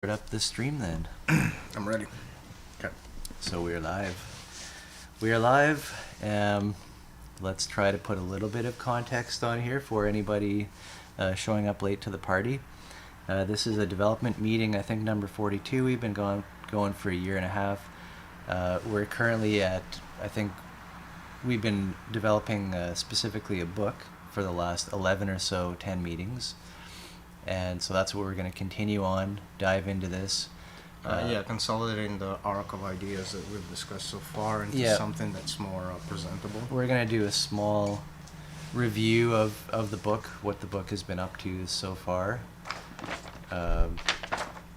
Start up the stream then. I'm ready. Okay. So we're live. We are live. Let's try to put a little bit of context on here for anybody showing up late to the party. This is a development meeting, I think number 42. We've been going for a year and a half. We're currently at, I think we've been developing specifically a book for the last 11 or so 10 meetings. And so that's what we're going to continue on, dive into this. Consolidating the arc of ideas that we've discussed so far into something that's more presentable. We're going to do a small review of the book, what the book has been up to so far.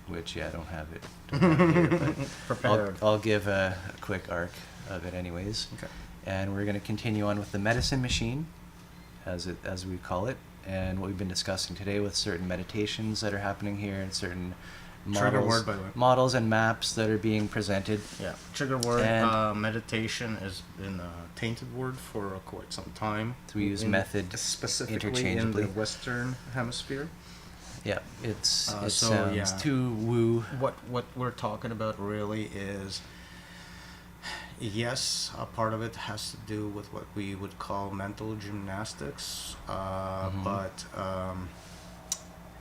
Which, I don't have it here, but Prepared. I'll give a quick arc of it anyways. Okay. And we're going to continue on with the medicine machine, as we call it, and what we've been discussing today with certain meditations that are happening here and certain Trigger word, by the way. models and maps that are being presented. Yeah. Trigger word. And meditation has been a tainted word for quite some time. So we use method specifically interchangeably. in the Western Hemisphere. Yeah, it So, sounds yeah. too woo. What we're talking about really is, yes, a part of it has to do with what we would call mental gymnastics, but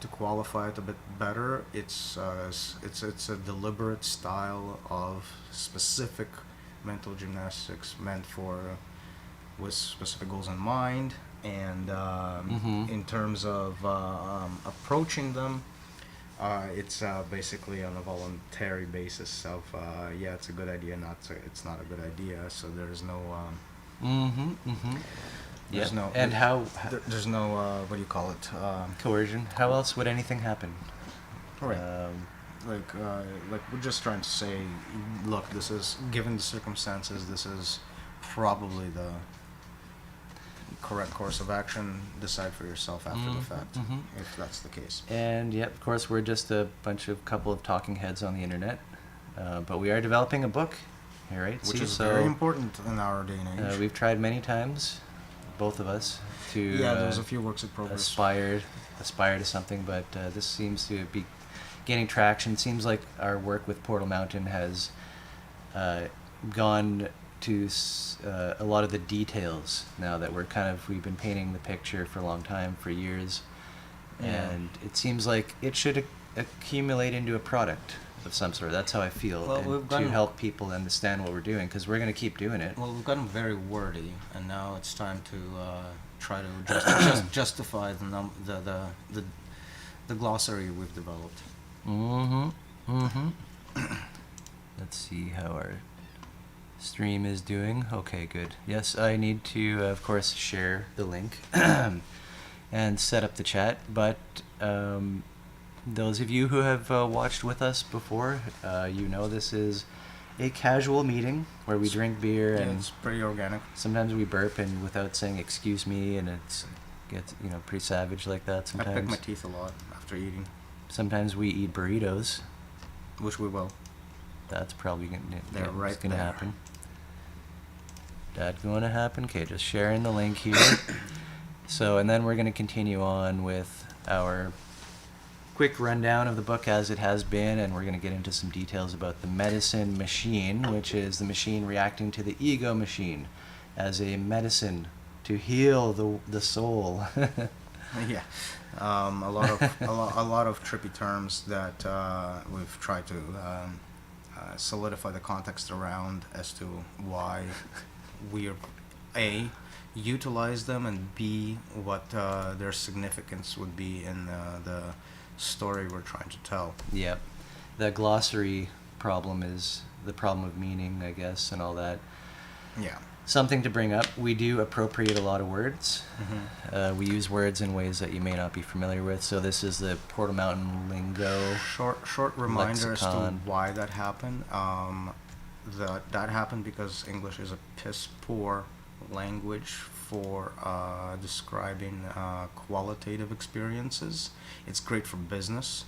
to qualify it a bit better, it's a deliberate style of specific mental gymnastics meant for with specific goals in mind, and in terms of approaching them. It's basically on a voluntary basis of it's a good idea, it's not a good idea. So there's no there's no And there's no what do you call it, coercion? How else would anything happen? right. Like we're just trying to say, look, this is, given the circumstances, this is probably the correct course of action. Decide for yourself after the fact, if that's the case. And of course, we're just a couple of talking heads on the internet, but we are developing a book here, right? Which is very important in our day and age. We've tried many times, both of us, to there's a few works in progress. aspire to something, but this seems to be gaining traction. It seems like our work with Portal Mountain has gone to a lot of the details now that we've been painting the picture for a long time, for years, and it seems like it should accumulate into a product of some sort. That's how I feel, Well, to help people understand what we're doing, because we're going to keep doing it. Well, we've gotten very wordy, and now it's time to try to justify the glossary we've developed. Let's see how our stream is doing. Okay, good. Yes, I need to, of course, share the link and set up the chat, but those of you who have watched with us before, this is a casual meeting where we drink beer, and it's pretty organic. sometimes we burp and without saying excuse me, and it gets pretty savage like that sometimes. I pick my teeth a lot after eating. Sometimes we eat burritos. Which we will. That's probably gonna right gonna there. happen. That's going to happen. Okay, just sharing the link here. So, and then we're going to continue on with our quick rundown of the book as it has been, and we're going to get into some details about the medicine machine, which is the machine reacting to the ego machine as a medicine to heal the soul. Yeah, a lot of trippy terms that we've tried to solidify the context around as to why we are A, utilize them, and B, what their significance would be in the story we're trying to tell. Yep. The glossary problem is the problem of meaning, I guess, and all that. Yeah. Something to bring up, we do appropriate a lot of words. We use words in ways that you may not be familiar with, so this is the Portal Mountain lingo. Short reminder lexicon. as to why that happened. That happened because English is a piss poor language for describing qualitative experiences. It's great for business,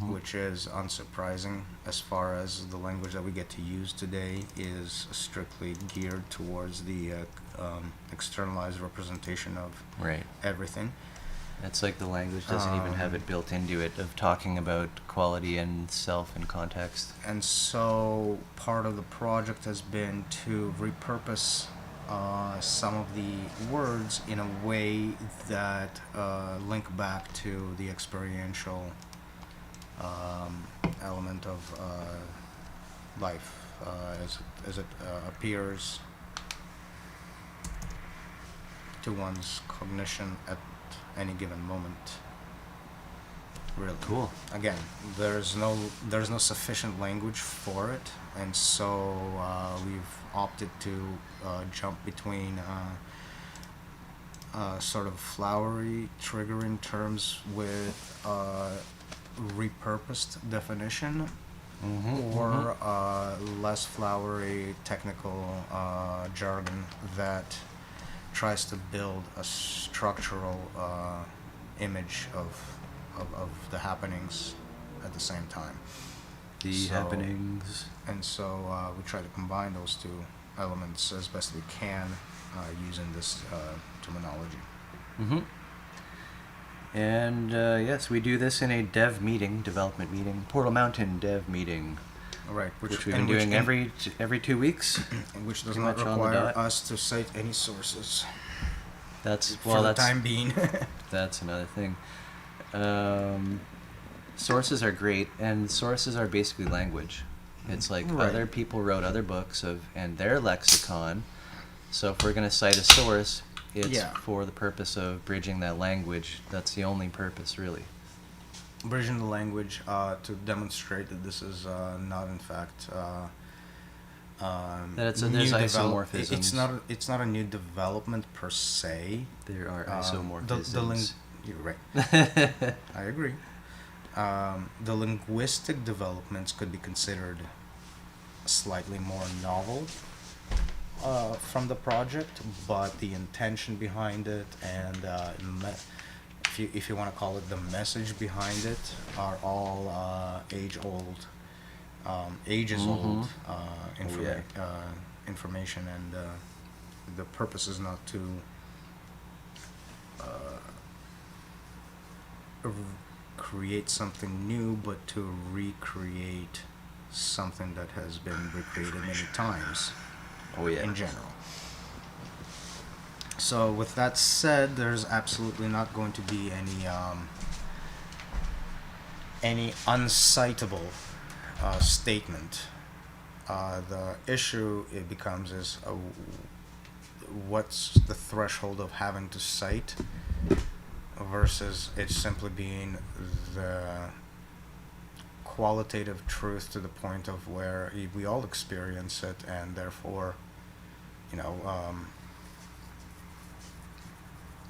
which is unsurprising as far as the language that we get to use today is strictly geared towards the externalized representation of Right. everything. It's like the language doesn't even have it built into it of talking about quality and self and context. And so part of the project has been to repurpose some of the words in a way that link back to the experiential element of life as it appears to one's cognition at any given moment. Really Cool. Again, there's no sufficient language for it, and so we've opted to jump between sort of flowery, triggering terms with repurposed definition, or less flowery, technical jargon that tries to build a structural image of the happenings at the same time. Happenings. And so we try to combine those two elements as best we can using this terminology. And yes, we do this in a development meeting, Portal Mountain dev meeting, Right, which we've been doing every 2 weeks. and which does pretty not much on the require dot. us to cite any sources That's for the time being. that's another thing. Sources are great, and sources are basically language. It's like Right. other people wrote other books and their lexicon. So if we're going to cite a source, it's Yeah. for the purpose of bridging that language. That's the only purpose, really. Bridging the language to demonstrate that this is not in fact That it's new there's develop- isomorphisms. it's not a new development per se. There are isomorphisms. isomorphisms. You're right. I agree. The linguistic developments could be considered slightly more novel from the project, but the intention behind it and if you want to call it the message behind it are all ages old information, and the purpose is not to create something new, but to recreate something that has been recreated many times Oh yeah. in general. So with that said, there's absolutely not going to be any uncitable statement. The issue it becomes is what's the threshold of having to cite versus it simply being the qualitative truth to the point of where we all experience it, and therefore,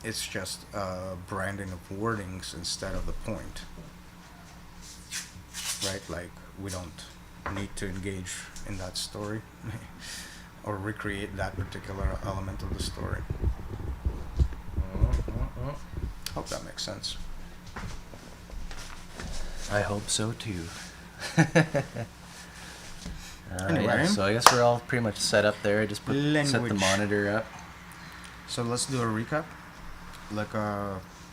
it's just branding of wordings instead of the point, right? Like, we don't need to engage in that story or recreate that particular element of the story. Hope that makes sense. I hope so too. Anyway. Yeah, so I guess we're all pretty much set up there. I just set the Language. monitor up. So let's do a recap, like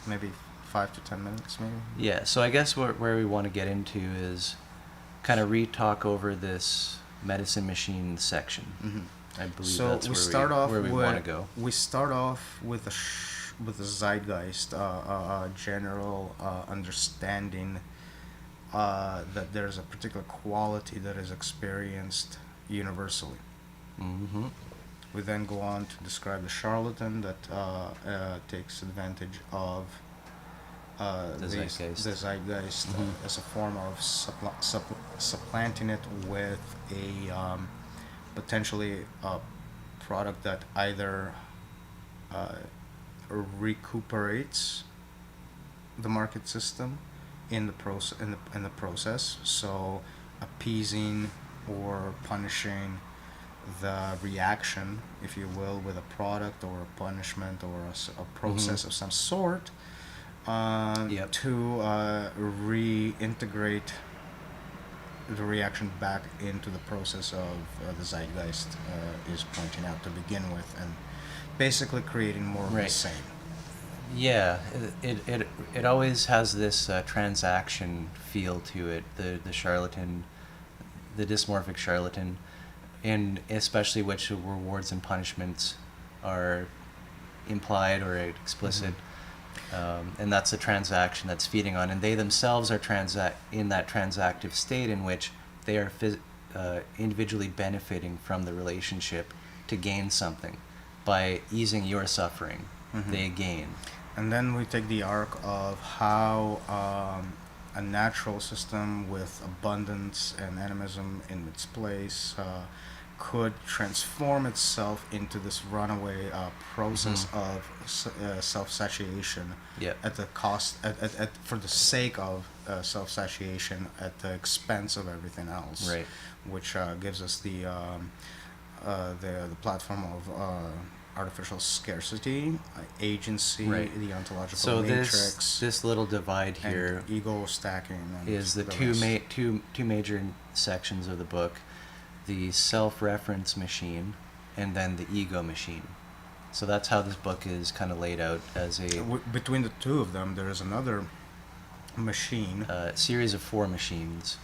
maybe 5 to 10 minutes, maybe. Yeah, so I guess where we want to get into is kind of re-talk over this medicine machine section. Mm-hmm. I believe So that's we start off where we with, want to go. We start off with the zeitgeist, general understanding that there's a particular quality that is experienced universally. Mm-hmm. We then go on to describe the charlatan that takes advantage of The zeitgeist. the zeitgeist as a form of supplanting it with a potentially a product that either recuperates the market system in the process, so appeasing or punishing the reaction, if you will, with a product or a punishment or a process of some sort, to reintegrate the reaction back into the process of the zeitgeist is pointing out to begin with, and basically creating more of the same. Yeah, it always has this transaction feel to it. The charlatan, the dysmorphic charlatan, and especially which rewards and punishments are implied or explicit. And that's a transaction that's feeding on, and they themselves are in that transactive state in which they are individually benefiting from the relationship to gain something. By easing your suffering, they gain. And then we take the arc of how a natural system with abundance and animism in its place could transform itself into this runaway process of self-satiation Yep. at the cost, for the sake of self-satiation at the expense of everything else. Right. Which gives us the platform of artificial scarcity, agency, Right. the ontological So matrix, this little divide and here ego stacking. And is the rest. two major sections of the book: the self-reference machine, and then the ego machine. So that's how this book is kind of laid out as a Between the two of them, there is another machine. series of 4 machines.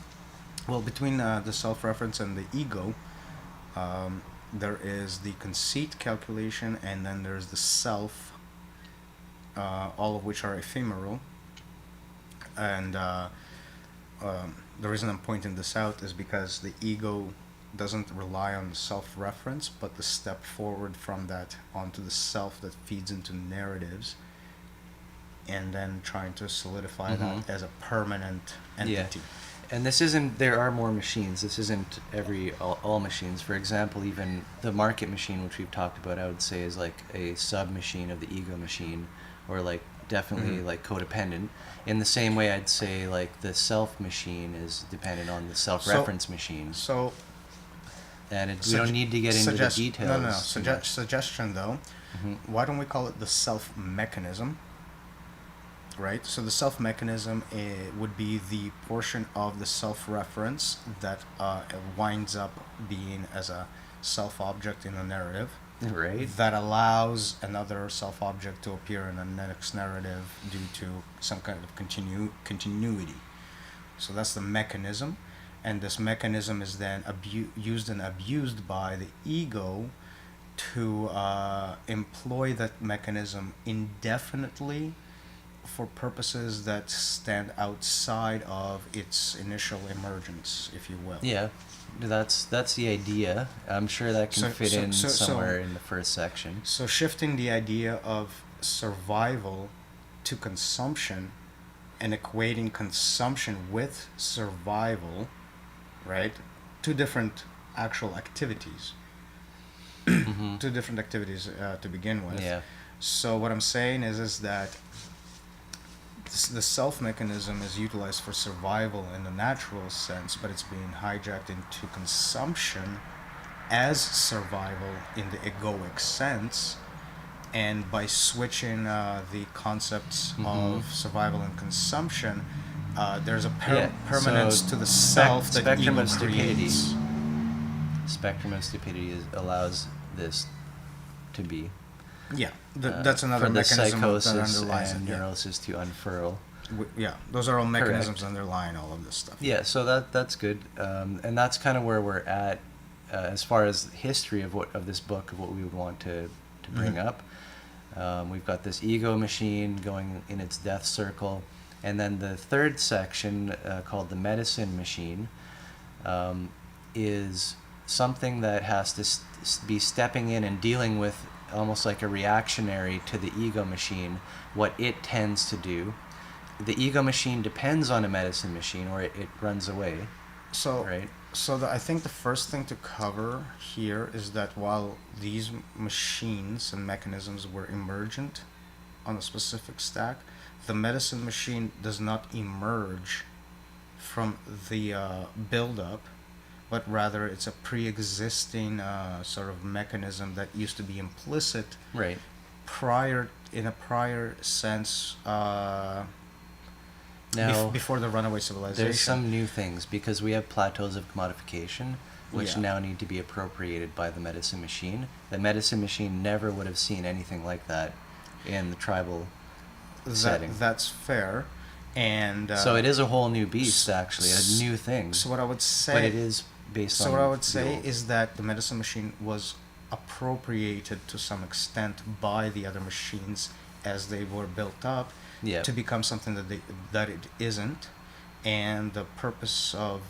Well, between the self-reference and the ego, there is the conceit calculation, and then there's the self, all of which are ephemeral. And the reason I'm pointing this out is because the ego doesn't rely on the self-reference, but the step forward from that onto the self that feeds into narratives, and then trying to solidify that as a permanent entity. And this isn't, there are more machines. This isn't all machines. For example, even the market machine, which we've talked about, I would say is like a sub-machine of the ego machine, or like definitely like codependent. In the same way, I'd say like the self machine is dependent on the self-reference machine. So, And we don't need to get into the details. No. Suggestion though, why don't we call it the self mechanism? Right? So the self mechanism would be the portion of the self reference that winds up being as a self object in a narrative. Right. That allows another self object to appear in the next narrative due to some kind of continuity. So that's the mechanism. And this mechanism is then used and abused by the ego to employ that mechanism indefinitely for purposes that stand outside of its initial emergence, if you will. Yeah, that's the idea. I'm sure that can fit in somewhere in the first section. So shifting the idea of survival to consumption and equating consumption with survival, right? Two different actual activities. Two different activities to begin with. Yeah. So what I'm saying is that the self mechanism is utilized for survival in the natural sense, but it's being hijacked into consumption as survival in the egoic sense. And by switching the concepts of survival and consumption, there's a permanence to the self that spectrum ego of stupidity. creates. Spectrum of stupidity allows this to be. Yeah, that's another for the mechanism that psychosis underlies and it. Yeah. neurosis to unfurl. Yeah, those are all mechanisms Correct. underlying all of this stuff. Yeah, so that's good, and that's kind of where we're at as far as history of this book, of what we would want to bring up. We've got this ego machine going in its death circle, and then the third section called the medicine machine is something that has to be stepping in and dealing with, almost like a reactionary to the ego machine, what it tends to do. The ego machine depends on a medicine machine, or it runs away. So, right? I think the first thing to cover here is that while these machines and mechanisms were emergent on a specific stack, the medicine machine does not emerge from the build-up, but rather it's a pre-existing sort of mechanism that used to be implicit Right. in a prior sense Now, before the runaway civilization. there's some new things, because we have plateaus of commodification, which Yeah. now need to be appropriated by the medicine machine. The medicine machine never would have seen anything like that in the tribal setting. That's fair, and So it is a whole new beast, s- actually, a new thing. So what I would say, But it is based on. so what I would the say old. is that the medicine machine was appropriated to some extent by the other machines as they were built up Yeah. to become something that it isn't, and the purpose of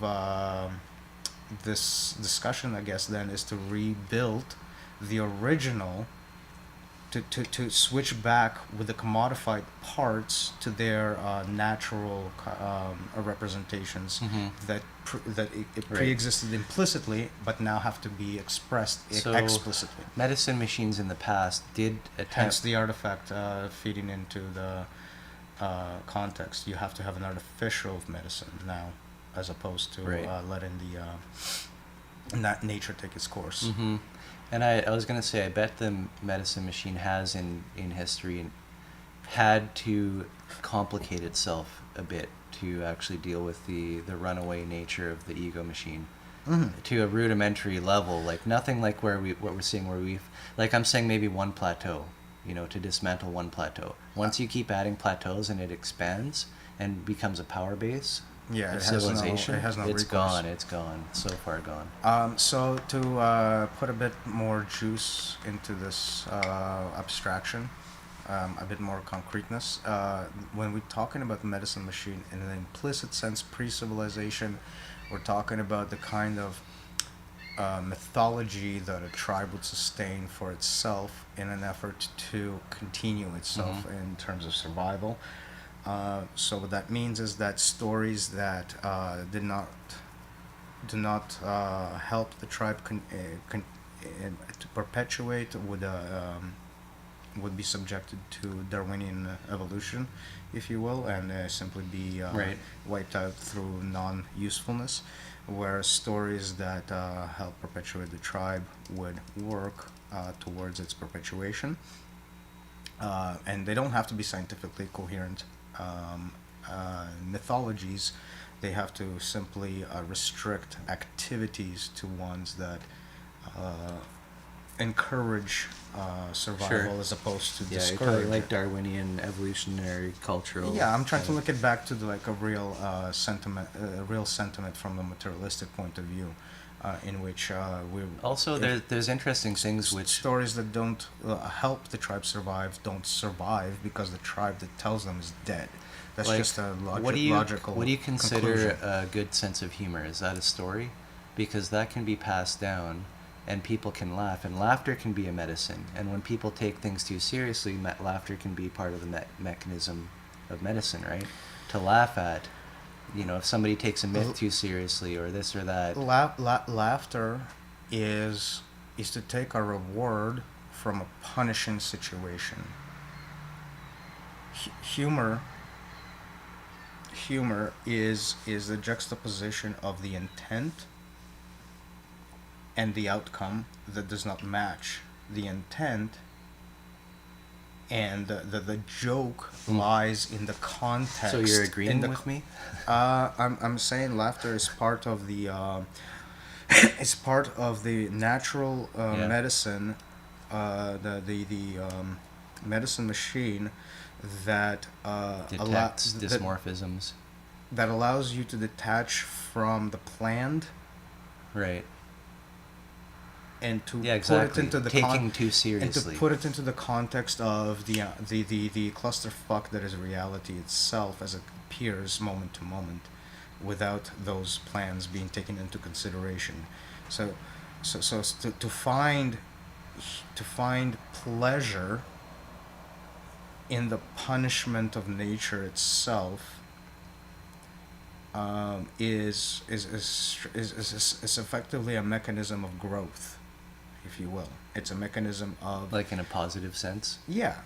this discussion, I guess, then is to rebuild the original, to switch back with the commodified parts to their natural representations Mhm. that it Right. pre-existed implicitly, but now have to be expressed So explicitly. medicine machines in the past did attempt. Hence the artifact feeding into the context. You have to have an artificial medicine now, as opposed to Right. letting nature take its course. Hmm. And I was going to say, I bet the medicine machine has in history had to complicate itself a bit to actually deal with the runaway nature of the ego machine to a rudimentary level, like nothing like what we're seeing where we've, like I'm saying, maybe one plateau, to dismantle one plateau. Once you keep adding plateaus and it expands and becomes a power base Yeah, of it has civilization, no, it has no it's recourse. gone, it's gone, so far gone. So to put a bit more juice into this abstraction, a bit more concreteness, when we're talking about the medicine machine in an implicit sense, pre-civilization, we're talking about the kind of mythology that a tribe would sustain for itself in an effort to continue itself in terms of survival. So what that means is that stories that do not help the tribe to perpetuate would be subjected to Darwinian evolution, if you will, and simply be Right. wiped out through non-usefulness, whereas stories that help perpetuate the tribe would work towards its perpetuation. And they don't have to be scientifically coherent mythologies. They have to simply restrict activities to ones that encourage survival, Sure. as opposed to Yeah, you're discourage talking like it. Darwinian evolutionary cultural. Yeah, I'm trying kind to of- look it back to like a real sentiment from the materialistic point of view, in which we Also, there's interesting things which. stories that don't help the tribe survive don't survive because the tribe that tells them is dead. That's Like, just a what do you logical what do you consider conclusion. a good sense of humor? Is that a story? Because that can be passed down, and people can laugh, and laughter can be a medicine. And when people take things too seriously, laughter can be part of the mechanism of medicine, right? To laugh at, if somebody takes a myth too seriously or this or that. Laughter is to take a reward from a punishing situation. Humor is the juxtaposition of the intent and the outcome that does not match the intent, and the joke lies in the context. So you're agreeing in with me? I'm saying laughter is part of the it's part of the natural Yeah. medicine, the medicine machine that Detects dysmorphisms. that allows you to detach from the planned Right. and to Yeah, put exactly. it into the Taking too and to seriously. put it into the context of the clusterfuck that is reality itself as it appears moment to moment, without those plans being taken into consideration. So to find pleasure in the punishment of nature itself is effectively a mechanism of growth, if you will. It's a mechanism of, Like in a positive sense. yeah,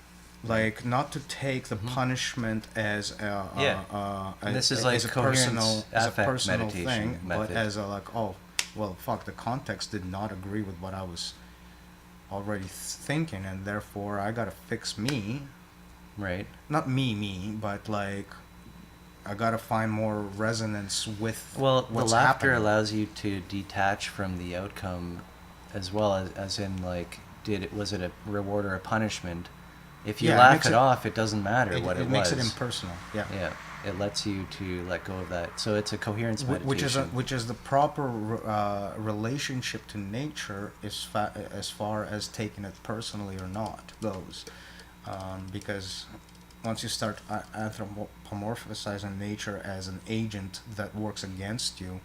like not to take the punishment as And this is as like a coherence personal affect thing, meditation but method. as a like, oh well, fuck, the context did not agree with what I was already thinking, and therefore I gotta fix me. Right. Not me, but like I gotta find more resonance with Well, the what's laughter happening. allows you to detach from the outcome, as well as in like, was it a reward or a punishment? If you Yeah, it laugh makes it it off, it doesn't matter what it it makes it was. impersonal. Yeah. Yeah, it lets you to let go of that. So it's a coherence meditation. Which is the proper relationship to nature as far as taking it personally or not goes, because once you start anthropomorphizing nature as an agent that works against you,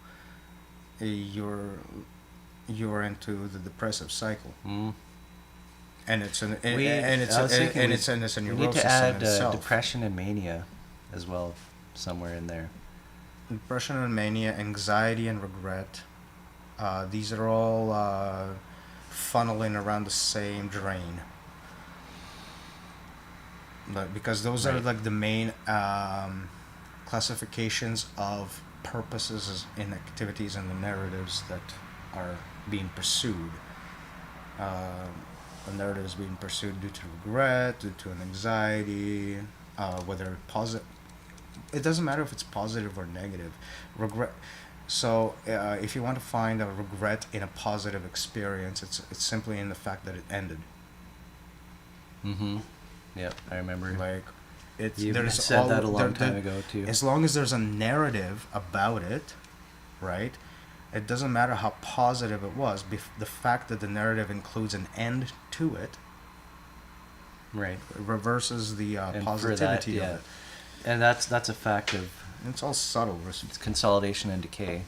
you're into the depressive cycle, Mm. and it's an We, and it's I a, was thinking and it's a we need to neurosis in add itself. depression and mania as well somewhere in there. Depression and mania, anxiety and regret. These are all funneling around the same drain. But because those are Right. like the main classifications of purposes in activities and the narratives that are being pursued. Uh, a narrative is being pursued due to regret, due to an anxiety, whether positive. It doesn't matter if it's positive or negative. Regret. So, if you want to find a regret in a positive experience, it's simply in the fact that it ended. Mm-hmm. Yep, I remember. Like, it's You there's said all that a there, long time ago too. as long as there's a narrative about it, right? It doesn't matter how positive it was. The fact that the narrative includes an end to it Right. reverses the And for that, positivity of yeah, it. and that's a fact of It's all subtle. it's consolidation and decay,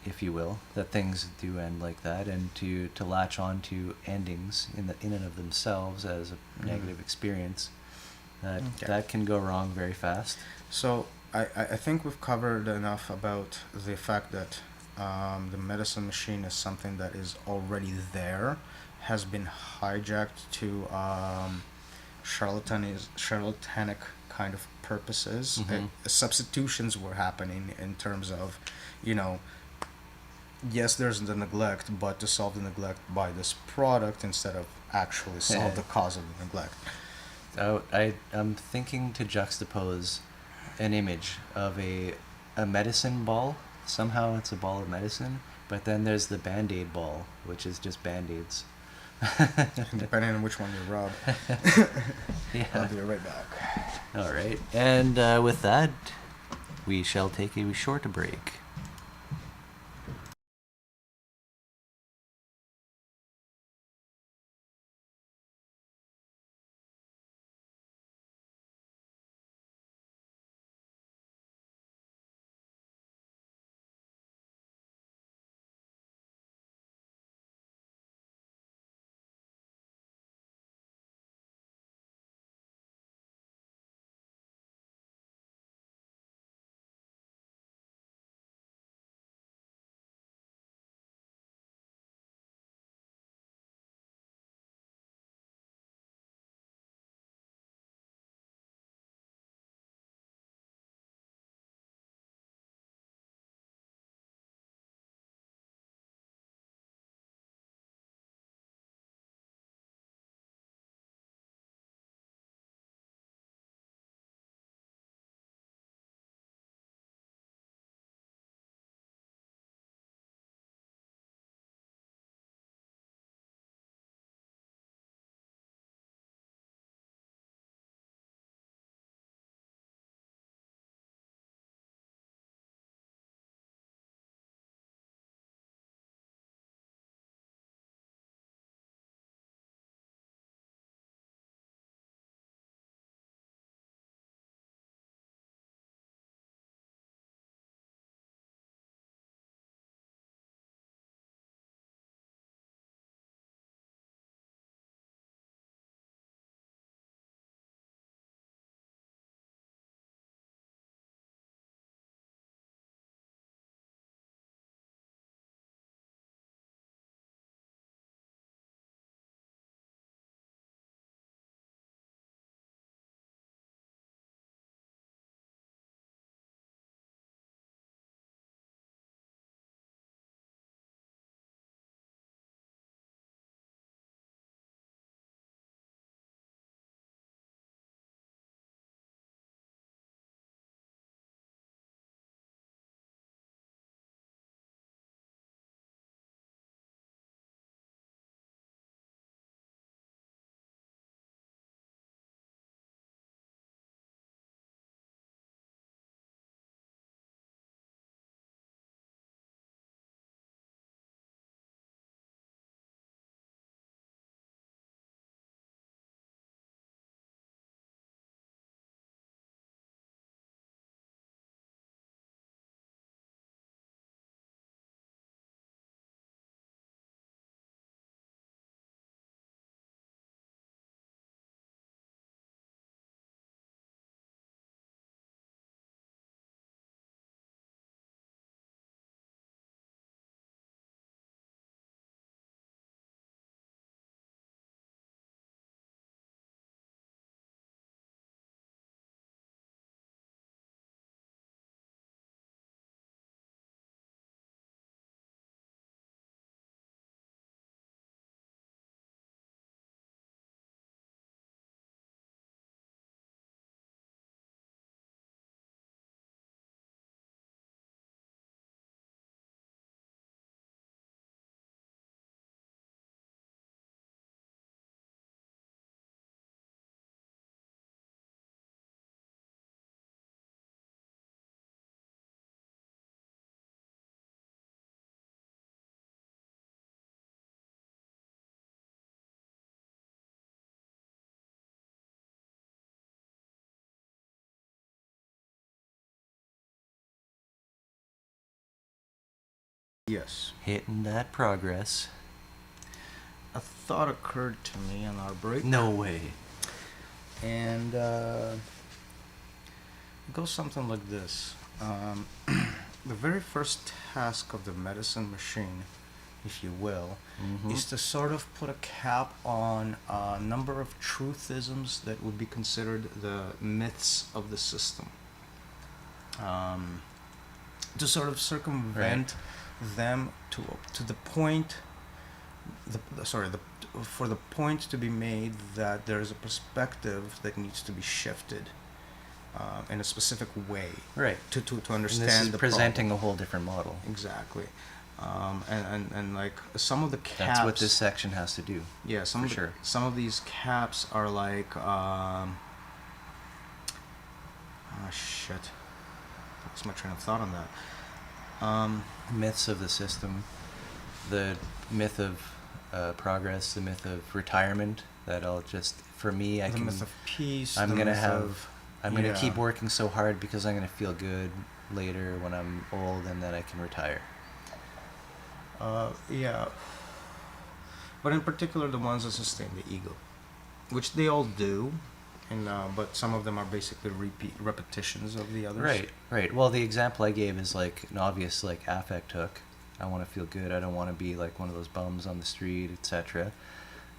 if you will, that things do end like that, and to latch on to endings in and of themselves as a negative experience, Okay. that can go wrong very fast. So I think we've covered enough about the fact that the medicine machine is something that is already there, has been hijacked to charlatanic kind of purposes. Mhm. Substitutions were happening in terms of, you know, yes, there's the neglect, but to solve the neglect, buy this product instead of actually solve the cause of the neglect. I'm thinking to juxtapose an image of a medicine ball. Somehow it's a ball of medicine, but then there's the Band-Aid ball, which is just Band-Aids. Depending on which one you rub. Yeah. I'll be right back. All right. And with that, we shall take a short break. Yes. Hitting that progress. A thought occurred to me on our break. No way. And it goes something like this. The very first task of the medicine machine, if you will, is to sort of put a cap on a number of truthisms that would be considered the myths of the system. To sort of circumvent them to the point, for the point to be made that there is a perspective that needs to be shifted in a specific way, Right. to understand And this is the presenting problem. a whole different model. Exactly. And like some of the caps. That's what this section has to do. Yeah, for sure. Some of these caps are like shit. What's my train of thought on that? Myths of the system, the myth of progress, the myth of retirement. That I'll just, for me, The myth of peace. I'm the gonna myth have. of- I'm gonna yeah. keep working so hard because I'm gonna feel good later when I'm old, and then I can retire. Yeah. But in particular, the ones that sustain the ego, which they all do, and but some of them are basically repetitions of the others. Right, right. Well, the example I gave is like an obvious like affect hook. I want to feel good. I don't want to be like one of those bums on the street, etc.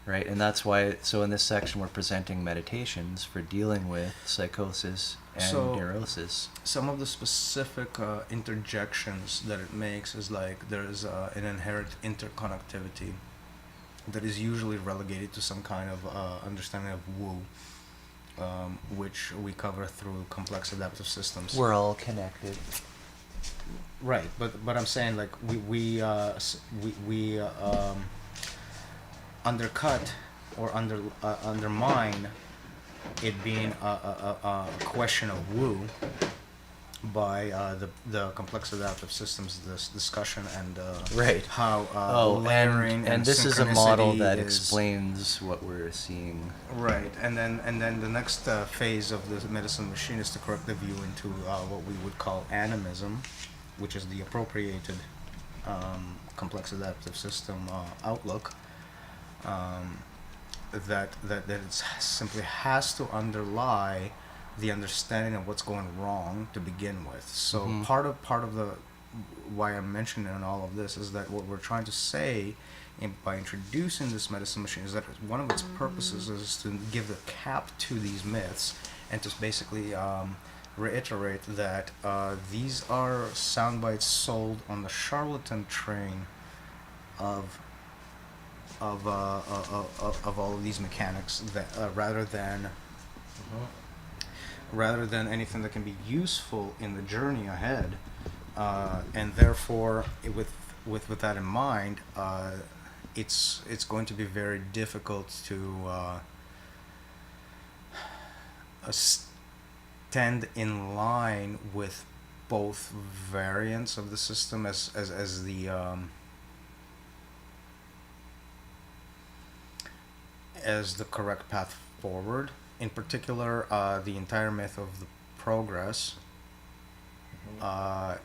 Right, and that's why. So in this section, we're presenting meditations for dealing with psychosis and So- neurosis. Some of the specific interjections that it makes is like there's an inherent interconnectivity that is usually relegated to some kind of understanding of Wu, which we cover through complex adaptive systems. We're all connected. Right, but I'm saying like we undercut or undermine it being a question of Wu by the complex adaptive systems this discussion and Right. how Oh, layering and this is a model synchronicity that is- explains what we're seeing. Right, and then the next phase of the medicine machine is to correct the view into what we would call animism, which is the appropriated complex adaptive system outlook. That it simply has to underlie the understanding of what's going wrong to begin with. So part of the why I'm mentioning all of this is that what we're trying to say by introducing this medicine machine is that one of its purposes is to give the cap to these myths and to basically reiterate that these are sound bites sold on the charlatan train of all of these mechanics that rather than anything that can be useful in the journey ahead, and therefore with that in mind, it's going to be very difficult to stand in line with both variants of the system as the as the correct path forward. In particular, the entire myth of the progress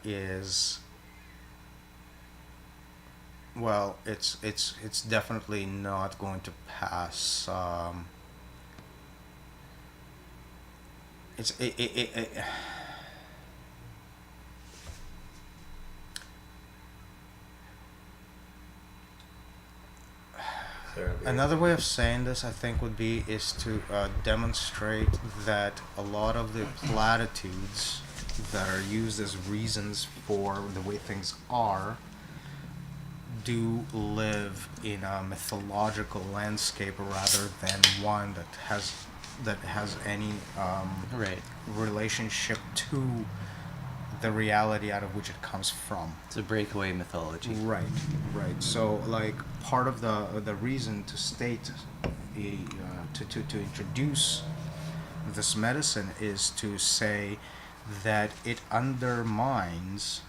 is, well, it's definitely not going to pass. Another way of saying this, I think, is to demonstrate that a lot of the platitudes that are used as reasons for the way things are do live in a mythological landscape rather than one that has any Right. relationship to the reality out of which it comes from. It's a breakaway mythology. Right. So, like, part of the reason to state to introduce this medicine is to say that it undermines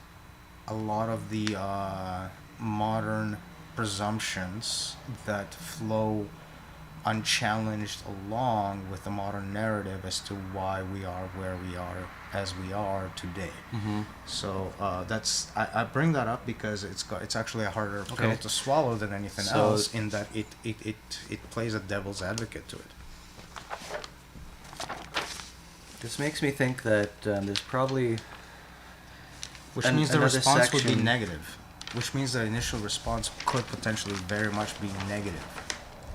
a lot of the modern presumptions that flow unchallenged along with the modern narrative as to why we are where we are as we are today. Mm-hmm. So that's I bring that up because it's actually a harder pill Okay. to swallow than anything So- else, in that it plays a devil's advocate to it. This makes me think that there's probably Which means the another response would be section- negative. Which means the initial response could potentially very much be negative,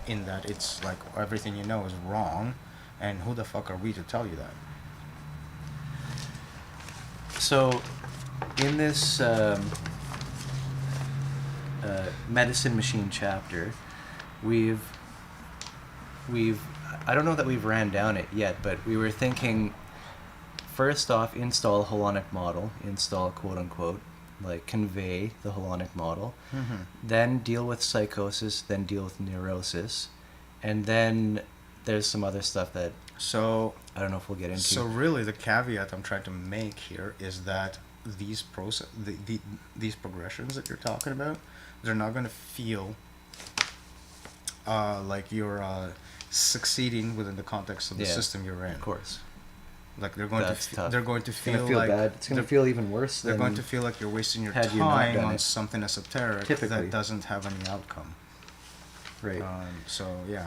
in that it's like everything you know is wrong, and who the fuck are we to tell you that? So, in this medicine machine chapter, we've I don't know that we've ran down it yet, but we were thinking, first off, install a holonic model, install quote unquote, like convey the holonic model, then deal with psychosis, then deal with neurosis, and then there's some other stuff that So I don't know if we'll get into. So really, the caveat I'm trying to make here is that these these progressions that you're talking about, they're not going to feel like you're succeeding within the context of the Yeah, system you're in. Of course. Like they're going That's to tough. they're going to It's gonna feel feel like bad. It's gonna feel even worse they're than going to feel like you're wasting your had you not time done on it. something esoteric Typically. that doesn't have any outcome. right. So yeah.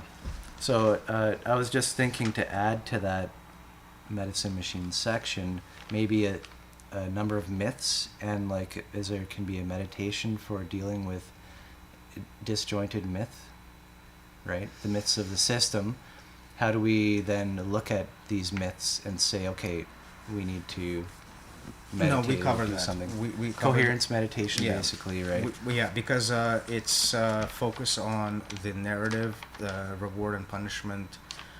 So I was just thinking to add to that medicine machine section maybe a number of myths, and like is there can be a meditation for dealing with disjointed myth, right? The myths of the system. How do we then look at these myths and say, okay, we need to meditate No, we or covered do that. something? We covered Coherence meditation, Yeah. basically, right? Yeah, because it's focus on the narrative, the reward and punishment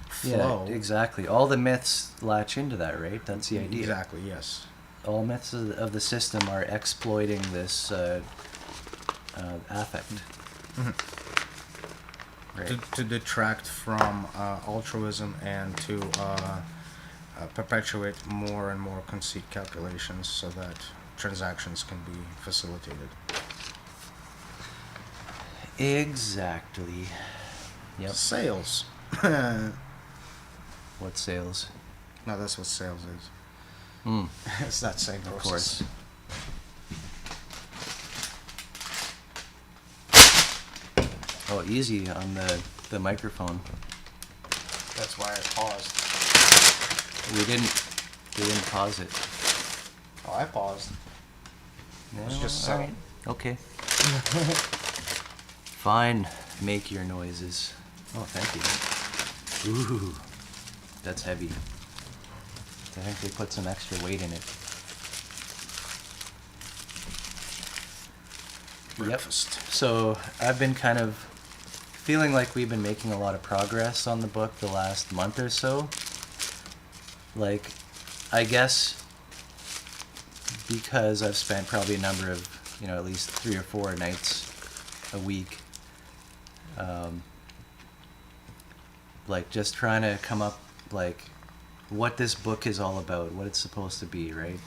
flow. Yeah, exactly. All the myths latch into that, right? That's the idea. Exactly. Yes. All myths of the system are exploiting this affect. Right. To detract from altruism and to perpetuate more and more conceit calculations so that transactions can be facilitated. Exactly. Yep. Sales. No, What sales? that's what sales is. Mm, It's that same of process. course. Oh, easy on the microphone. That's why I paused. We didn't pause it. Oh, I paused. It was just so. alright. Okay. Fine. Make your noises. Oh, thank you. Ooh, that's heavy. I think they put some extra weight in it. Breakfast. So I've been kind of feeling like we've been making a lot of progress on the book the last month or so. Like, I guess because I've spent probably a number of, at least 3 or 4 nights a week, like just trying to come up, like, what this book is all about, what it's supposed to be, right?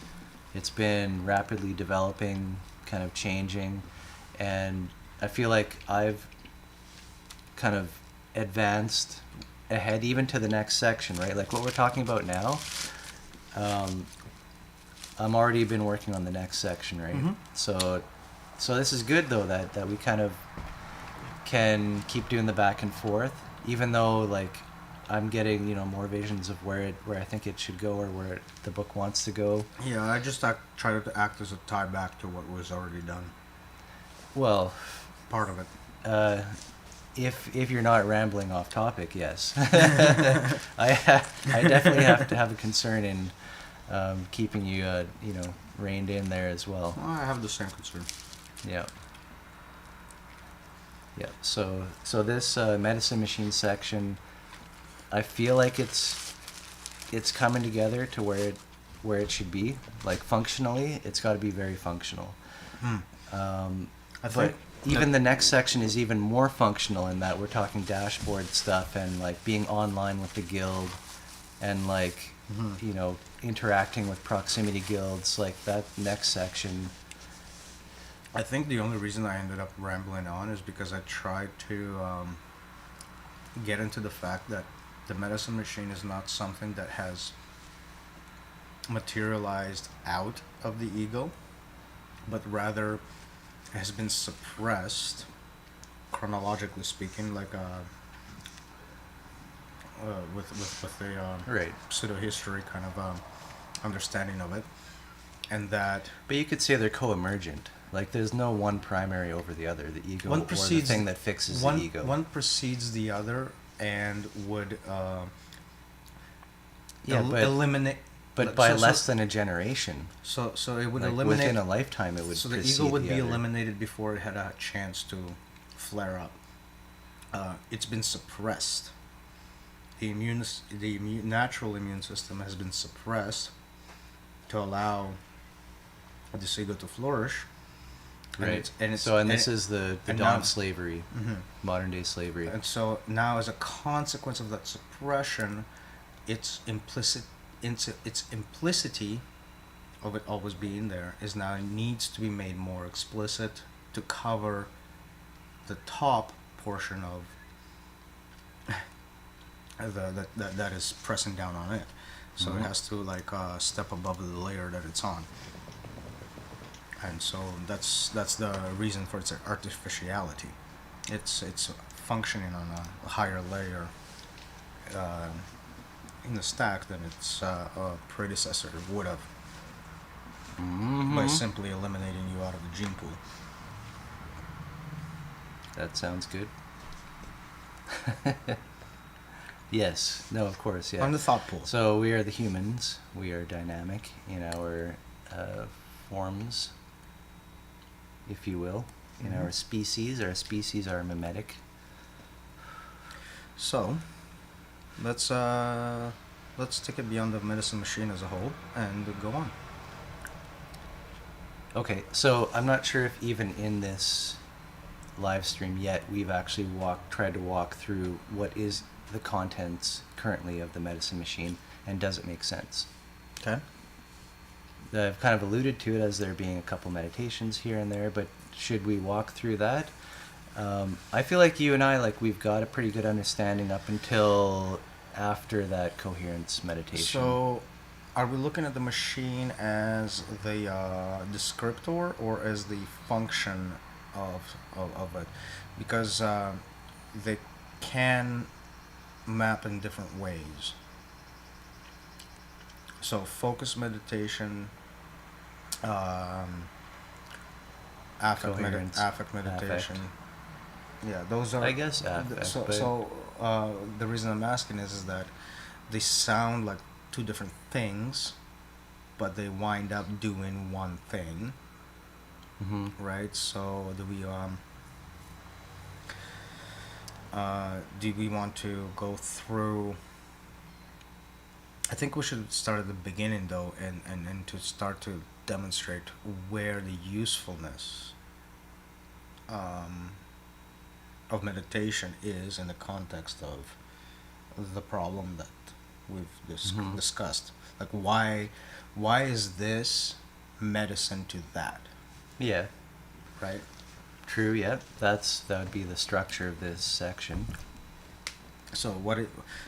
It's been rapidly developing, kind of changing, and I feel like I've kind of advanced ahead even to the next section, right? Like what we're talking about now, I'm already been working on the next section, right? Mhm. So this is good though, that we kind of can keep doing the back and forth, even though like I'm getting more visions of where I think it should go, or where the book wants to go. Yeah, I just try to act as a tie back to what was already done. Well, Part of it. if you're not rambling off topic, yes. I definitely have to have a concern in keeping you reined in there as well. Well, I have the same concern. Yeah. Yeah. So this medicine machine section, I feel like it's coming together to where it should be. Like functionally, it's got to be very functional. I But think even the next section is even more functional in that we're talking dashboard stuff and like being online with the guild and like interacting with proximity guilds. Like that next section. I think the only reason I ended up rambling on is because I tried to get into the fact that the medicine machine is not something that has materialized out of the ego, but rather has been suppressed, chronologically speaking, like with a Right. pseudo history kind of understanding of it, and that But you could say they're co-emergent. Like there's no one primary over the other. The ego one or the precedes thing that fixes one the ego. one precedes the other and would Yeah, but eliminate. but by less than a generation. So it would Like eliminate. within a lifetime, it would. So the precede ego would the be other. eliminated before it had a chance to flare up. It's been suppressed. Natural immune system has been suppressed to allow this ego to flourish. Right. And this is the and dawn now- of slavery, modern day slavery. And so now, as a consequence of that suppression, its implicity of it always being there is now needs to be made more explicit to cover the top portion of that is pressing down on it. So it has to like step above the layer that it's on. And so that's the reason for its artificiality. It's functioning on a higher layer in the stack than its predecessor would have by simply eliminating you out of the gene pool. That sounds good. Yes. No, of course. Yeah. On the thought pool. So we are the humans. We are dynamic in our forms, if you will, in our species. Our species are mimetic. So let's take it beyond the medicine machine as a whole and go on. Okay, so I'm not sure if even in this live stream yet we've actually tried to walk through what is the contents currently of the medicine machine and does it make sense. Okay. I've kind of alluded to it as there being a couple meditations here and there, but should we walk through that? I feel like you and I, we've got a pretty good understanding up until after that coherence meditation. So, are we looking at the machine as the descriptor or as the function of it? Because they can map in different ways. So, focus meditation, affect Coherence, meditation. affect. Yeah, those are. I guess affect, So the reason I'm asking is that they sound like two different things, but they wind up doing one thing, right? So do we want to go through? I think we should start at the beginning though, and to start to demonstrate where the usefulness of meditation is in the context of the problem that we've discussed. Like why is this medicine to that? Yeah. Right? True, yeah. That would be the structure of this section. So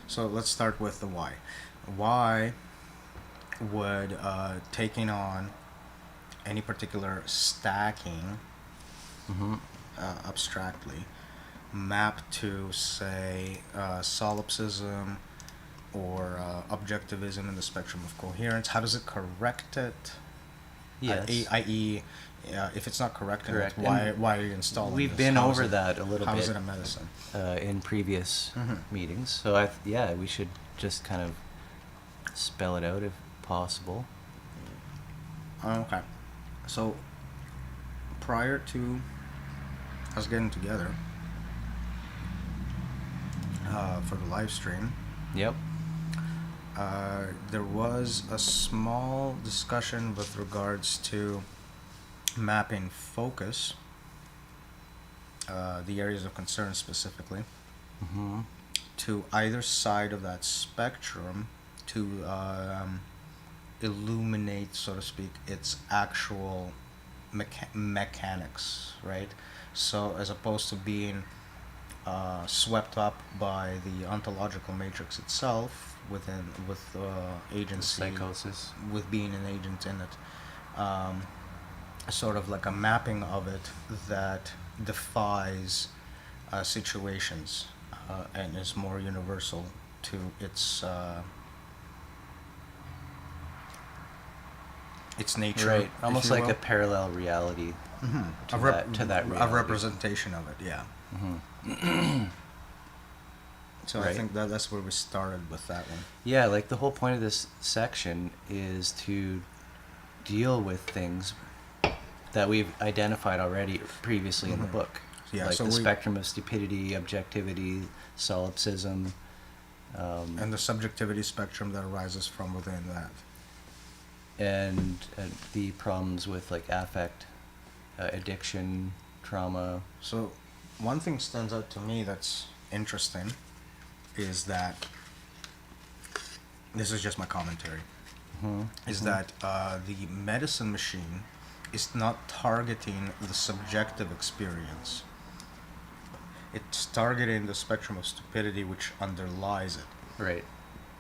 so let's start with the why. Why would taking on any particular stacking abstractly map to, say, solipsism or objectivism in the spectrum of coherence? How does it correct it? Yes. I.e., if it's not correcting Correct. it, why are you installing We've this? been How is over it- that a little How bit is it a medicine? in previous meetings. So we should just kind of spell it out if possible. Okay. So, prior to us getting together for the live stream, Yep. there was a small discussion with regards to mapping focus, the areas of concern specifically, to either side of that spectrum to illuminate, so to speak, its actual mechanics, right? So as opposed to being swept up by the ontological matrix itself with agency, Psychosis. with being an agent in it, sort of like a mapping of it that defies situations and is more universal to its nature, Right. if Almost you like will. a parallel reality to that a reality. representation of it, yeah. So I Right. think that's where we started with that one. Yeah, like the whole point of this section is to deal with things that we've identified already previously in the book. Yeah, like so the we- spectrum of stupidity, objectivity, solipsism, And the subjectivity spectrum that arises from within that. and the problems with like affect, addiction, trauma. So one thing stands out to me that's interesting is that this is just my commentary. Is that the medicine machine is not targeting the subjective experience. It's targeting the spectrum of stupidity which underlies it, Right.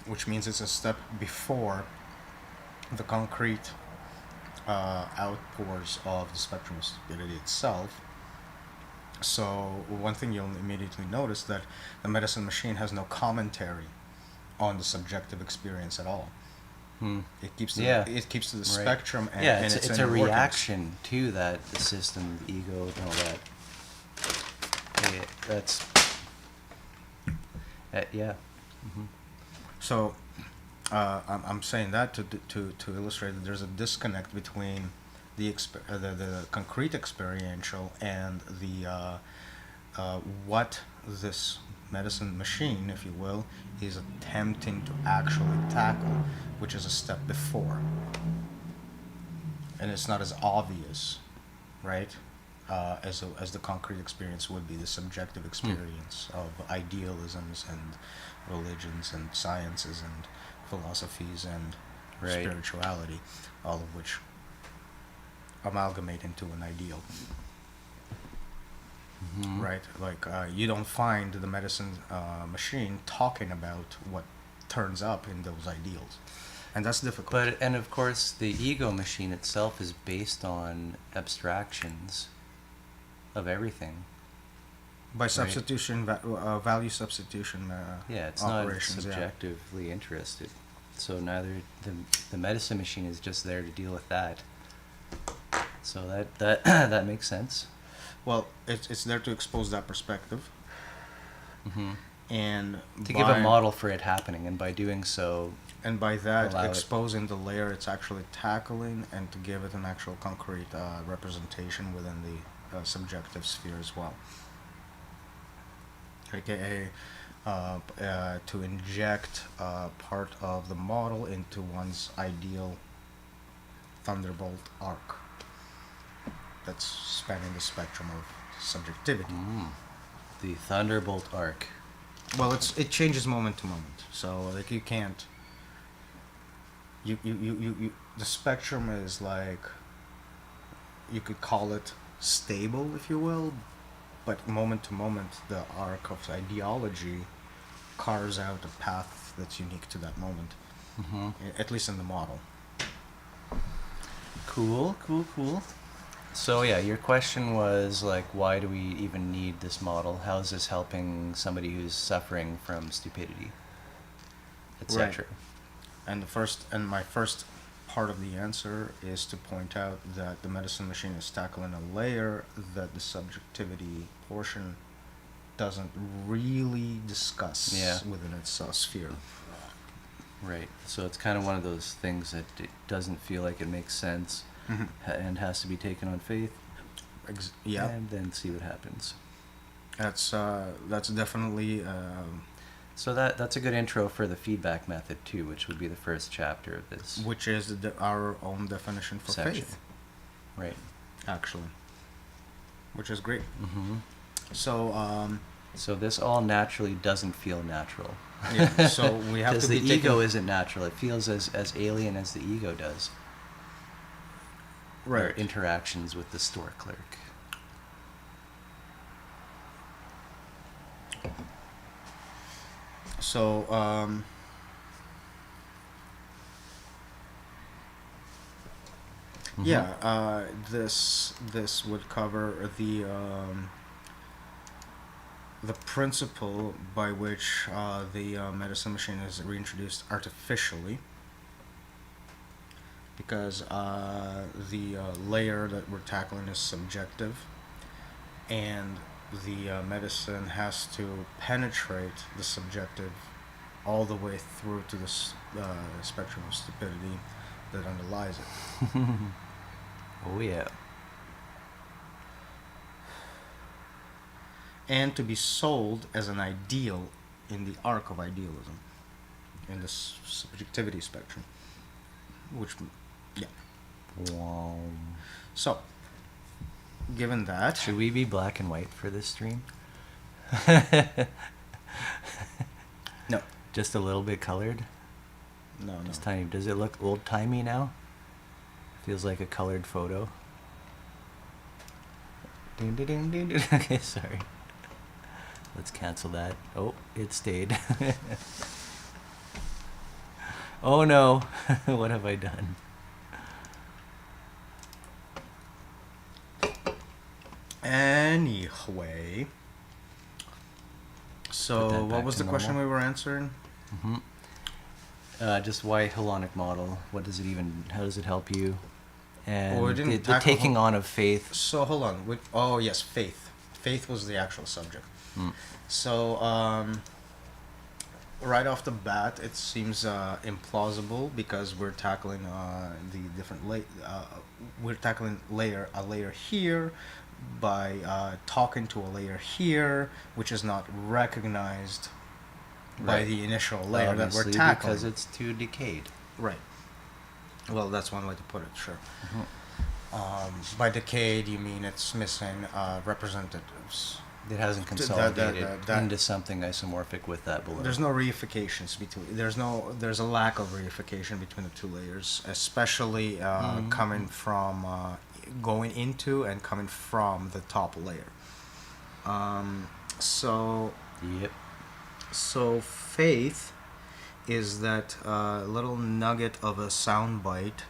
which means it's a step before the concrete outpours of the spectrum of stupidity itself. So one thing you'll immediately notice that the medicine machine has no commentary on the subjective experience at all. It keeps to Yeah. it keeps to the Right. spectrum and, Yeah, and it's a inner workings. reaction to that, the system, the ego, and all that. Yeah, that's yeah. So I'm saying that to illustrate that there's a disconnect between the concrete experiential and the what this medicine machine, if you will, is attempting to actually tackle, which is a step before, and it's not as obvious, right? As the concrete experience would be, the subjective experience of idealisms and religions and sciences and philosophies and Right. spirituality, all of which amalgamate into an ideal. Right? Like you don't find the medicine machine talking about what turns up in those ideals, and that's difficult. And of course, the ego machine itself is based on abstractions of everything. By substitution, value substitution. Yeah, it's not operations, yeah. subjectively interested. So neither the medicine machine is just there to deal with that. So that that makes sense. Well, it's there to expose that perspective, and To give a model for it happening, and by doing so, and by that allow it. exposing the layer it's actually tackling, and to give it an actual concrete representation within the subjective sphere as well. AKA to inject part of the model into one's ideal thunderbolt arc that's spanning the spectrum of subjectivity. the Thunderbolt arc. Well, it changes moment to moment, so like you can't. You the spectrum is like, you could call it stable, if you will, but moment to moment the arc of ideology carves out a path that's unique to that moment, at least in the model. Cool. So yeah, your question was like, why do we even need this model? How is this helping somebody who's suffering from stupidity, etc.? And my first part of the answer is to point out that the medicine machine is tackling a layer that the subjectivity portion doesn't really discuss within its sphere. Right. So it's kind of one of those things that it doesn't feel like it makes sense, and has to be taken on faith. Yeah, And then see what happens. that's definitely. So that's a good intro for the feedback method too, which would be the first chapter of this Which is our own definition for section. faith, Right. actually, which is great. Mm-hmm. So, So this all naturally doesn't feel natural. yeah, so we have Because to the be ego taking, isn't natural. It feels as alien as the ego does. Our right. interactions with the store clerk. So, yeah, this would cover the principle by which the medicine machine is reintroduced artificially, because the layer that we're tackling is subjective, and the medicine has to penetrate the subjective all the way through to the spectrum of stupidity that underlies it. Oh yeah. And to be sold as an ideal in the arc of idealism, in the subjectivity spectrum. Which, yeah. Wow. So, given that, Should we be black and white for this stream? no, Just a little bit colored? no, no. Just tiny. Does it look old-timey now? Feels like a colored photo. Ding, ding, ding, ding, ding. Okay, sorry. Let's cancel that. Oh, it stayed. Oh no. What have I done? Anyway, Put so that what back was to the question normal. we were answering? Just why Hellenic model? What does it even? How does it help you? And Well, we didn't the tackle taking on of faith. So hold on. Oh yes, faith. Faith was the actual subject. Mm. So right off the bat, it seems implausible because we're tackling the different we're tackling a layer here by talking to a layer here, which is not recognized by Right. the initial layer that we're Obviously, tackling. because it's too decayed. Right. Well, that's one way to put it. Sure. Mhm. By decayed, you mean it's missing representatives. It hasn't that- consolidated that- into something isomorphic with that below. There's no reifications between. There's a lack of reification between the two layers, especially coming from going into and coming from the top layer. So Yep. faith is that little nugget of a soundbite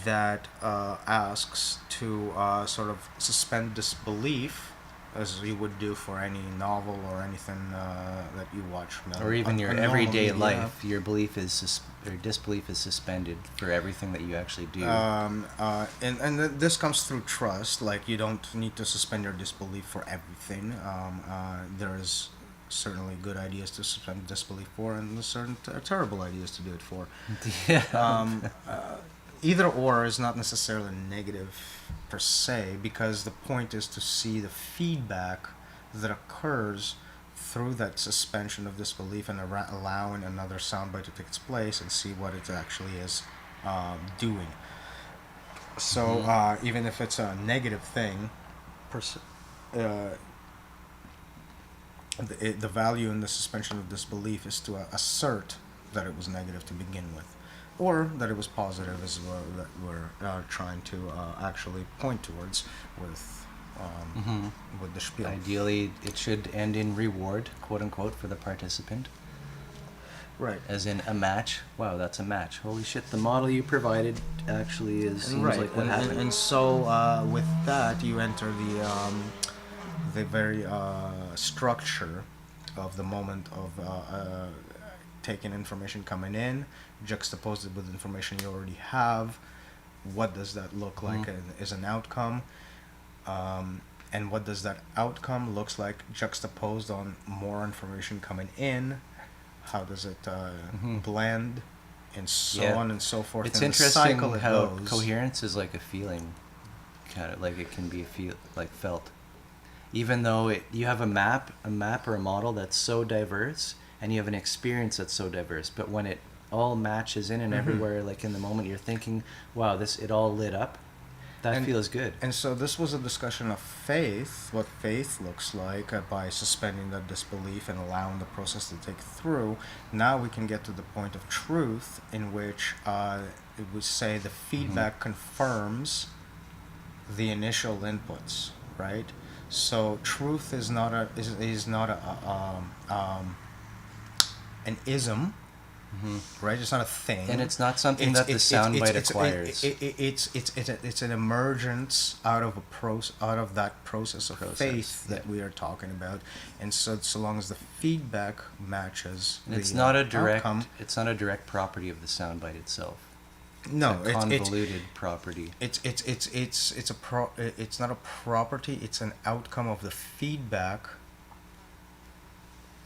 that asks to sort of suspend disbelief, as you would do for any novel or anything that you watch. Or even your a normal everyday media. life, your belief is or disbelief is suspended for everything that you actually do. This comes through trust. Like, you don't need to suspend your disbelief for everything. There is certainly good ideas to suspend disbelief for, and there's certain terrible ideas to do it for. Yeah. Either or is not necessarily negative per se, because the point is to see the feedback that occurs through that suspension of disbelief and allowing another soundbite to take its place and see what it actually is doing. So even if it's a negative thing, the value in the suspension of disbelief is to assert that it was negative to begin with, or that it was positive, as well, that we're trying to actually point towards with the spiel. Ideally, it should end in reward, quote unquote, for the participant. Right. As in a match. Wow, that's a match. Holy shit, the model you provided actually seems Right. like what happened. And so with that, you enter the very structure of the moment of taking information coming in, juxtaposed it with information you already have. What does that look like as an outcome? And what does that outcome looks like juxtaposed on more information coming in? How does it blend, and so on and so forth? It's and interesting the cycle it how goes. coherence is like a feeling, kind of like it can be felt. Even though you have a map or a model that's so diverse, and you have an experience that's so diverse, but when it all matches in and everywhere, like in the moment you're thinking, wow, it all lit up, that feels good. And so this was a discussion of faith, what faith looks like by suspending that disbelief and allowing the process to take through. Now we can get to the point of truth, in which it would say the feedback confirms the initial inputs, right? So truth is not an ism, right? It's not a thing, And it's not something that the soundbite acquires. It's an emergence out of out of that process of faith that yeah. we are talking about, and so long as the feedback matches And the it's not a direct. outcome. It's not a direct property of the soundbite itself. No, It's a convoluted property. it's not a property. It's an outcome of the feedback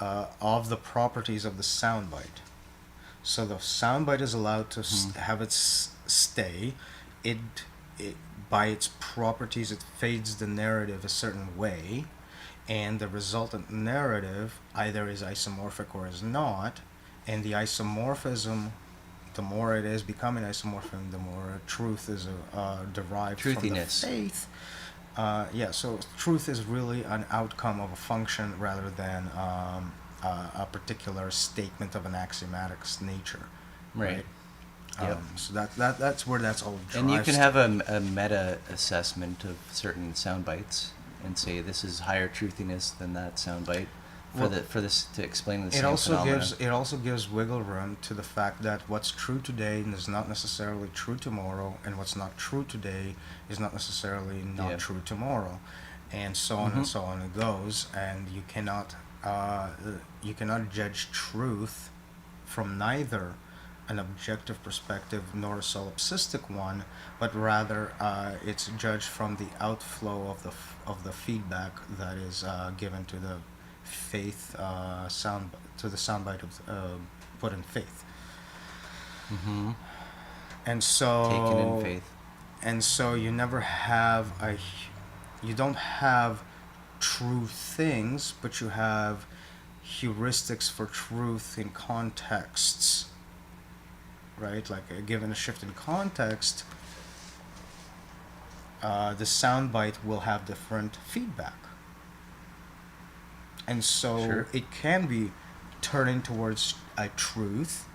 of the properties of the soundbite. So the soundbite is allowed to have its stay. It, it by its properties, it fades the narrative a certain way, and the resultant narrative either is isomorphic or is not. And the isomorphism, the more it is becoming isomorphic, the more truth is derived from the Truthiness. faith. Yeah, so truth is really an outcome of a function rather than a particular statement of an axiomatic nature. Right. Yep. So that's where that's all drives. And you can have a meta assessment of certain sound bites and say this is higher truthiness than that sound bite for this to explain the same phenomena. It also gives wiggle room to the fact that what's true today is not necessarily true tomorrow, and what's not true today is not necessarily not true tomorrow, and so on and so on it goes. And you cannot judge truth from neither an objective perspective nor a solipsistic one, but rather it's judged from the outflow of the feedback that is given to the faith soundbite of put in faith. Mm-hmm. And so Taken in faith. And so you don't have true things, but you have heuristics for truth in contexts, right? Like given a shift in context, the soundbite will have different feedback, and so it can be turning towards a truth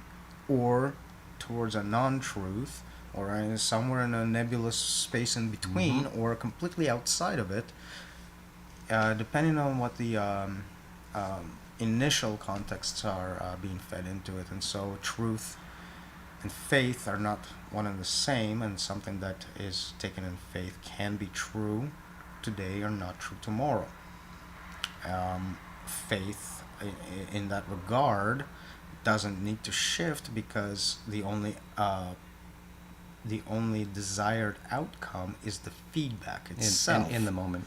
or towards a non-truth, or somewhere in a nebulous space in between, or completely outside of it, depending on what the initial contexts are being fed into it. And so truth and faith are not one and the same, and something that is taken in faith can be true today or not true tomorrow. Faith in that regard doesn't need to shift, because the only desired outcome is the feedback itself in the moment.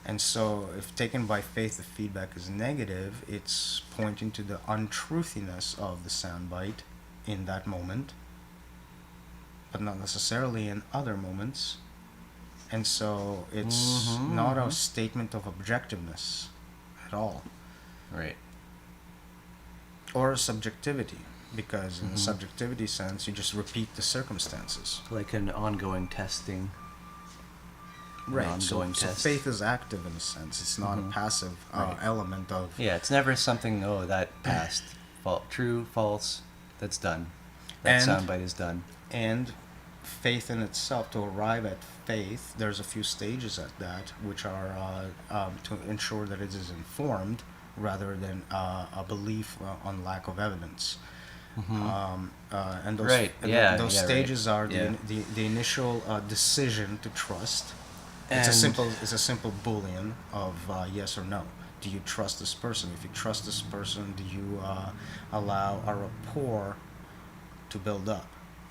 And so if taken by faith the feedback is negative, it's pointing to the untruthiness of the soundbite in that moment, but not necessarily in other moments. And so it's not a statement of objectiveness at all. Right. Or a subjectivity, because in the subjectivity sense, you just repeat the circumstances. Like an ongoing testing. Right. So faith is active in a sense. It's not a passive element of... Yeah, it's never something, that passed. True, false, that's done. That soundbite is done. And faith in itself, to arrive at faith, there's a few stages at that, which are to ensure that it is informed rather than a belief on lack of evidence. And those stages are the initial decision to trust. It's a simple Boolean of yes or no. Do you trust this person? If you trust this person, do you allow a rapport to build up?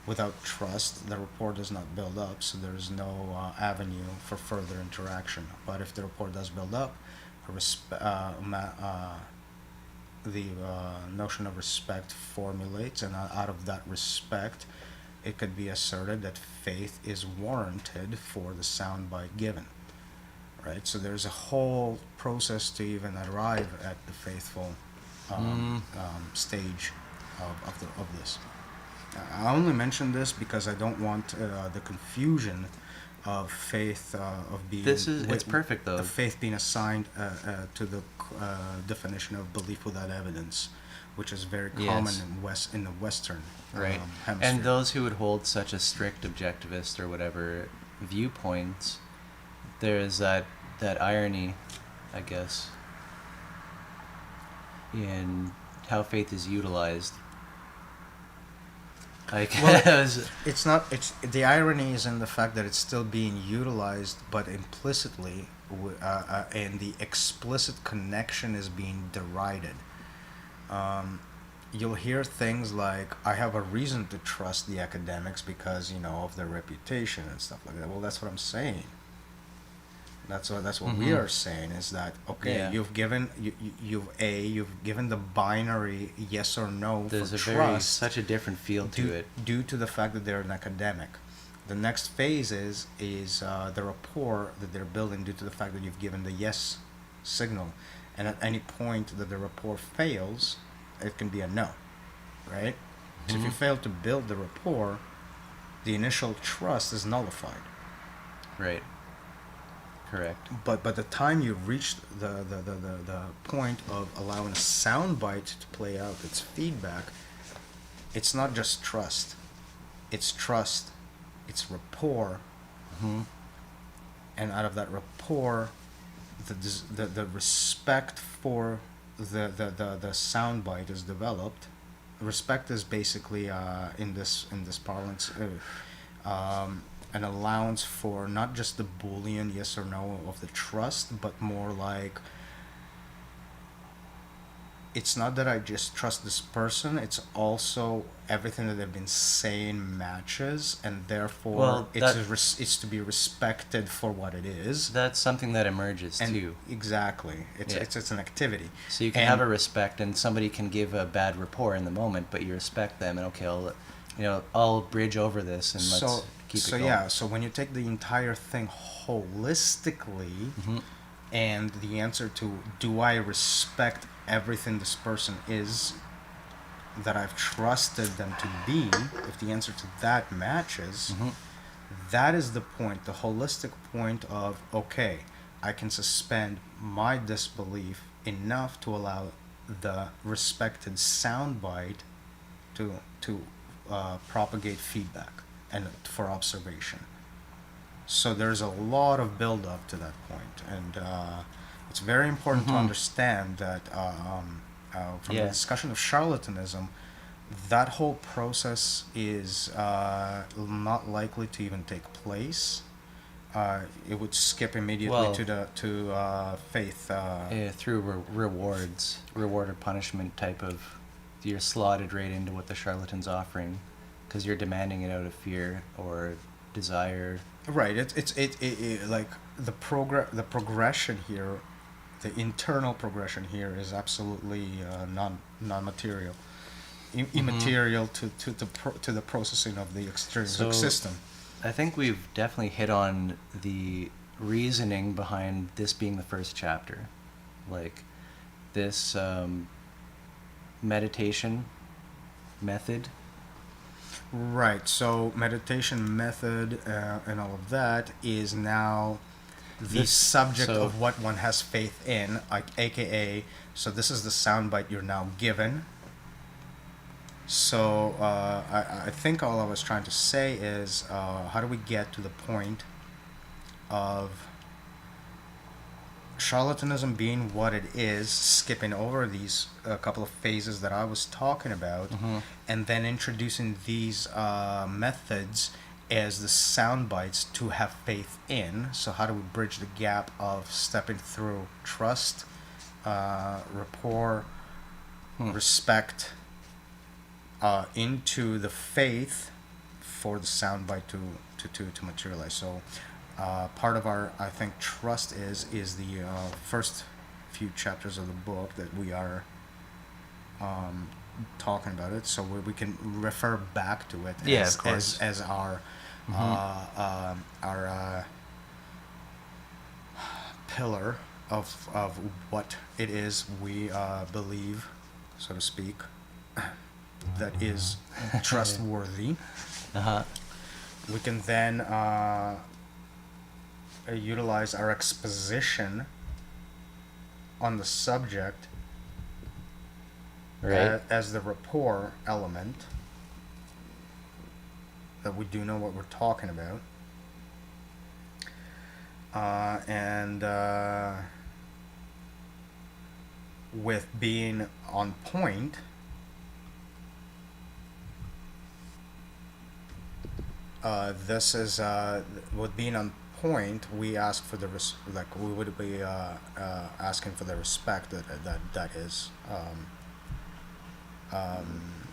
Without trust, the rapport does not build up, so there's no avenue for further interaction. But if the rapport does build up, the notion of respect formulates, and out of that respect, it could be asserted that faith is warranted for the soundbite given, right? So there's a whole process to even arrive at the faithful stage of this. I only mention this because I don't want the confusion of faith of being... It's perfect, though. The faith being assigned to the definition of belief without evidence, which is very common in the Western hemisphere. And those who would hold such a strict objectivist or whatever viewpoints, there's that that irony, I guess, in how faith is utilized. I Well, guess. it's not. It's the irony is in the fact that it's still being utilized, but implicitly, and the explicit connection is being derided. Um, you'll hear things like, "I have a reason to trust the academics because of their reputation and stuff like that." Well, that's what I'm saying. That's what we Mhm. are saying is that okay, Yeah. you've given the binary yes or no There's for a very trust such a different feel to it. due to the fact that they're an academic. The next phase is the rapport that they're building due to the fact that you've given the yes signal, and at any point that the rapport fails, it can be a no, right? So if you Mhm. fail to build the rapport, the initial trust is nullified. Right. Correct. But by the time you reach the point of allowing a soundbite to play out its feedback, it's not just trust. It's trust, it's rapport, Hmm. and out of that rapport, the respect for the soundbite is developed. Respect is basically in this parlance an allowance for not just the Boolean yes or no of the trust, but more like it's not that I just trust this person, it's also everything that they've been saying matches, and therefore Well, it's to be respected for what it is. that's something that emerges And too. exactly, it's Yeah. it's an activity. So you can And have a respect, and somebody can give a bad rapport in the moment, but you respect them, and okay, I'll bridge over this, and let's keep it going. so when you take the entire thing holistically, Hmm. and the answer to do I respect everything this person is that I've trusted them to be, if the answer to that matches, Hmm. that is the point, the holistic point of okay, I can suspend my disbelief enough to allow the respected soundbite to propagate feedback and for observation. So there's a lot of build up to that point, and it's very important to Mhm. understand that from the Yeah. discussion of charlatanism, that whole process is not likely to even take place. It would skip immediately Well, to faith. through reward or punishment type of, you're slotted right into what the charlatan's offering, because you're demanding it out of fear or desire. Right. It like the progression here, the internal progression here is absolutely non-material, Mhm. immaterial to the processing of the extrinsic So system. I think we've definitely hit on the reasoning behind this being the first chapter, like this meditation method. Right. So meditation method and all of that is now the subject So of what one has faith in, like AKA. So this is the soundbite you're now given. So I think all I was trying to say is how do we get to the point of charlatanism being what it is, skipping over these couple of phases that I was talking about, mhm. and then introducing these methods as the sound bites to have faith in. So how do we bridge the gap of stepping through trust, rapport, respect, into the faith for the sound bite to materialize? So part of our, I think, trust is the first few chapters of the book that we are talking about it, so we can refer back to it Yeah, as of course. as our Mhm. our pillar of what it is we believe, so to speak, that is trustworthy. Uh-huh. We can then utilize our exposition on the subject Right. as the rapport element, that we do know what we're talking about. and with being on point, this is with being on point. We ask for the like we would be asking for the respect that is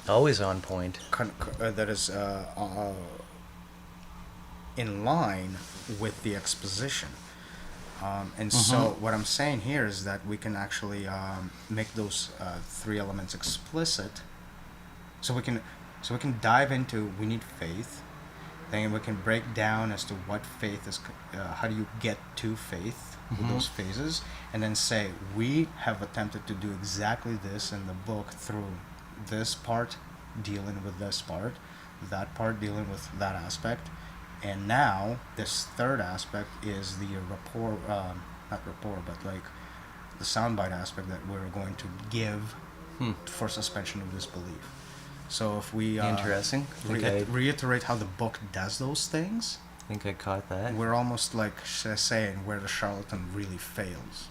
Always on point. that is in line with the exposition. And so what I'm saying here is that we can actually make those three elements explicit. So we can dive into we need faith. Then we can break down as to what faith is. How do you get to faith with those phases, and then say we have attempted to do exactly this in the book through this part dealing with this part, that part dealing with that aspect. And now this third aspect is the rapport, not rapport, but like the soundbite aspect that we're going to give for suspension of disbelief. So if we Interesting. reiterate how the book does those things, I think I caught that. we're almost like saying where the charlatan really fails.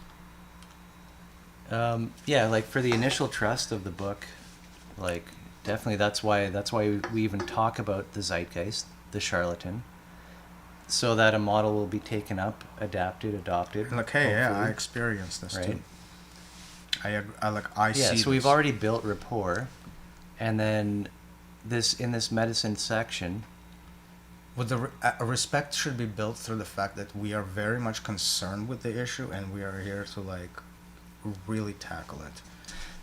Yeah, like for the initial trust of the book, like definitely that's why we even talk about the zeitgeist, the charlatan, so that a model will be taken up, adapted, adopted. Like, hey, yeah, I hopefully. experienced this Right. too. I Yeah, see. so we've this. already built rapport, and then in this medicine section, Well, respect should be built through the fact that we are very much concerned with the issue, and we are here to like really tackle it.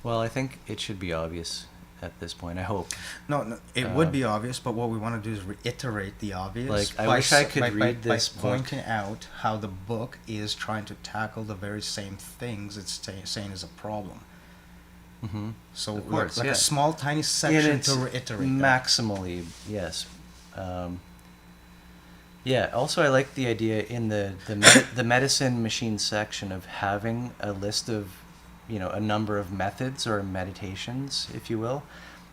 well, I think it should be obvious at this point. I hope. No, it would be obvious, but what we want to do is reiterate the obvious. Like, I wish I could read this by book. pointing out how the book is trying to tackle the very same things it's saying is a problem. Mm-hmm. So, Of course, like yeah. a small, tiny section to reiterate that. maximally, yes. Yeah. Also, I like the idea in the medicine machine section of having a list of, a number of methods or meditations, if you will.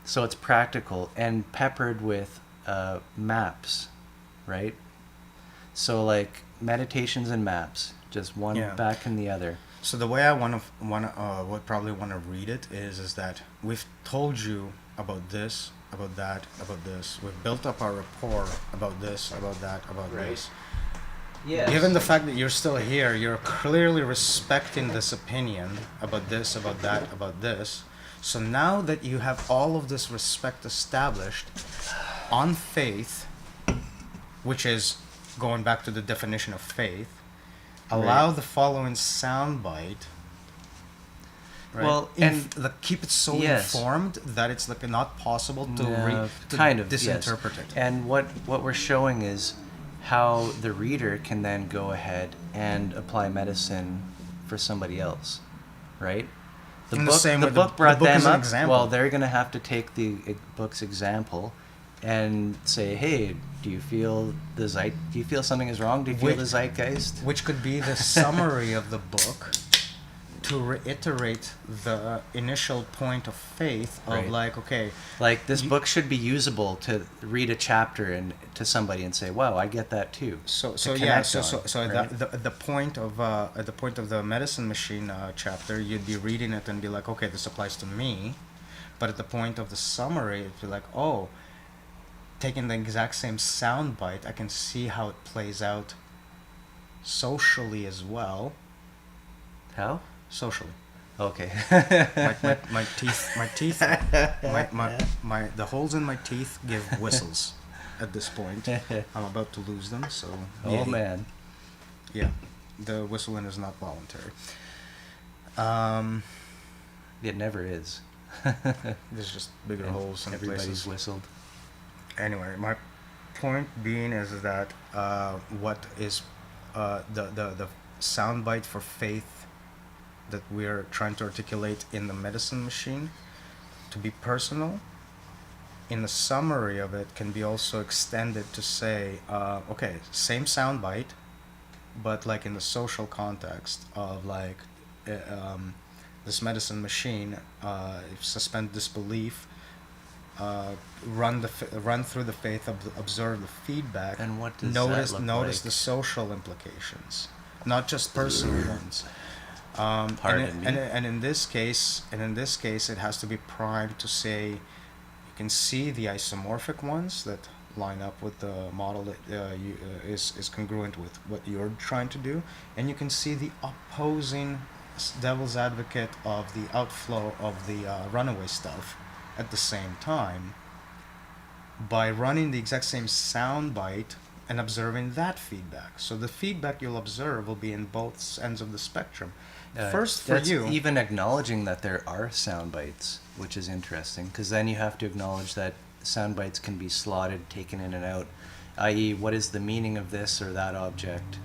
So it's practical and peppered with maps, right? So like meditations and maps, just one Yeah. back in the other. So the way I would probably want to read it is that we've told you about this, about that, about this. We've built up our rapport about this, about that, about Right. this. Yeah. Given the fact that you're still here, you're clearly respecting this opinion about this, about that, about this. So now that you have all of this respect established on faith, which is going back to the definition of faith, allow Right. the following soundbite. Right? Well, and keep it so yes. informed that it's like not possible to, No, to kind of, disinterpret yes. it. And what we're showing is how the reader can then go ahead and apply medicine for somebody else, right? In the same way, the book brought book them is an up. example. Well, they're going to have to take the book's example and say, "Hey, do you feel something is wrong? Do you feel Which- the zeitgeist?" Which could be the summary of the book to reiterate the initial point of faith of Right. like, okay, Like this book should be usable to read a chapter and to somebody and say, "Wow, I get that too." so To so yeah, connect so on, so so right? the point of at the point of the medicine machine chapter, you'd be reading it and be like, okay, this applies to me, but at the point of the summary, it'd be like, oh, taking the exact same sound bite, I can see how it plays out socially as well. How? Socially. Okay. My teeth, the holes in my teeth give whistles at this point. I'm about to lose them, so. Oh yay. man. Yeah, the whistling is not voluntary. It never is. There's just bigger holes in Everybody's places. whistled. Anyway, my point being is that what is the soundbite for faith that we're trying to articulate in the medicine machine to be personal. In the summary of it can be also extended to say, okay, same soundbite, but like in the social context of like this medicine machine, suspend disbelief, run through the faith, observe the feedback, And what does notice that look notice like? the social implications. not just personal ones. Pardon me. And in this case, it has to be primed to say you can see the isomorphic ones that line up with the model that is congruent with what you're trying to do, and you can see the opposing devil's advocate of the outflow of the runaway stuff at the same time by running the exact same sound bite and observing that feedback. So the feedback you'll observe will be in both ends of the spectrum. First, for that's you, even acknowledging that there are sound bites, which is interesting, because then you have to acknowledge that sound bites can be slotted, taken in and out, i.e., what is the meaning of this or that object?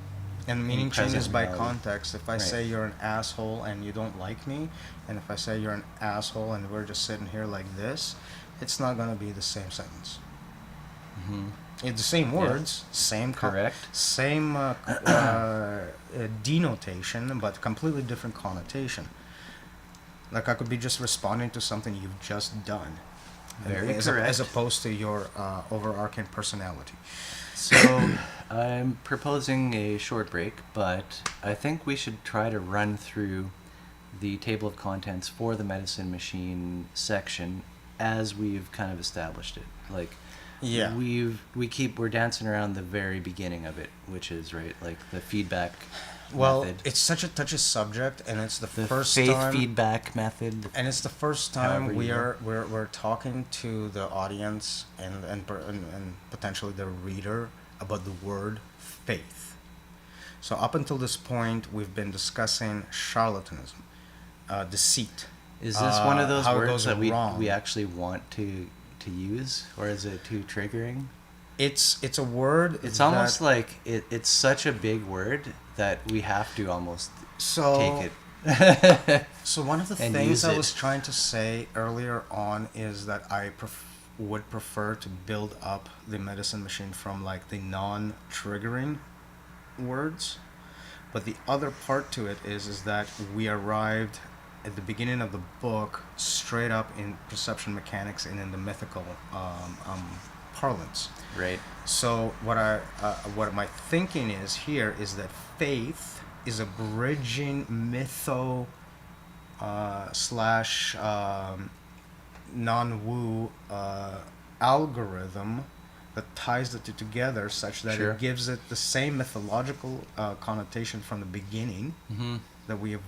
and meaning present changes by reality. context. If I Right. say you're an asshole and you don't like me, and if I say you're an asshole and we're just sitting here like this, it's not going to be the same sentence. Hmm. It's the same words, same Correct. same denotation, but completely different connotation. Like I could be just responding to something you've just done, Very as, correct. as opposed to your overarching personality. So I'm proposing a short break, but I think we should try to run through the table of contents for the medicine machine section as we've kind of established it. Like, Yeah. we're dancing around the very beginning of it, which is right, like the feedback Well, method. it's such a touchy subject, and it's the The first faith time. feedback method. And it's the first However time you we're talking to the audience and potentially the reader about the word faith. So up until this point, we've been discussing charlatanism, deceit. Is this one of those how it words goes that wrong. we actually want to use, or is it too triggering? It's a word. It's that- almost like it's such a big word that we have to almost so. take it. So one of the and things use I it. was trying to say earlier on is that I would prefer to build up the medicine machine from like the non-triggering words, but the other part to it is that we arrived at the beginning of the book straight up in perception mechanics and in the mythical parlance. Right. So what my thinking is here is that faith is a bridging mytho slash non-woo algorithm that ties the two together such that Sure. it gives it the same mythological connotation from the beginning Mm-hmm. that we've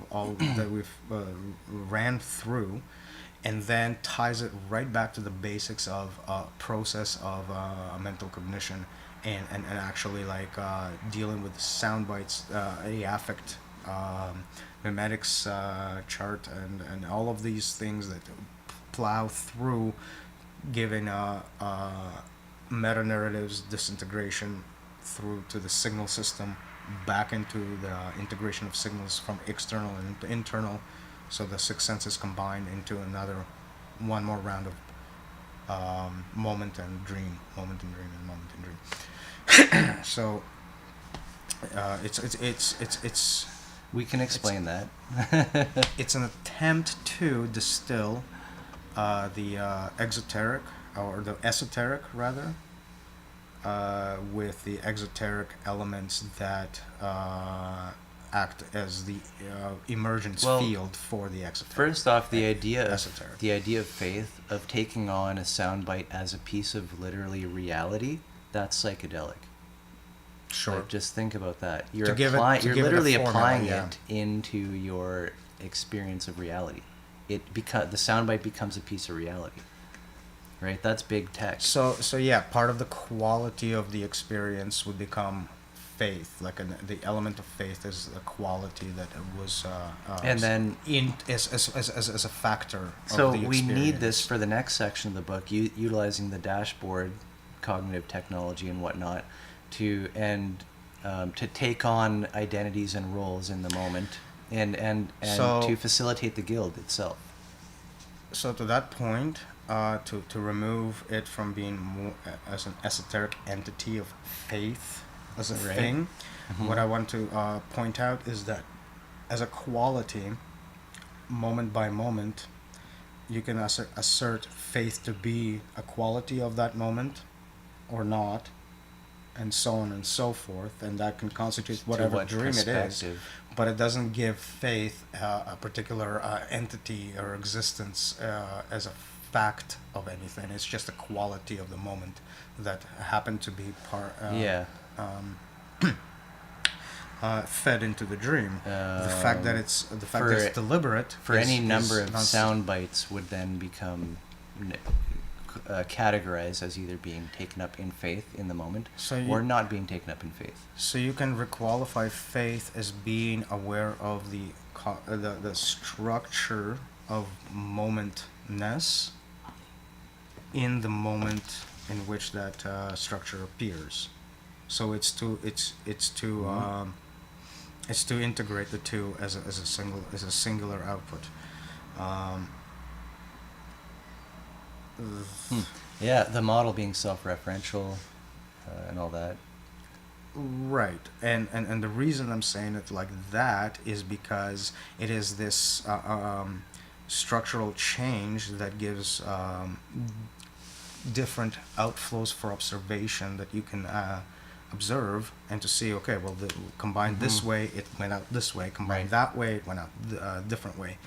ran through, and then ties it right back to the basics of process of mental cognition and actually like dealing with sound bites, a affect, mimetics chart, and all of these things that plow through giving meta narratives disintegration through to the signal system back into the integration of signals from external and internal, so the six senses combined into one more round of moment and dream. So it's We can explain that. it's an attempt to distill the exoteric or the esoteric rather with the exoteric elements that act as the emergence Well, field for the exoteric. First off, the idea Esoteric. of faith, of taking on a soundbite as a piece of literally reality, that's psychedelic. Sure. Like, just think about that. You're To give it- applying. to You're give it a literally formula, applying yeah. it into your experience of reality. The soundbite becomes a piece of reality. Right. That's big tech. So yeah, part of the quality of the experience would become faith. Like the element of faith is a quality that was And then- as a factor. So of the we need this experience. for the next section of the book, utilizing the dashboard, cognitive technology, and whatnot, to take on identities and roles in the moment, and So- to facilitate the guild itself. So to that point, to remove it from being more as an esoteric entity of faith as a Right. thing, Mhm. what I want to point out is that as a quality, moment by moment, you can assert faith to be a quality of that moment or not, and so on and so forth, and that can constitute To whatever what dream it is, perspective? but it doesn't give faith a particular entity or existence as a fact of anything. It's just a quality of the moment that happened to be Yeah. um, fed into the dream. The fact that it's deliberate For any is number of not- sound bites would then become categorized as either being taken up in faith in the moment or not being taken up in faith. So you can requalify faith as being aware of the structure of momentness in the moment in which that structure appears. So it's to integrate the two as a singular output. Yeah, the model being self-referential and all that. Right, and the reason I'm saying it like that is because it is this structural change that gives different outflows for observation that you can observe and to see, okay, well, combined this way, it went out this way, combined that way, it went out different way.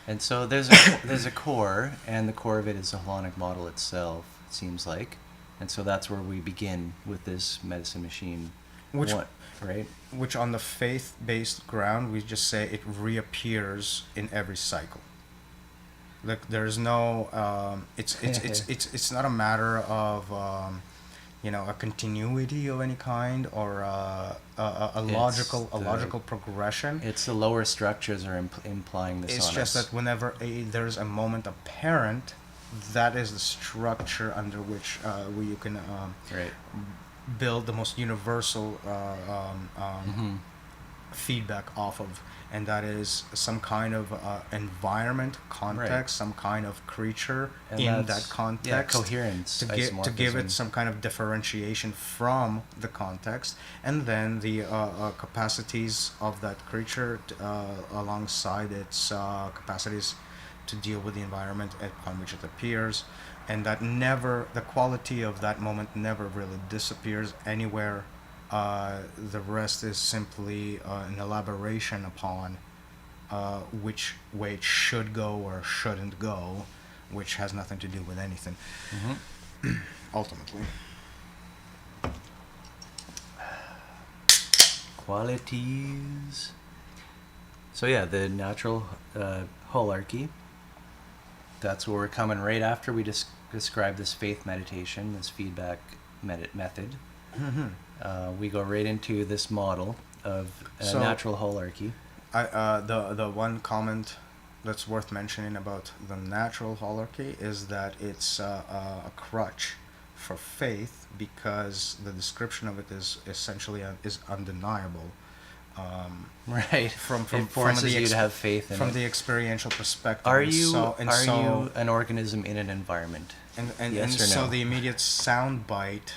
And so there's a core, and the core of it is the holonic model itself, it seems like. And so that's where we begin with this medicine machine. Right? Which on the faith-based ground, we just say it reappears in every cycle. Like there's no, it's not a matter of, a continuity of any kind or a logical progression. It's the lower structures are implying this. It's just that whenever there's a moment apparent, that is the structure under which you can build the most universal feedback off of, and that is some kind of environment, context, some kind of creature and in that context. Coherence. To give it some kind of differentiation from the context, and then the capacities of that creature alongside its capacities to deal with the environment upon which it appears, and that the quality of that moment never really disappears anywhere. The rest is simply an elaboration upon which way it should go or shouldn't go, which has nothing to do with anything. Ultimately. Qualities. So yeah, the natural holarchy. That's where we're coming right after we describe this faith meditation, this feedback method. We go right into this model of natural holarchy. The one comment that's worth mentioning about the natural holarchy is that it's a crutch for faith because the description of it is essentially is undeniable. Right. It forces you to have faith in from it. the experiential perspective. Are you an organism in an environment? And so the immediate sound bite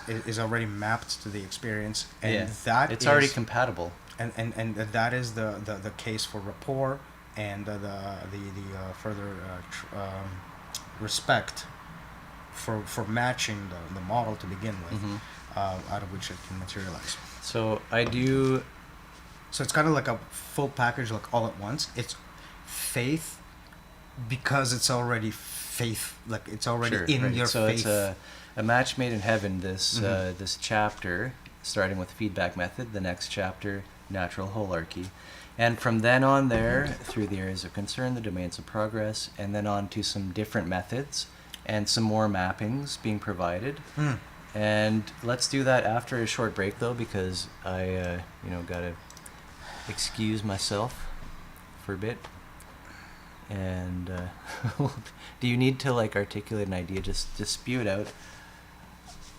is already mapped to the experience, and it's already compatible. And that is the case for rapport and the further respect for matching the model to begin with, out of which it can materialize. So I do. So it's kind of like a full package, like all at once. It's faith because it's already faith, like it's already in your so faith. So it's a match made in heaven. This chapter, starting with feedback method. The next chapter, natural holarchy. And from then on there, through the areas of concern, the domains of progress, and then on to some different methods and some more mappings being provided. And let's do that after a short break, though, because I, gotta excuse myself for a bit. And do you need to articulate an idea? Just spew it out.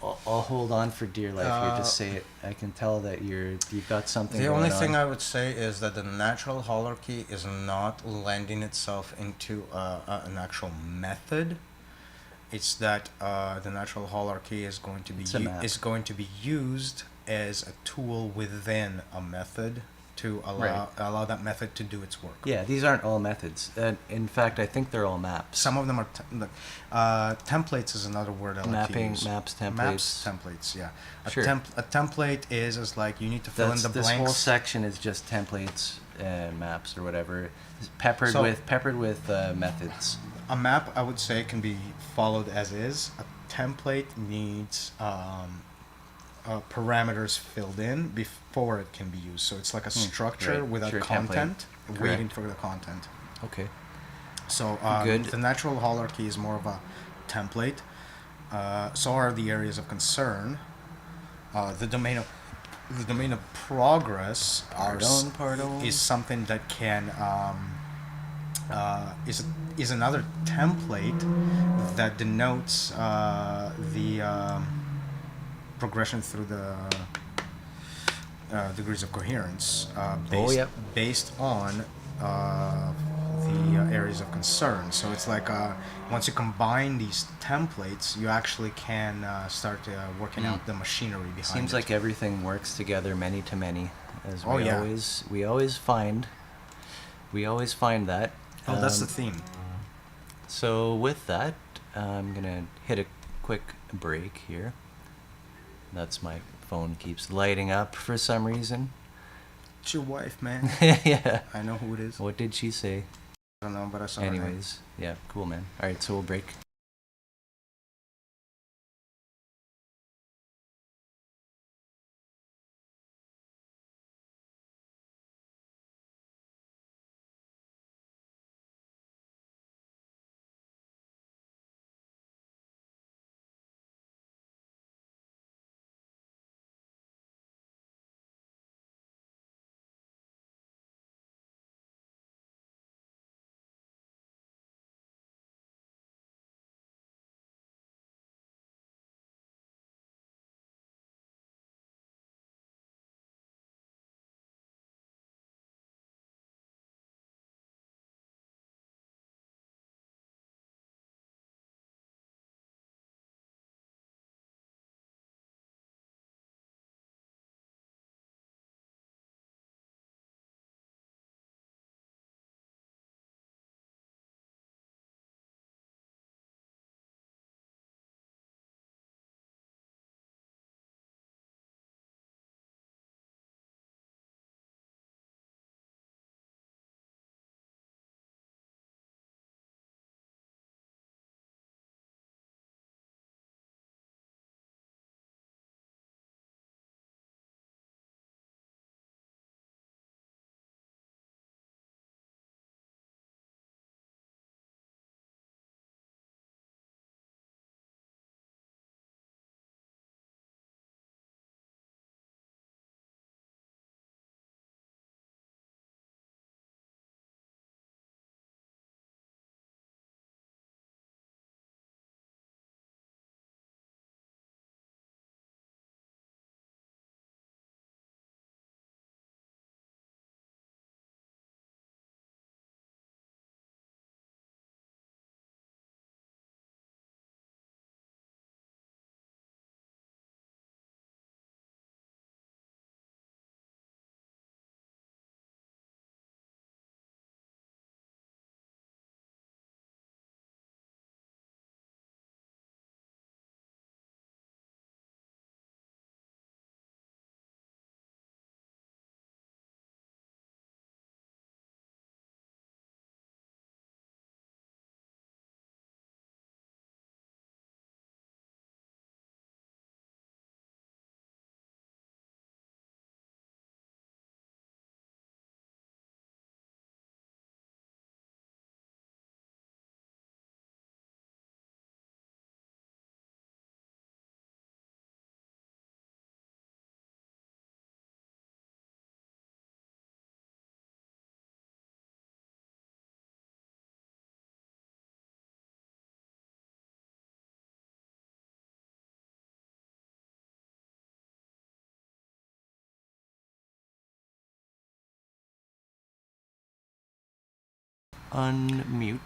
I'll hold on for dear life here. Just say it. I can tell that you've got something. The going only thing on. I would say is that the natural holarchy is not lending itself into an actual method. It's that the natural holarchy is going to be used as a tool within a method to allow that method to do its work. Yeah, these aren't all methods. In fact, I think they're all maps. Some of them are templates is another word I like to use. Maps, templates. Maps, templates. Yeah. Sure. A template is like you need to fill in the blanks. This whole section is just templates and maps or whatever, peppered with methods. A map, I would say, can be followed as is. A template needs parameters filled in before it can be used. So it's like a structure without content, waiting for the content. Okay. So Good. The natural hierarchy is more of a template. So are the areas of concern. The domain of progress is something that can is another template that denotes the progression through the degrees of coherence based on the areas of concern. So it's like once you combine these templates, you actually can start working out the machinery behind it. Seems like everything works together many to many, as we always find. We always find that. Oh, that's the theme. So with that, I'm gonna hit a quick break here. That's my phone keeps lighting up for some reason. It's your wife, man. Yeah. I know who it is. What did she say? I don't know, but I saw her name. Anyways, yeah, cool, man. All right, so we'll break. Unmute.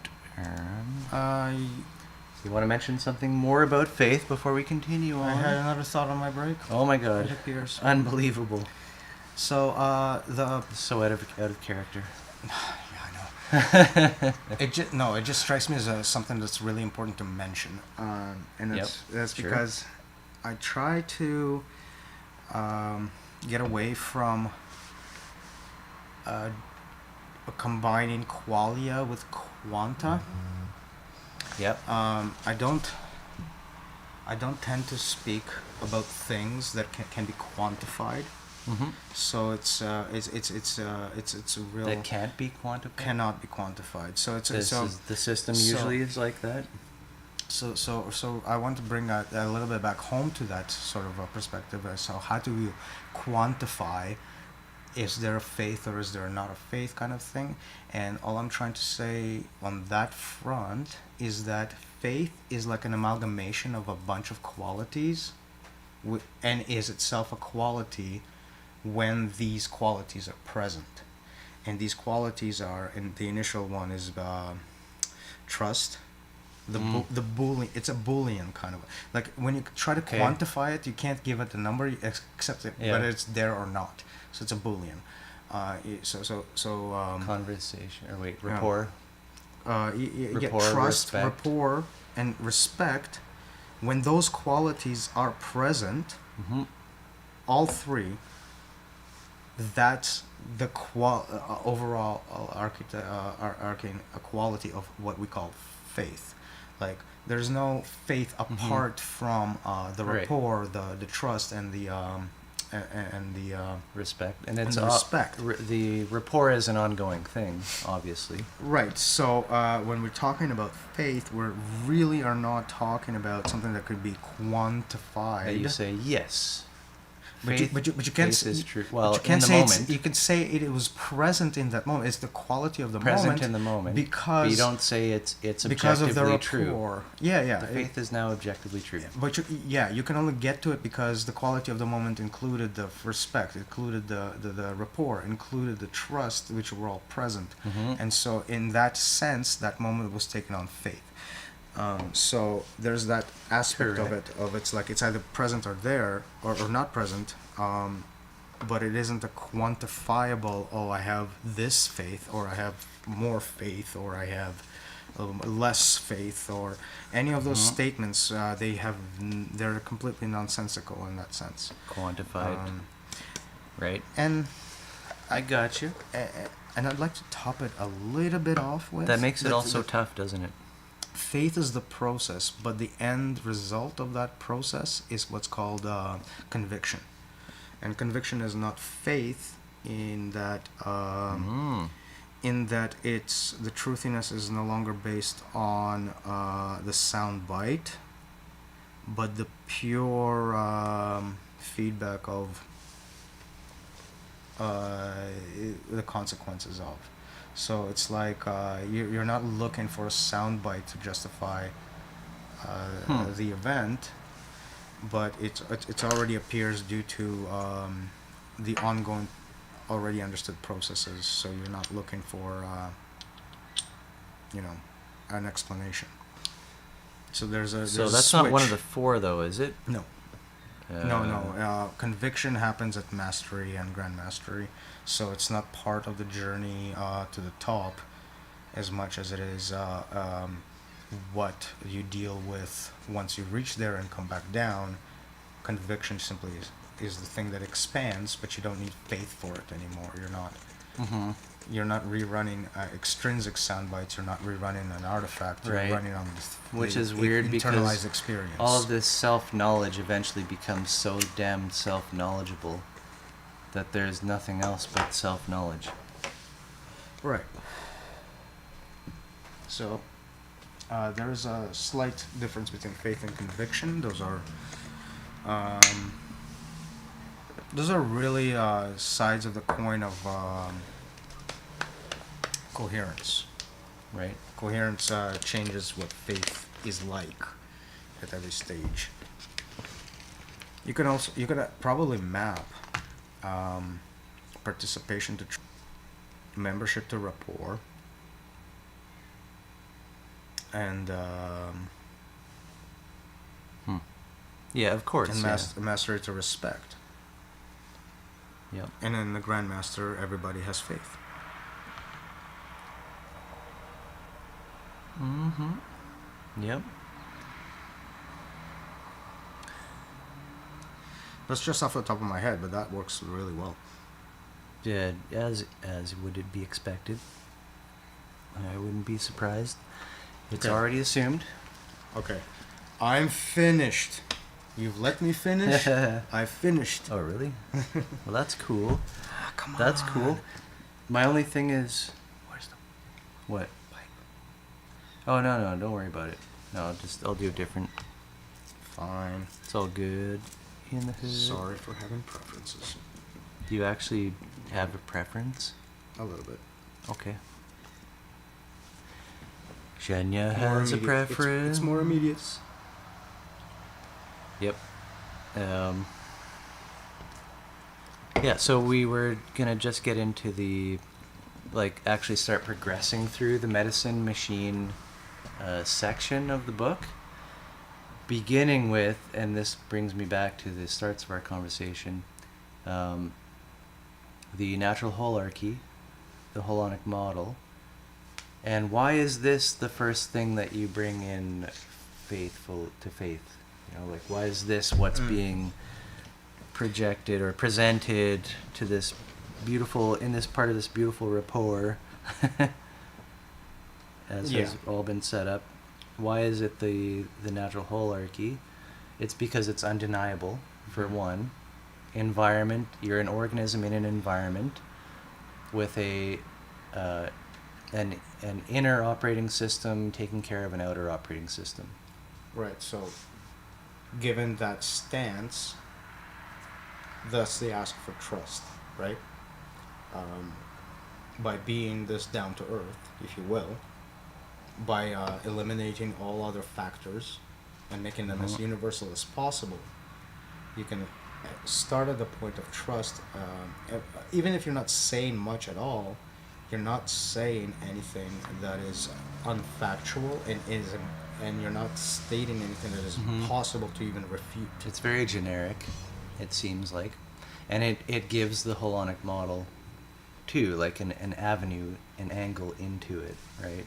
You want to mention something more about faith before we continue on? I had another thought on my break. Oh my god. It appears. Unbelievable. So the So out of character. yeah, I know. It just strikes me as something that's really important to mention, and Yep. that's Sure. because I try to get away from uh, combining qualia with quanta. Yep. I don't tend to speak about things that can be quantified. Mm-hmm. So it's a real That can't be quantified. cannot be quantified. So it's This so is the system so- usually is like that. so I want to bring a little bit back home to that sort of a perspective. So how do you quantify? Is there a faith or is there not a faith kind of thing? And all I'm trying to say on that front is that faith is like an amalgamation of a bunch of qualities, and is itself a quality when these qualities are present. And these qualities are, and the initial one is trust. The boolean, it's a boolean kind of, like when you try to Okay. quantify it, you can't give it a number, except Yeah. whether it's there or not. So it's a boolean. Conversation or wait, yeah. rapport. You get Rapport, trust, respect. rapport, and respect. When those qualities are present, Mm-hmm. all three, that's the overall arcane quality of what we call faith. Like there's no faith apart from the Right. rapport, the trust, and the Respect, and and it's the respect. The rapport is an ongoing thing, obviously. Right. So when we're talking about faith, we really are not talking about something that could be quantified. That you say yes. But Faith, you can't faith is true. but Well, you can't in the say moment, you can say it was present in that moment. It's the quality of the present moment. in the moment. because but you don't say it's because of the objectively rapport. true. Yeah. The faith is now objectively true. But you can only get to it because the quality of the moment included the respect, included the rapport, included the trust, which were all present. Mm-hmm. And so, in that sense, that moment was taken on faith. So there's that aspect of Correct. it. Of it's like it's either present or there, or not present. But it isn't a quantifiable. Oh, I have this faith, or I have more faith, or I have less faith, or any of those statements. They're completely nonsensical in that sense. Quantified, right? And I got you. and I'd like to top it a little bit off with That makes it that- also that tough, doesn't it? faith is the process, but the end result of that process is what's called conviction. And conviction is not faith in that it's the truthiness is no longer based on the sound bite, but the pure feedback of the consequences of. So it's like you're not looking for a sound bite to justify the event, but it's already appears due to the ongoing, already understood processes. So you're not looking for an explanation. So there's So a that's not one of switch. the four, though, is it? No. No. Conviction happens at mastery and grand mastery, so it's not part of the journey to the top, as much as it is what you deal with once you reach there and come back down. Conviction simply is the thing that expands, but you don't need faith for it anymore. You're not rerunning extrinsic sound bites. You're not rerunning an artifact. You're Right. running on Which the is weird internalized because experience. all of this self-knowledge eventually becomes so damned self-knowledgeable that there's nothing else but self-knowledge. Right. So, there's a slight difference between faith and conviction. Those are really sides of the coin of coherence. Right? Coherence changes what faith is like at every stage. You could probably map participation to membership to rapport, and Yeah, of course. and yeah. mastery to respect. Yep. And in the Grandmaster, everybody has faith. Mm-hmm. Yep. That's just off the top of my head, but that works really well. Yeah, as would it be expected. I wouldn't be surprised. It's Okay. already assumed. Okay. I'm finished. You've let me finish. I finished. Oh, really? Well, that's cool. Come on. That's cool. My only thing is... Where's the What? pipe? Oh, no, don't worry about it. No, I'll do it different. Fine. It's all good. In the hood. Sorry for having preferences. Do you actually have a preference? A little bit. Okay. Shania More has a immediate. preference. It's more immediate. Yep. Yeah, so we were gonna just get into the, actually start progressing through the medicine machine section of the book, beginning with, and this brings me back to the starts of our conversation, the natural holarchy, the holonic model, and why is this the first thing that you bring in faith? Why is this what's being projected or presented to this beautiful, in this part of this beautiful rapport, as has all been set up? Why is it the natural holarchy? It's because it's undeniable, for one. Environment, you're an organism in an environment with an inner operating system taking care of an outer operating system. Right, so given that stance, thus they ask for trust, right? By being this down to earth, if you will, by eliminating all other factors and making them as universal as possible, you can start at the point of trust. Even if you're not saying much at all, you're not saying anything that is unfactual and you're not stating anything that is possible to even refute. It's very generic, it seems like. And it gives the holonic model, too, like an avenue, an angle into it, right?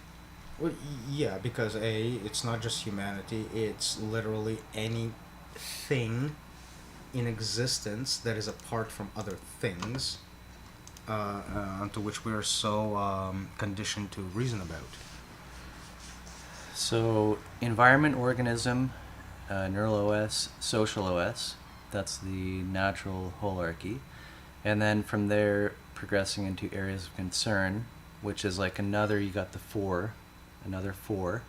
Well, yeah, because it's not just humanity, it's literally anything in existence that is apart from other things, unto which we are so conditioned to reason about. So, environment, organism, neural OS, social OS, that's the natural holarchy. And then from there, progressing into areas of concern, which is like another, you got another four.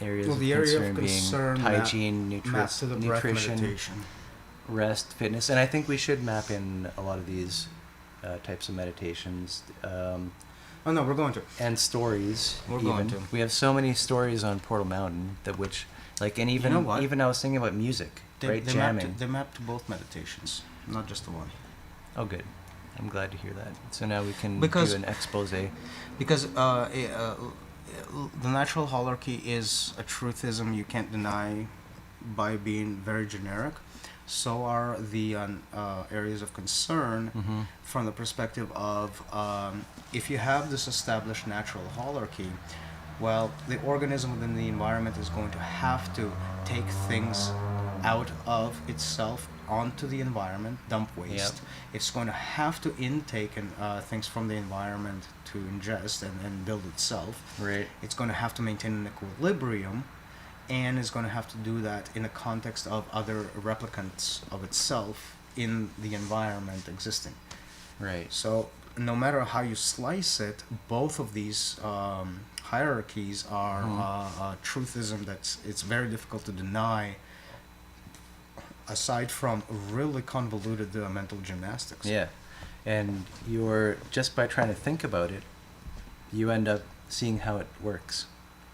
Areas Well, of the concern, area of concern being hygiene, maps to the breath nutrition, meditation. rest, fitness. And I think we should map in a lot of these types of meditations. Oh no, we're going to. And stories. We're even. going to. We have so many stories on Portal Mountain and even You know what? even I was thinking about music, right? Jamming. They mapped to both meditations, not just the one. Oh, good. I'm glad to hear that. So now we can Because- do an expose. Because the natural holarchy is a truthism you can't deny by being very generic. So are the areas of concern from the perspective of if you have this established natural holarchy, well, the organism within the environment is going to have to take things out of itself onto the environment, dump waste. Yep. It's going to have to intake things from the environment to ingest and build itself. Right. It's going to have to maintain an equilibrium, and is going to have to do that in the context of other replicants of itself in the environment existing. Right. So no matter how you slice it, both of these hierarchies are a truthism it's very difficult to deny, aside from really convoluted mental gymnastics. Yeah. And you're, just by trying to think about it, you end up seeing how it works.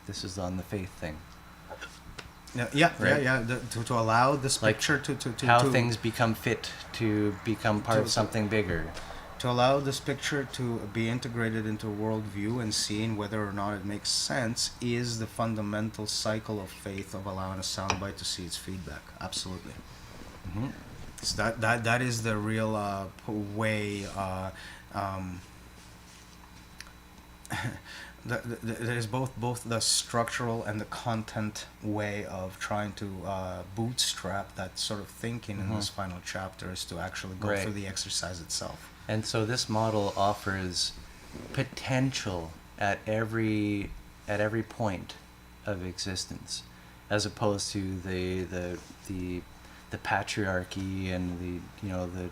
This is on the faith thing. Right. To allow this Like picture to how things become fit to become part of something bigger. To allow this picture to be integrated into a worldview and seeing whether or not it makes sense is the fundamental cycle of faith of allowing a soundbite to see its feedback. Absolutely. So that is the real way. Um, there's both the structural and the content way of trying to bootstrap that sort of thinking in this final chapter is to actually go Right. through the exercise itself. And so this model offers potential at every point of existence, as opposed to the patriarchy and the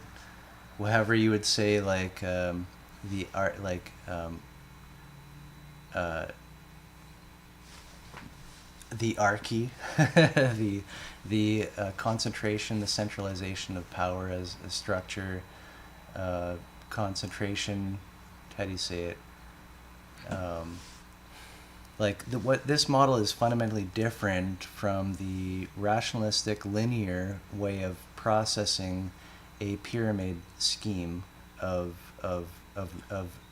whatever you would say, like the art, like the archy, the concentration, the centralization of power as a structure, concentration. How do you say it? What this model is fundamentally different from the rationalistic linear way of processing a pyramid scheme of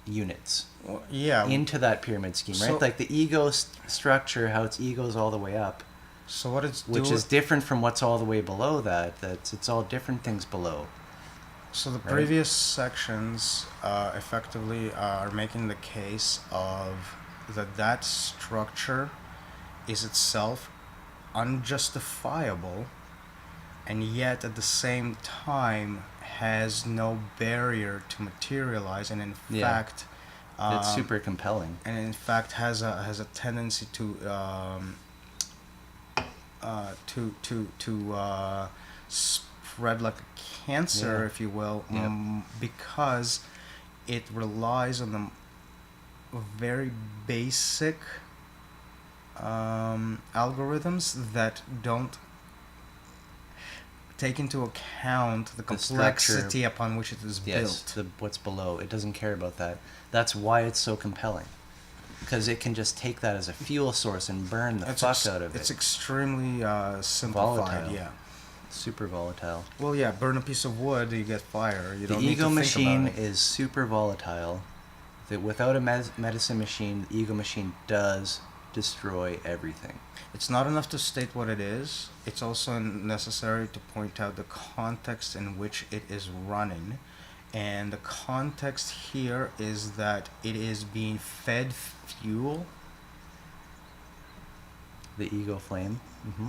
units Well, yeah. into that pyramid scheme, So- right? Like the ego structure, how its ego's all the way up, So what it's which doing, is different from what's all the way below that. It's all different things below. so the right? previous sections effectively are making the case of that structure is itself unjustifiable, and yet at the same time has no barrier to materialize, and in Yeah. fact, It's super compelling. and in fact has a tendency to spread like a cancer, Yeah. if you will, Yep. because it relies on the very basic algorithms that don't take into account the complexity upon which it is built. What's below. It doesn't care about that. That's why it's so compelling. Because it can just take that as a fuel source and burn the fuck out of it. It's extremely simplified. Volatile. Yeah. Super volatile. Well, yeah. Burn a piece of wood, you get fire. You The don't need ego to think machine about it. is super volatile. That without a medicine machine, the ego machine does destroy everything. It's not enough to state what it is. It's also necessary to point out the context in which it is running. And the context here is that it is being fed fuel The ego flame.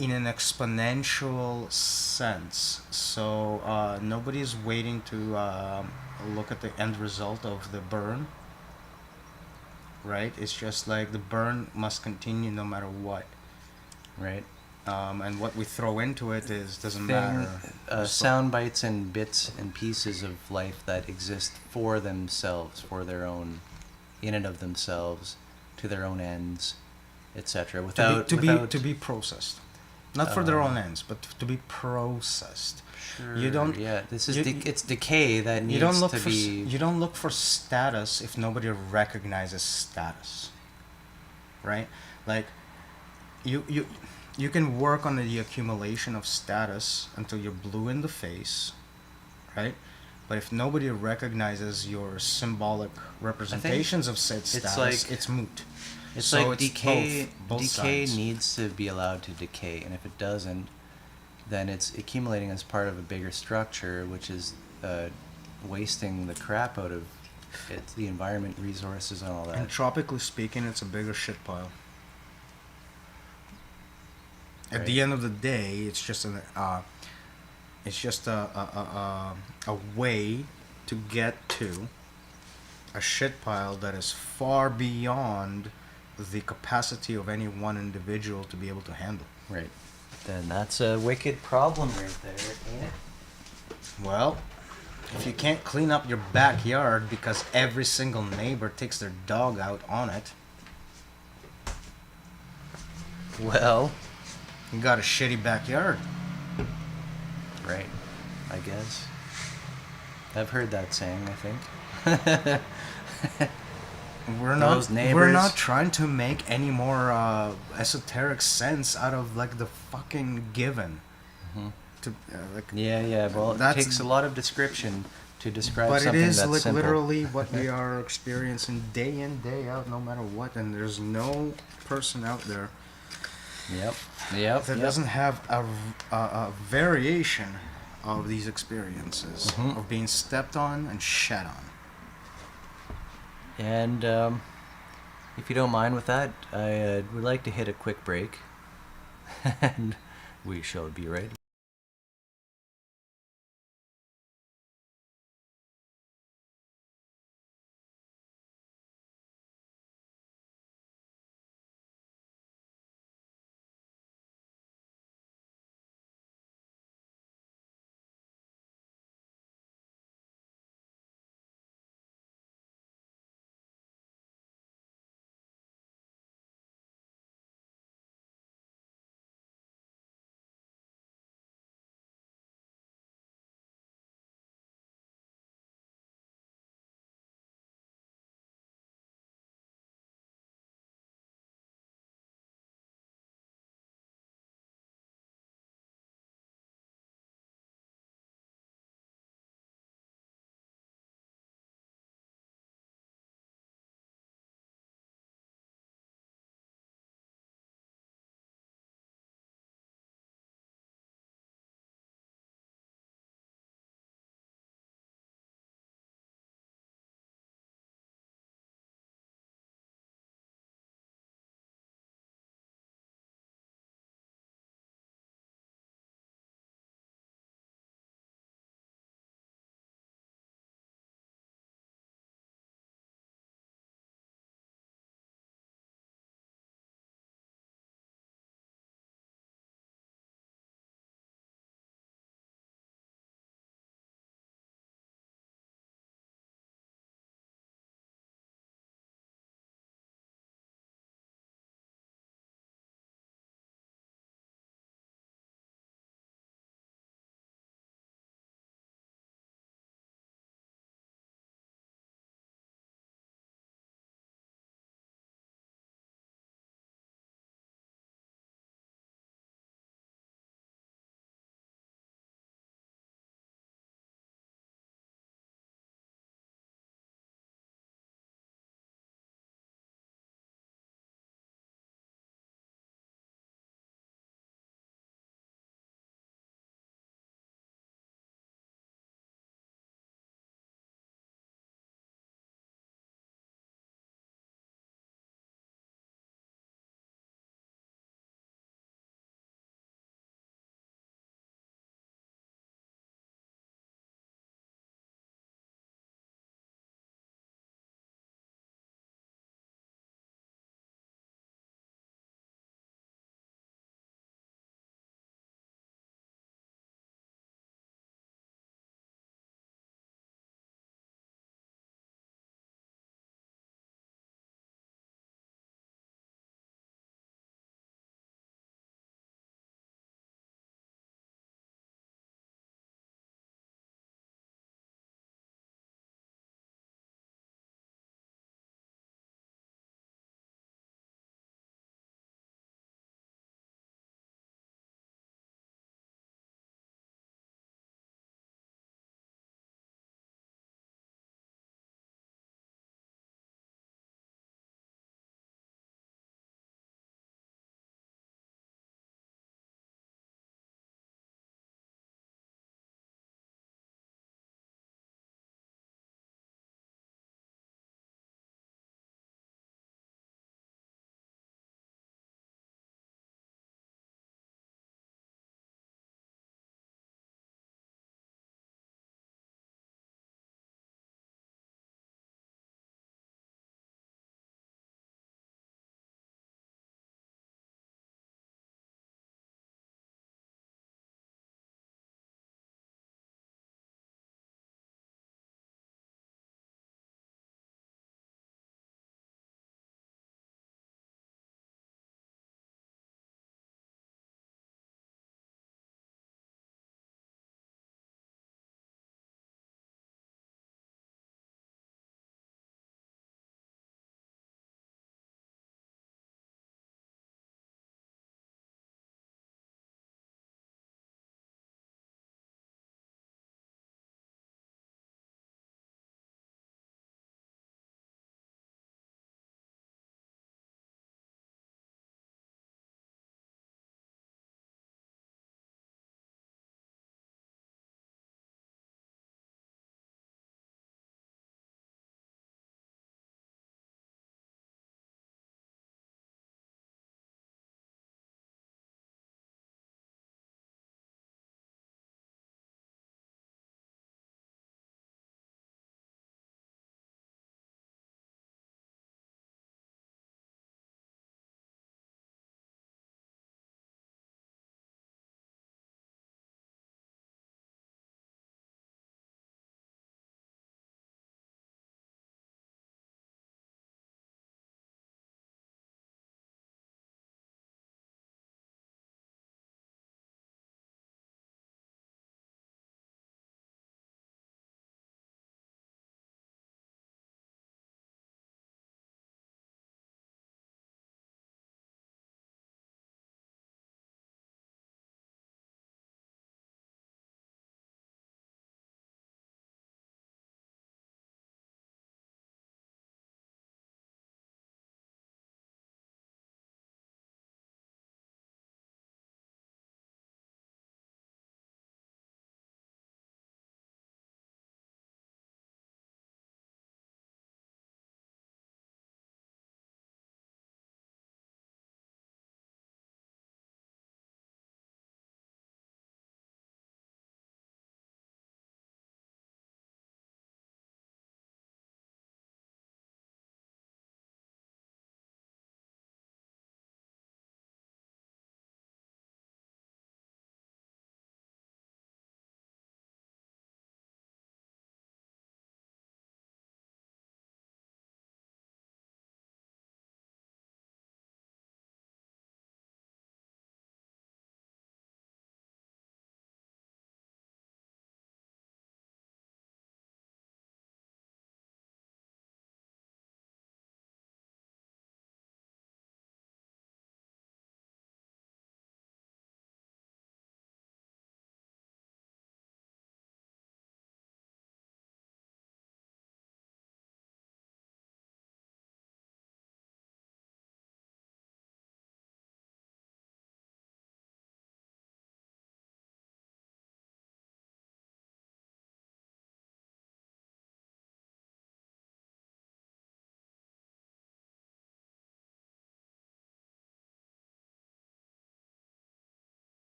in an exponential sense. So nobody's waiting to look at the end result of the burn. Right? It's just like the burn must continue no matter what. Right. And what we throw into it doesn't matter. Sound bites and bits and pieces of life that exist for themselves, for their own, in and of themselves, to their own ends, etc. To be processed, not for their own ends, but to be processed. Sure. You don't. Yeah. This is you- it's decay that needs You don't look to for be. you don't look for status if nobody recognizes status, right? Like, you can work on the accumulation of status until you're blue in the face, right? But if nobody recognizes your symbolic representations of said status, it's moot. It's So like it's decay. both Decay sides. needs to be allowed to decay, and if it doesn't, then it's accumulating as part of a bigger structure, which is wasting the crap out of it, the environment, resources, and all that. Entropically speaking, it's a bigger shit pile. At Right. the end of the day, it's just a way to get to a shit pile that is far beyond the capacity of any one individual to be able to handle. Right. Then that's a wicked problem right there, ain't it? Well, if you can't clean up your backyard because every single neighbor takes their dog out on it, Well, you got a shitty backyard. right. I guess. I've heard that saying, I think. We're Those not. neighbors. We're not trying to make any more esoteric sense out of like the fucking given. Mhm. To like, Yeah. Well, it That's- takes a lot of description to describe but it something is that's like simple. literally what we are experiencing day in day out, no matter what. And there's no person out there Yep. that doesn't have a variation of these experiences Mhm. of being stepped on and shat on. And if you don't mind with that, I would like to hit a quick break, and we shall be right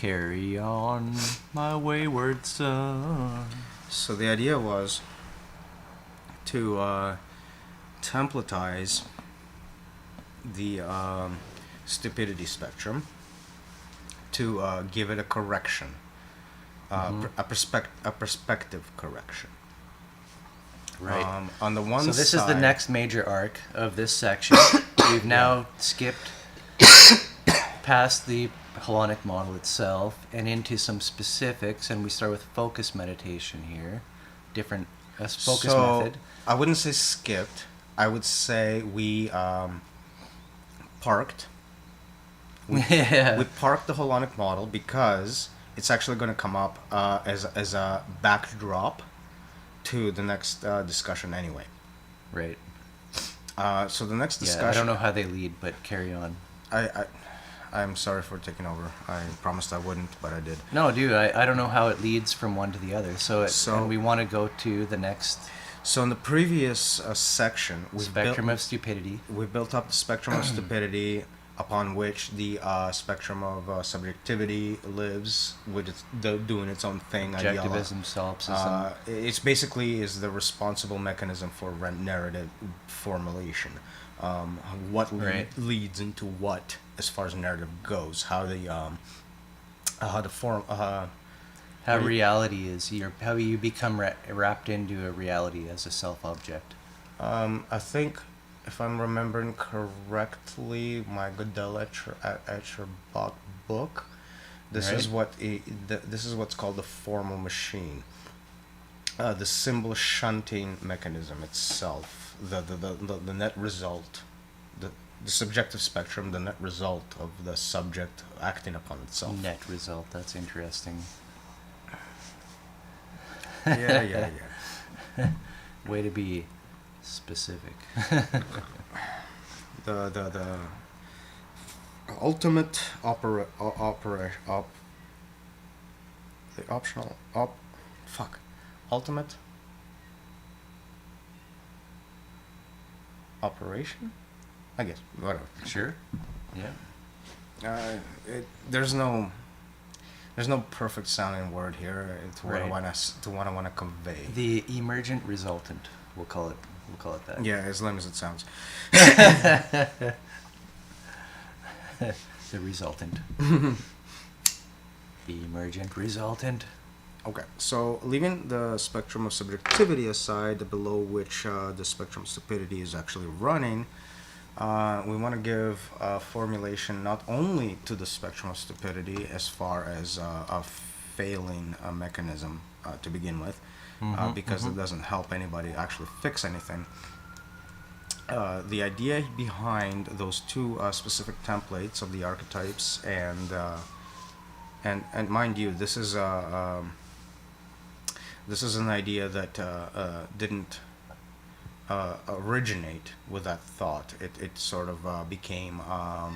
Carry on, my wayward son. So the idea was to templatize the stupidity spectrum, to give it a correction, a perspective correction. Right. On the one side. So this is the next major arc of this section. We've now skipped past the Hellenic model itself and into some specifics, and we start with focus meditation here. Different focus method. I wouldn't say skipped. I would say we parked. We parked the Hellenic model because it's actually going to come up as a backdrop to the next discussion anyway. Right. So the next discussion. Yeah, I don't know how they lead, but carry on. I'm sorry for taking over. I promised I wouldn't, but I did. No, dude, I don't know how it leads from one to the other. And we want to go to the next. So in the previous section, spectrum of stupidity. We built up the spectrum of stupidity, upon which the spectrum of subjectivity lives, with doing its own thing. Objectivism, solipsism. It's basically is the responsible mechanism for narrative formulation. What leads into what as far as narrative goes? How reality is. How you become wrapped into a reality as a self-object. I think, if I'm remembering correctly, my Gödel Escherbach book. This is what's called the formal machine. The symbol shunting mechanism itself, the net result, the subjective spectrum, the net result of the subject acting upon itself. Net result. That's interesting. Yeah. Way to be specific. the ultimate ultimate operation, I guess, whatever. Sure. Yeah. There's no perfect sounding word here to what I want to convey. The emergent resultant, we'll call it that. Yeah, as lame as it sounds. The resultant. The emergent resultant. Okay, so leaving the spectrum of subjectivity aside, below which the spectrum of stupidity is actually running, we want to give a formulation not only to the spectrum of stupidity as far as a failing mechanism to begin with, because it doesn't help anybody actually fix anything. The idea behind those two specific templates of the archetypes, and mind you, this is an idea that didn't originate with that thought. It sort of became at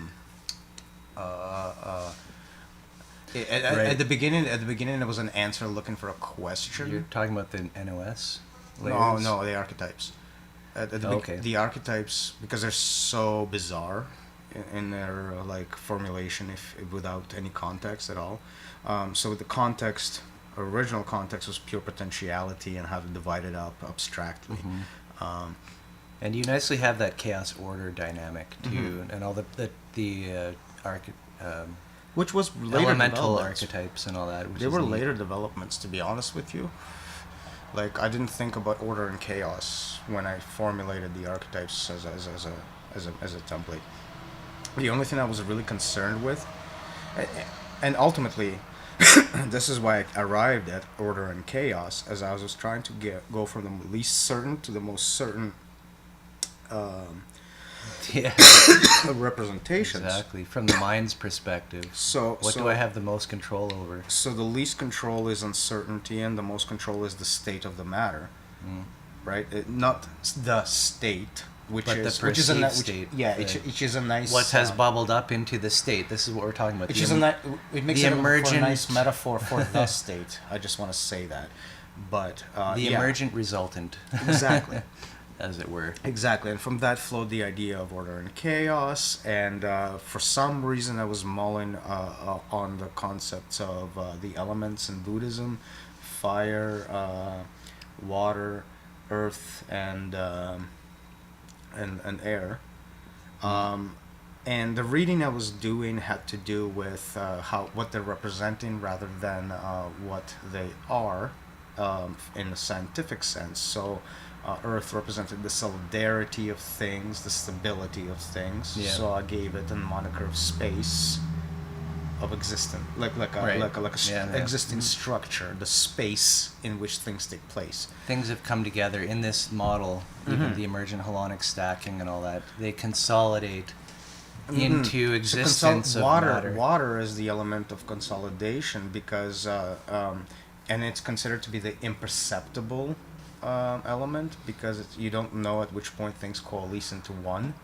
the beginning. At the beginning, it was an answer looking for a question. You're talking about the NOS layers? No, the archetypes. The archetypes, because they're so bizarre in their formulation, if without any context at all. So the context, original context, was pure potentiality and how to divide it up abstractly. And you nicely have that chaos order dynamic too, and all the which was later elemental archetypes and all that. They were later developments, to be honest with you. I didn't think about order and chaos when I formulated the archetypes as a template. The only thing I was really concerned with, and ultimately, this is why I arrived at order and chaos, as I was trying to go from the least certain to the most certain representations. Exactly, from the mind's perspective. What do I have the most control over? So the least control is uncertainty, and the most control is the state of the matter, right? Not the state, which is a nice state. Yeah, which is a nice. What has bubbled up into the state? This is what we're talking about. It makes it for a nice metaphor for the state. I just want to say that, but the emergent resultant. Exactly. as it were. Exactly, and from that flowed the idea of order and chaos. And for some reason, I was mulling on the concepts of the elements in Buddhism: fire, water, earth, and air. Um, and the reading I was doing had to do with what they're representing rather than what they are in a scientific sense. So, Earth represented the solidarity of things, the stability of things. Yeah. So I gave it a moniker of space, of existence, like a existing structure, the space in which things take place. Things have come together in this model, even the emergent holonic stacking and all that. They consolidate into existence of matter. Water is the element of consolidation because, and it's considered to be the imperceptible element because you don't know at which point things coalesce into one.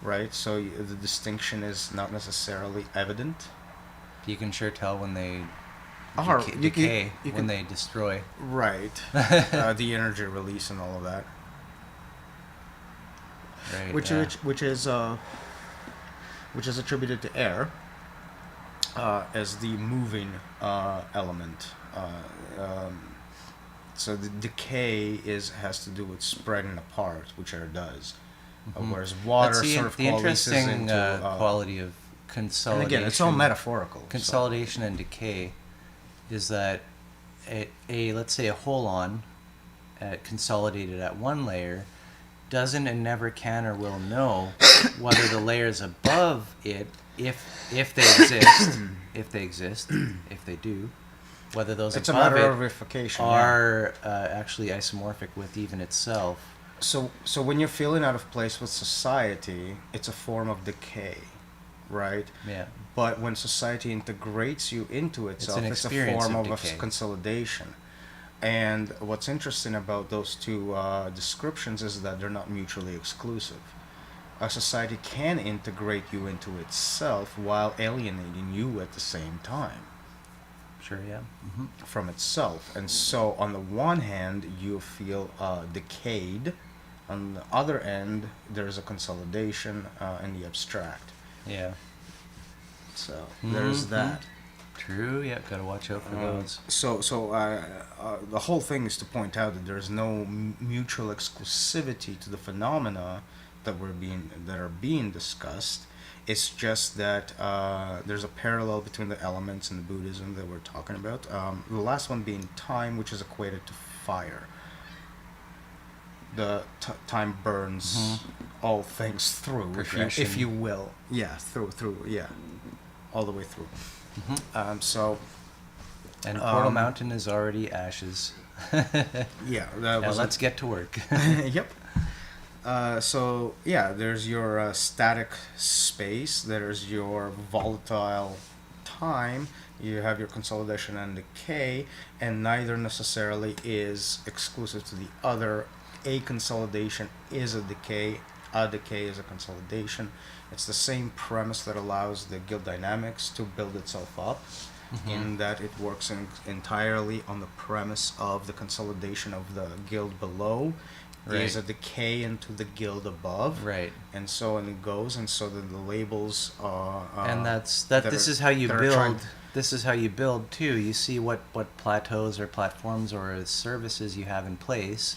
Right, so the distinction is not necessarily evident. You can sure tell when they You decay, can- when they destroy. Right, the energy release and all of that, Right. which is attributed to air as the moving element. So the decay has to do with spreading apart, which air does. Whereas water That's sort of the coalesces interesting into quality of consolidation. and again, it's all metaphorical. Consolidation and decay is that let's say a holon consolidated at one layer doesn't and never can or will know whether the layers above it, if they exist, if they do, whether those It's a above matter it of verification. are actually isomorphic with even itself. So when you're feeling out of place with society, it's a form of decay, right? Yeah. But when society integrates you into itself, an it's a experience form of of decay. consolidation. And what's interesting about those two descriptions is that they're not mutually exclusive. A society can integrate you into itself while alienating you at the same time Sure, yeah. from itself. And so, on the one hand, you feel decayed. On the other end, there's a consolidation in the abstract. Yeah. So, there's that. True, yeah, gotta watch out for those. So the whole thing is to point out that there's no mutual exclusivity to the phenomena that are being discussed. It's just that there's a parallel between the elements in the Buddhism that we're talking about. The last one being time, which is equated to fire. The time burns all things through, if you will. Yeah, through, yeah, all the way through. And Portal Mountain is already ashes. Yeah, that Now was let's get to work. Yep. So yeah, there's your static space. There's your volatile time. You have your consolidation and decay, and neither necessarily is exclusive to the other. A consolidation is a decay is a consolidation. It's the same premise that allows the guild dynamics to build itself up, in that it works entirely on the premise of the consolidation of the guild below is a decay into the guild above, Right. and so on it goes, and so then the labels And this is how you build. This is how you build too. You see what plateaus or platforms or services you have in place,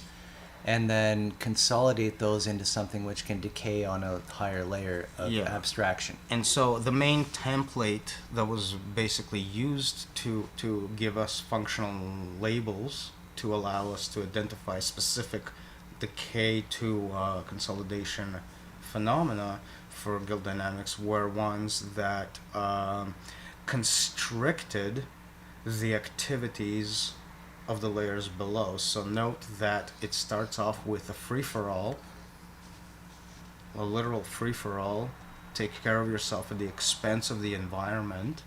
and then consolidate those into something which can decay on a higher layer of abstraction. And so the main template that was basically used to give us functional labels to allow us to identify specific decay to consolidation phenomena for guild dynamics were ones that constricted the activities of the layers below. So note that it starts off with a free-for-all, a literal free-for-all, take care of yourself at the expense of the environment,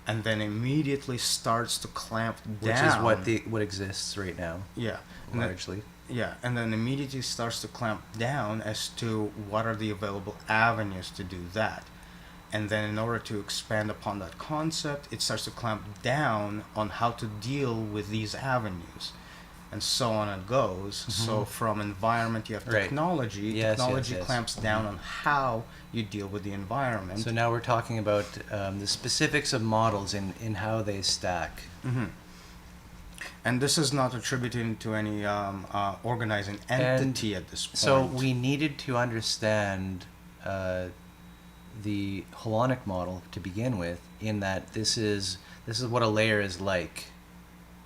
and then immediately starts to clamp down. Which is what exists right now. Yeah. Largely. And then immediately starts to clamp down as to what are the available avenues to do that. And then in order to expand upon that concept, it starts to clamp down on how to deal with these avenues. and so on it goes. So from environment you have Right. technology. Yes, Technology yes, yes. clamps down on how you deal with the environment. So now we're talking about the specifics of models in how they stack. And this is not attributing to any organizing entity at this point. So we needed to understand the holonic model to begin with, in that this is what a layer is like.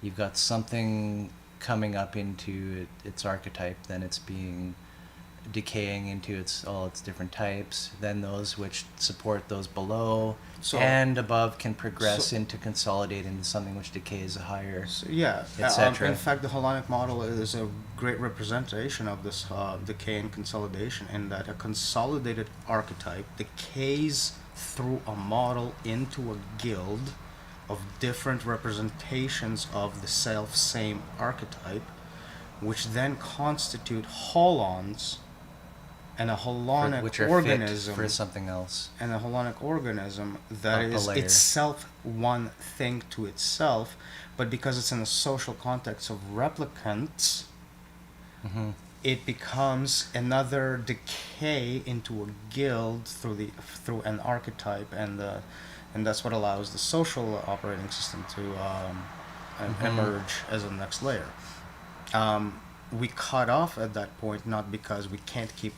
You've got something coming up into its archetype, then it's being decaying into all its different types, then those which support those below and above can progress into consolidate into something which decays higher, etc. In fact, the holonic model is a great representation of this decay and consolidation, in that a consolidated archetype decays through a model into a guild of different representations of the same archetype, which then constitute holons, and a holonic which are organism fit for something else. And a holonic organism that is itself one thing to itself, but because it's in a social context of replicants, it becomes another decay into a guild through an archetype, and that's what allows the social operating system to emerge as a next layer. We cut off at that point, not because we can't keep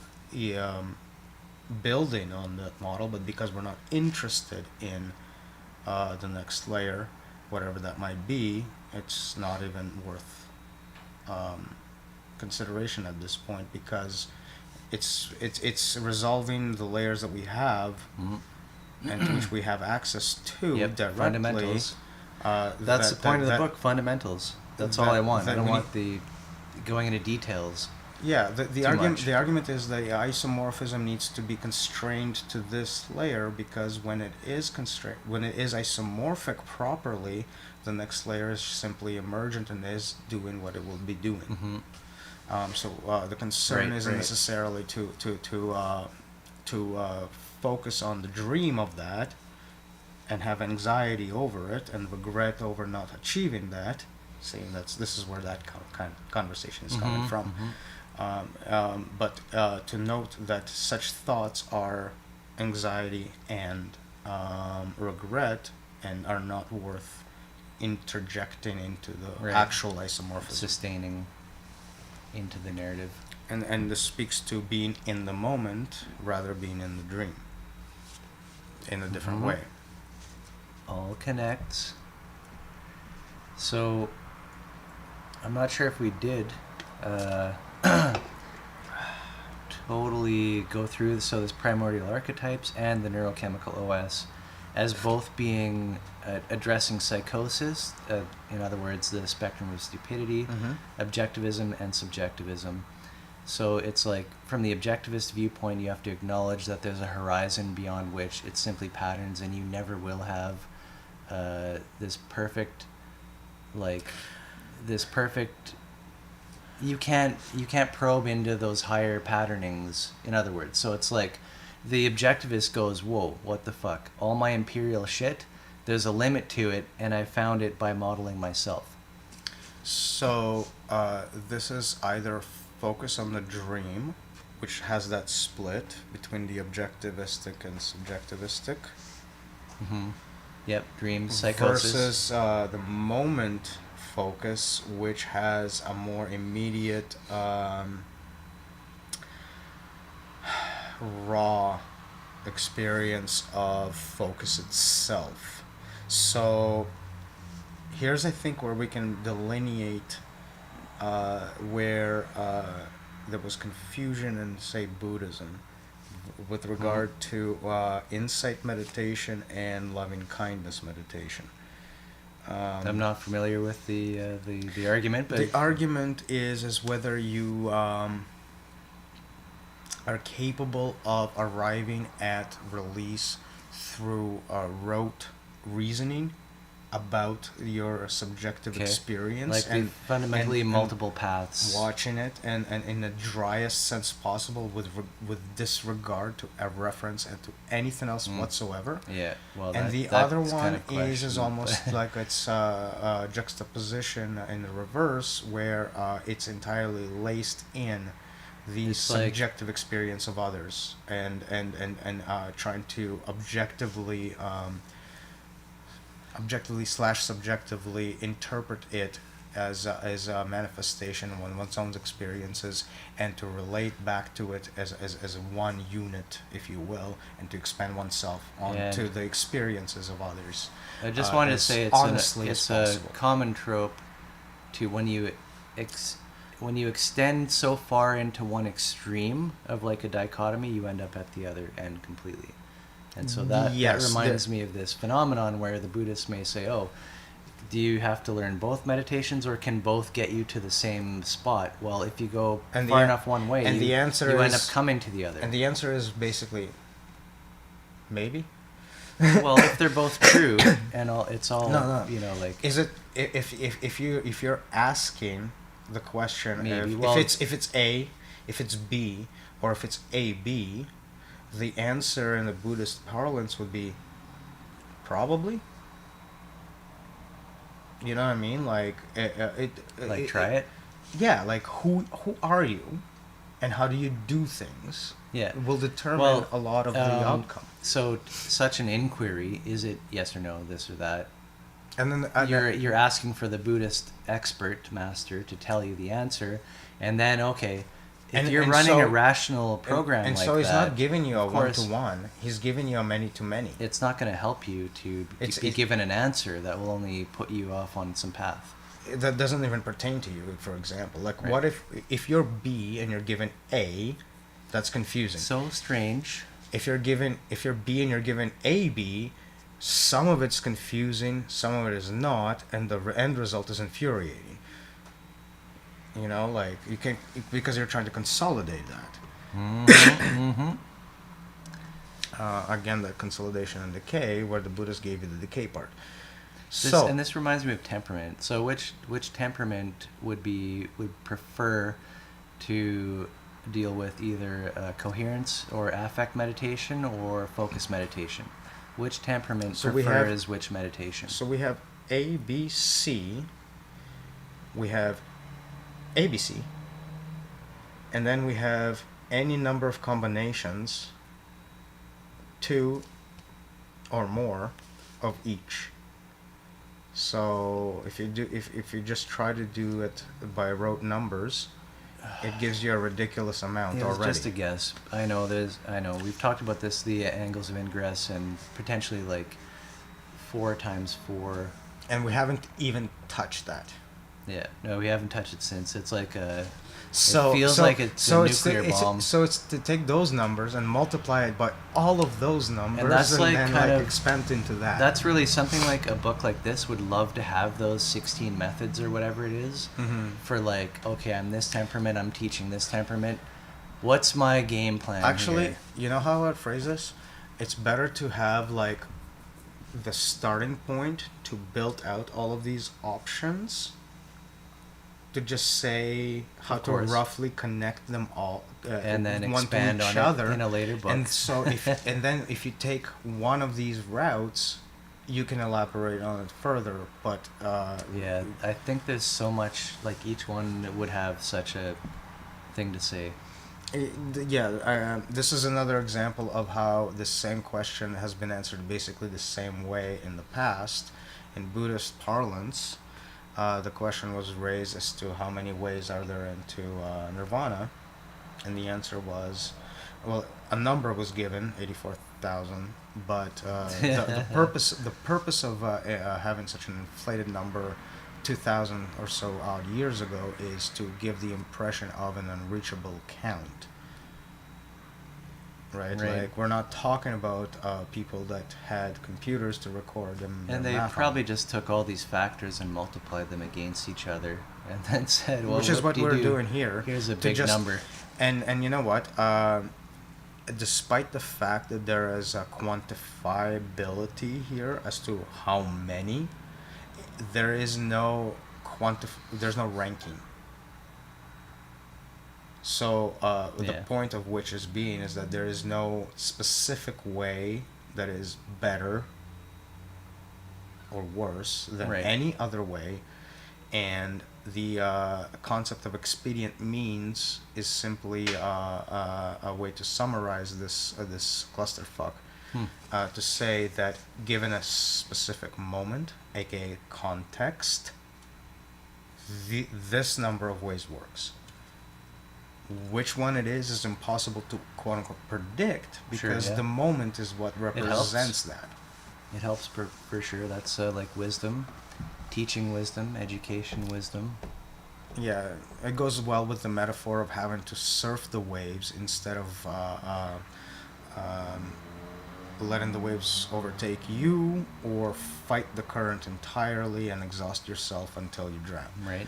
building on that model, but because we're not interested in the next layer, whatever that might be. It's not even worth consideration at this point, because it's resolving the layers that we have and to which we have access to directly. Fundamentals. That's the point of the book, fundamentals. That's all I want. I don't want the going into details. Yeah, the argument is that isomorphism needs to be constrained to this layer, because when it is isomorphic properly, the next layer is simply emergent and is doing what it will be doing. So the concern isn't necessarily to focus on the dream of that and have anxiety over it and regret over not achieving that, saying this is where that kind of conversation is coming from. But to note that such thoughts are anxiety and regret, and are not worth interjecting into the actual isomorphism. Sustaining into the narrative. And this speaks to being in the moment rather being in the dream in a different way. All connects. So I'm not sure if we did totally go through this primordial archetypes and the neurochemical OS as both being addressing psychosis, in other words, the spectrum of stupidity, objectivism and subjectivism. So it's like, from the objectivist viewpoint, you have to acknowledge that there's a horizon beyond which it's simply patterns, and you never will have this perfect you can't probe into those higher patternings, in other words. So it's like the objectivist goes, whoa, what the fuck, all my imperial shit, there's a limit to it, and I found it by modeling myself. So this is either focus on the dream, which has that split between the objectivistic and subjectivistic. Yep, dream psychosis. Versus the moment focus, which has a more immediate raw experience of focus itself. So here's, I think, where we can delineate where there was confusion in, say, Buddhism with regard to insight meditation and loving kindness meditation. I'm not familiar with the argument, but the argument is whether you are capable of arriving at release through rote reasoning, about your subjective Okay. experience, Like and fundamentally and multiple paths. watching it, and in the driest sense possible, with disregard to a reference and to anything else whatsoever. Yeah. Well, And the that's other kind one of is questioned, almost but like it's juxtaposition in the reverse, where it's entirely laced in the it's like subjective experience of others, and trying to objectively slash subjectively interpret it as a manifestation of one's own experiences, and to relate back to it as one unit, if you will, and to expand oneself onto and the experiences of others. I just wanted to As say honestly as it's a possible. common trope to when you extend so far into one extreme of like a dichotomy, you end up at the other end completely. And so that Yes, reminds me of this phenomenon where the Buddhists may say, "Oh, do you have to learn both meditations, or can both get you to the same spot?" Well, if you go And far the- enough one way, and you, the answer you end up is- coming to the other. And the answer is basically maybe. Well, if they're both true, and it's all No. you know, like Is it if you're asking the question, Maybe. if, Well, if it's A, if it's B, or if it's A B, the answer in the Buddhist parlance would be probably. You know what I mean? Like try it. Yeah, like who are you, and how do you do things? Yeah. Will determine Well, a lot of the outcome. So, such an inquiry, is it yes or no, this or that? And then You're asking for the Buddhist expert master to tell you the answer, and then okay, if And- you're and running so- a rational program and like so he's that, not giving you a of course, one-to-one. He's giving you a many-to-many. it's not going to help you to be given an answer that will only put you off on some path. That doesn't even pertain to you, for example. Like, Right. what if you're B and you're given A? That's confusing. So strange. If you're B and you're given AB, some of it's confusing, some of it is not, and the end result is infuriating. You know, like you can, because you're trying to consolidate that. Mm-hmm. Again, the consolidation and decay, where the Buddhists gave you the decay part. And this reminds me of temperament. So which temperament would prefer to deal with either coherence or affect meditation or focus meditation? Which temperament prefers which meditation? So we have A, B, C. We have ABC, and then we have any number of combinations, 2 or more of each. So if you just try to do it by rote numbers, it gives you a ridiculous amount It was already. just a guess. I know we've talked about this, the angles of ingress, and potentially like 4 times 4. And we haven't even touched that. Yeah, no, we haven't touched it since. It's like it So feels so, like it's so a it's nuclear bomb. So it's to take those numbers and multiply it by all of those numbers, And that's like then kind of expand into that. That's really something like a book like this would love to have those 16 methods or whatever it is for like, okay, I'm this temperament, I'm teaching this temperament. What's my game plan? Actually, here? you know how I'd phrase this? It's better to have like the starting point to build out all of these options, to just say how Of to course. roughly connect them all, and then one expand to each on other it in a later book. And so then if you take one of these routes, you can elaborate on it further. But yeah, I think there's so much, like each one would have such a thing to say. This is another example of how the same question has been answered basically the same way in the past. In Buddhist parlance, the question was raised as to how many ways are there into nirvana, and the answer was, well, a number was given, 84,000, but the purpose of having such an inflated number 2,000 or so odd years ago is to give the impression of an unreachable count. Right? Like, we're not talking about people that had computers to record them. And they probably just took all these factors and multiplied them against each other, and then said, "Well, which is what we're doing here. Here's a big number." And you know what? Despite the fact that there is a quantifiability here as to how many, there is no there's no ranking. So the Yeah. point of which is that there is no specific way that is better or worse than Right. any other way, and the concept of expedient means is simply a way to summarize this clusterfuck. To say that given a specific moment, aka context, this number of ways works. Which one it is impossible to quote unquote predict, because Sure, yeah. the moment is what represents that. It helps for sure. That's like wisdom, teaching wisdom, education wisdom. Yeah, it goes well with the metaphor of having to surf the waves instead of letting the waves overtake you, or fight the current entirely and exhaust yourself until you drown. Right.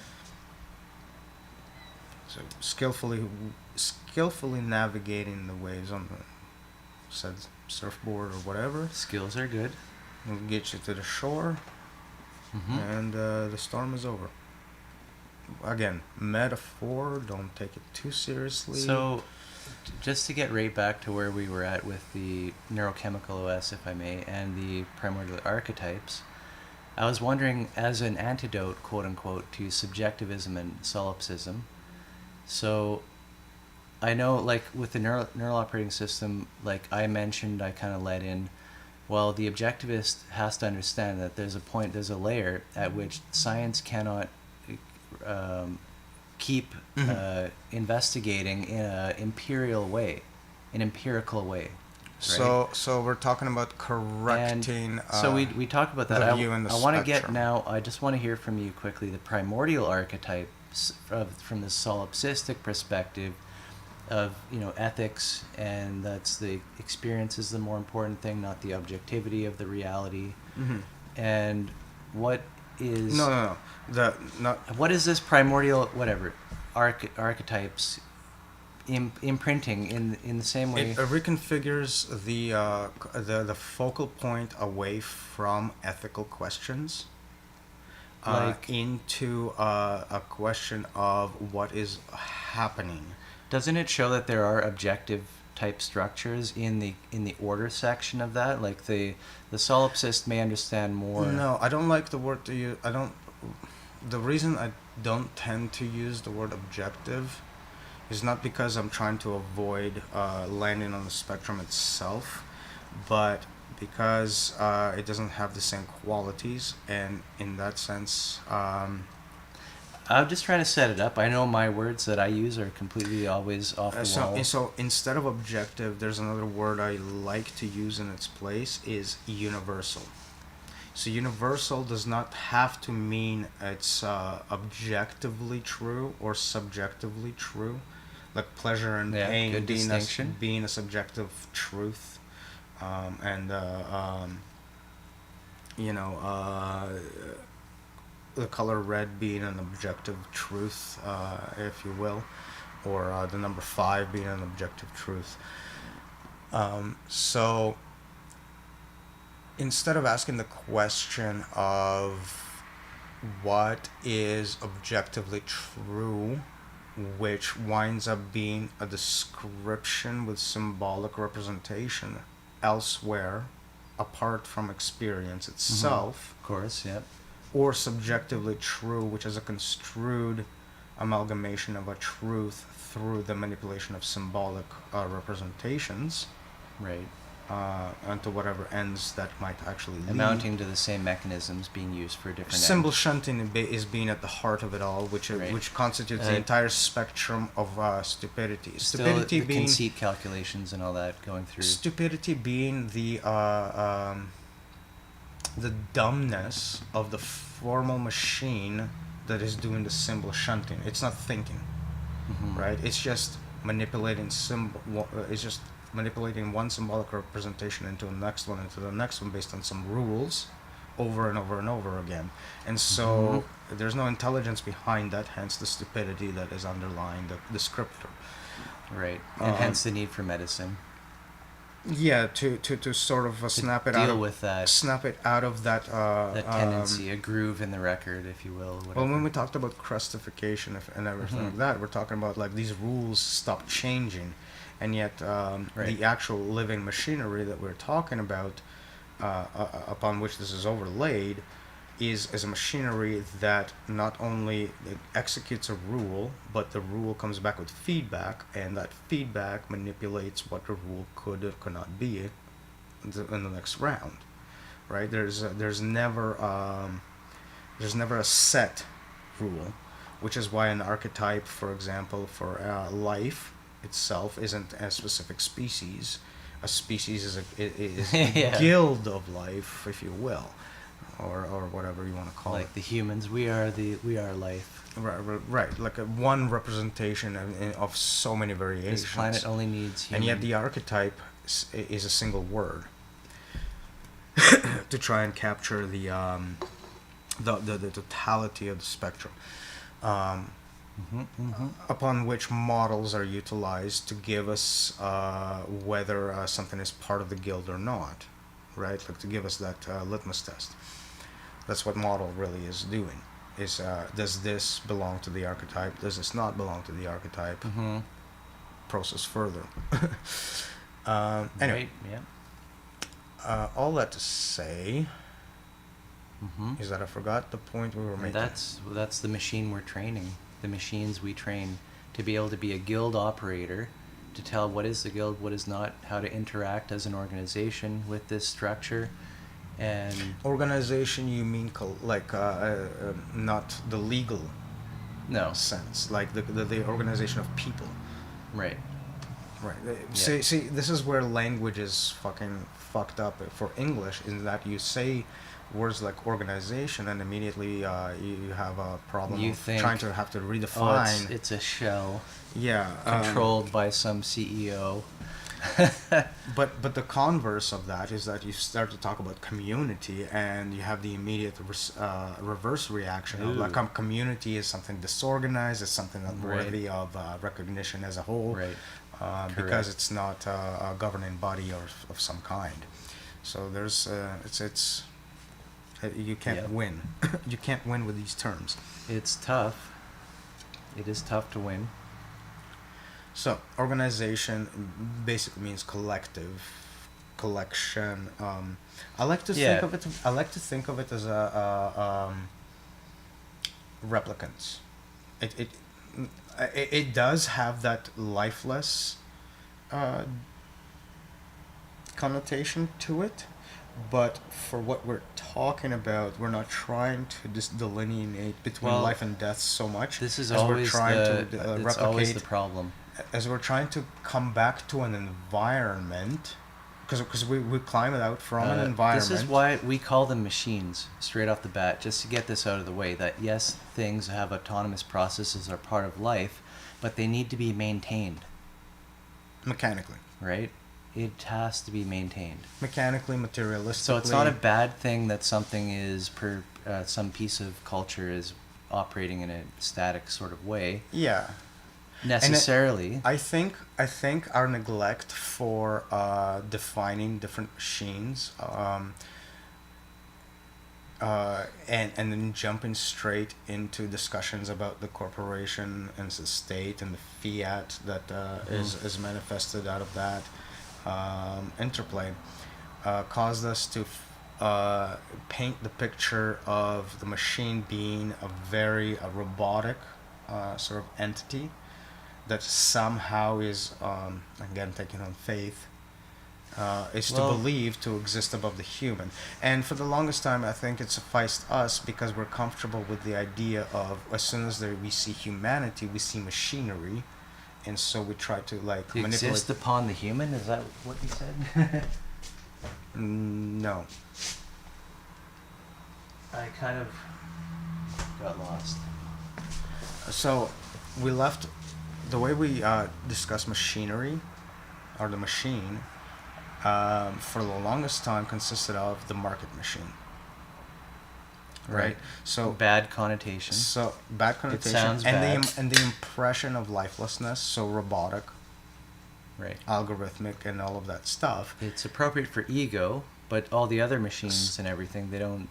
So skillfully navigating the waves on the said surfboard or whatever Skills are good. will get you to the shore, and the storm is over. Again, metaphor. Don't take it too seriously. So, just to get right back to where we were at with the neurochemical OS, if I may, and the primordial archetypes, I was wondering, as an antidote, quote unquote, to subjectivism and solipsism. So, I know, like with the neural operating system, like I mentioned, I kind of let in. Well, the objectivist has to understand that there's a layer at which science cannot keep investigating in an empirical way. Right? So we're talking about correcting. So we talked about that. the I view and the want to get spectrum. now. I just want to hear from you quickly the primordial archetypes from the solipsistic perspective of ethics, and that's the experience is the more important thing, not the objectivity of the reality. And what is No. what is this primordial archetypes imprinting in the same way? It reconfigures the focal point away from ethical questions, into a question of what is happening. Doesn't it show that there are objective type structures in the order section of that? Like the solipsist may understand more. No, I don't like the word to use. I don't. The reason I don't tend to use the word objective is not because I'm trying to avoid landing on the spectrum itself, but because it doesn't have the same qualities, and in that sense, I'm just trying to set it up. I know my words that I use are completely always off the wall. so instead of objective, there's another word I like to use in its place, is universal. So universal does not have to mean it's objectively true or subjectively true, like pleasure and pain good distinction. being a subjective truth, and the color red being an objective truth, if you will, or the number 5 being an objective truth. So instead of asking the question of what is objectively true, which winds up being a description with symbolic representation elsewhere apart from experience itself, Of course, yeah. or subjectively true, which is a construed amalgamation of a truth through the manipulation of symbolic representations, Right. and to whatever ends that might actually lead. Amounting to the same mechanisms being used for different Symbol ends. shunting is being at the heart of it all, Right. which constitutes the entire spectrum of stupidity. Still Stupidity the being conceit calculations and all that going through. stupidity being the dumbness of the formal machine that is doing the symbol shunting. It's not thinking, right? It's just manipulating It's just manipulating one symbolic representation into the next one based on some rules, over and over and over again. And so there's no intelligence behind that. Hence the stupidity that is underlying the descriptor. Right. And hence the need for medicine. Yeah, to sort of snap it out deal of with that that that tendency, a groove in the record, if you will, well, whatever. when we talked about crustification and everything like that, we're talking about like these rules stop changing, and yet Right. the actual living machinery that we're talking about, upon which this is overlaid, is a machinery that not only it executes a rule, but the rule comes back with feedback, and that feedback manipulates what the rule could or could not be in the next round. Right? There's never a set rule, which is why an archetype, for example, for life itself isn't a specific species. A species is a Yeah. guild of life, if you will, or whatever you want to call it. Like the humans, we are life. Right. Like one representation of so many variations. This planet only needs human. And yet the archetype is a single word to try and capture the totality of the spectrum, upon which models are utilized to give us whether something is part of the guild or not, right? Like to give us that litmus test. That's what model really is doing. Is does this belong to the archetype? Does this not belong to the archetype? Mm-hmm. Process further. Anyway, Right. Yeah. all that to say Mm-hmm. is that I forgot the point we were making. And that's the machine we're training. The machines we train to be able to be a guild operator, to tell what is the guild, what is not, how to interact as an organization with this structure, and Organization, you mean not the legal no, sense, like the organization of people. right, Right. Yeah. See, this is where language is fucking fucked up for English, in that you say words like organization and immediately you have a problem You of think, trying to have to oh, redefine. it's a shell Yeah. controlled by some CEO. But the converse of that is that you start to talk about community, and you have the immediate reverse reaction of like Ooh. community is something disorganized, is something not Right. worthy of recognition as a whole, Right. because Correct. it's not a governing body of some kind. So there's it's you can't Yep. win. You can't win with these terms. It's tough. It is tough to win. So organization basically means collective, collection. I like to think Yeah. of it. I like to think of it as a replicants. It does have that lifeless connotation to it, but for what we're talking about, we're not trying to just delineate between Well, life and death so much This is as we're always trying the to it's always the replicate, problem. as we're trying to come back to an environment, because we climb it out from an environment. This is why we call them machines straight off the bat, just to get this out of the way, that yes, things have autonomous processes are part of life, but they need to be maintained, mechanically, right? It has to be maintained. materialistically. So it's not a bad thing that something is some piece of culture is operating in a static sort of way. Yeah. Necessarily. I think our neglect for defining different machines, and then jumping straight into discussions about the corporation and the state and the fiat that is manifested out of that interplay, caused us to paint the picture of the machine being a very robotic sort of entity that somehow is, again, taking on faith, is to believe to exist above the human. And for the longest time, I think it sufficed us because we're comfortable with the idea of, as soon as we see humanity, we see machinery, and so we try to like To manipulate. exist upon the human? Is that what you said? No. I kind of got lost. So we left the way we discuss machinery, or the machine, for the longest time consisted of the market machine. Right. So bad connotation. So bad connotation. sounds and bad. the impression of lifelessness, so robotic. Right. algorithmic and all of that stuff. It's appropriate for ego, but all the other machines and everything, they don't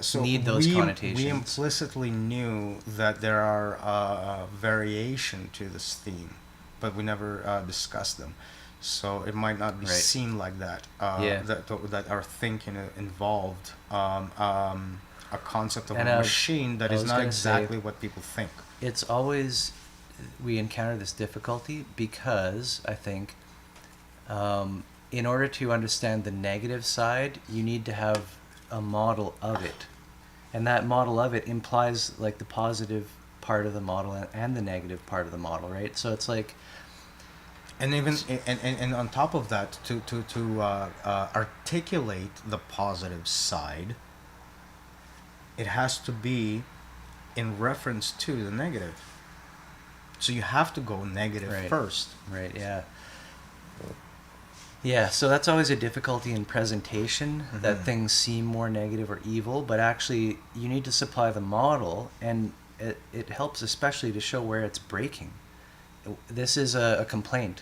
So need those connotations. we implicitly knew that there are variation to this theme, but we never discussed them. So it might not be Right. seen like that. Yeah. That our thinking involved a concept of And a machine that I is was not gonna exactly say- what people think. It's always, we encounter this difficulty because I think in order to understand the negative side, you need to have a model of it. And that model of it implies like the positive part of the model and the negative part of the model, right? So it's like, And even and on top of that, to articulate the positive side, it has to be in reference to the negative. So you have to go negative Right. first. right, yeah. Yeah, so that's always a difficulty in presentation, that Mhm. things seem more negative or evil, but actually you need to supply the model, and it helps especially to show where it's breaking. This is a complaint,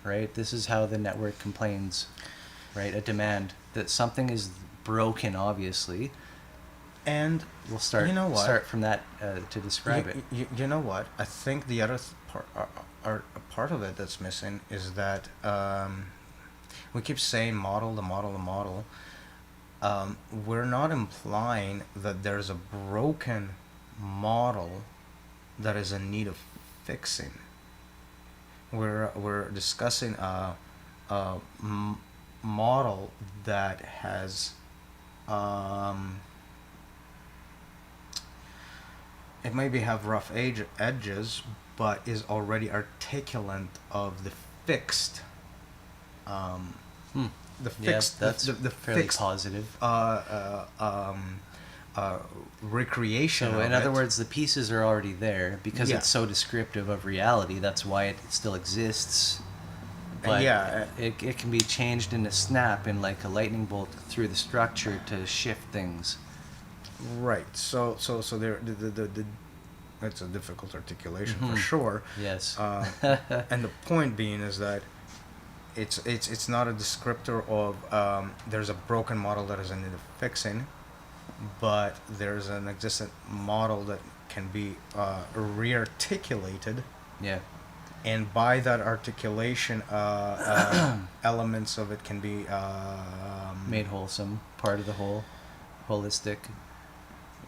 right? This is how the network complains, right? A demand that something is broken, obviously. And We'll start You know what? start from that to describe it. you know what? I think the other a part of it that's missing is that we keep saying model, the model, the model. We're not implying that there's a broken model that is in need of fixing. We're discussing a model that has it maybe have rough edges, but is already articulate of the fixed Hmm. the Yeah, fixed that's the fairly fixed positive. recreation So of in other it. words, the pieces are already there because Yeah. it's so descriptive of reality. That's why it still exists. But Yeah. it can be changed in a snap, in like a lightning bolt through the structure to shift things. Right. So there the it's a difficult articulation for Mhm. sure. Yes. And the point being is that it's not a descriptor of there's a broken model that is in need of fixing, but there's an existent model that can be re-articulated, Yeah. and by that articulation, elements of it can be Made wholesome, part of the whole, holistic,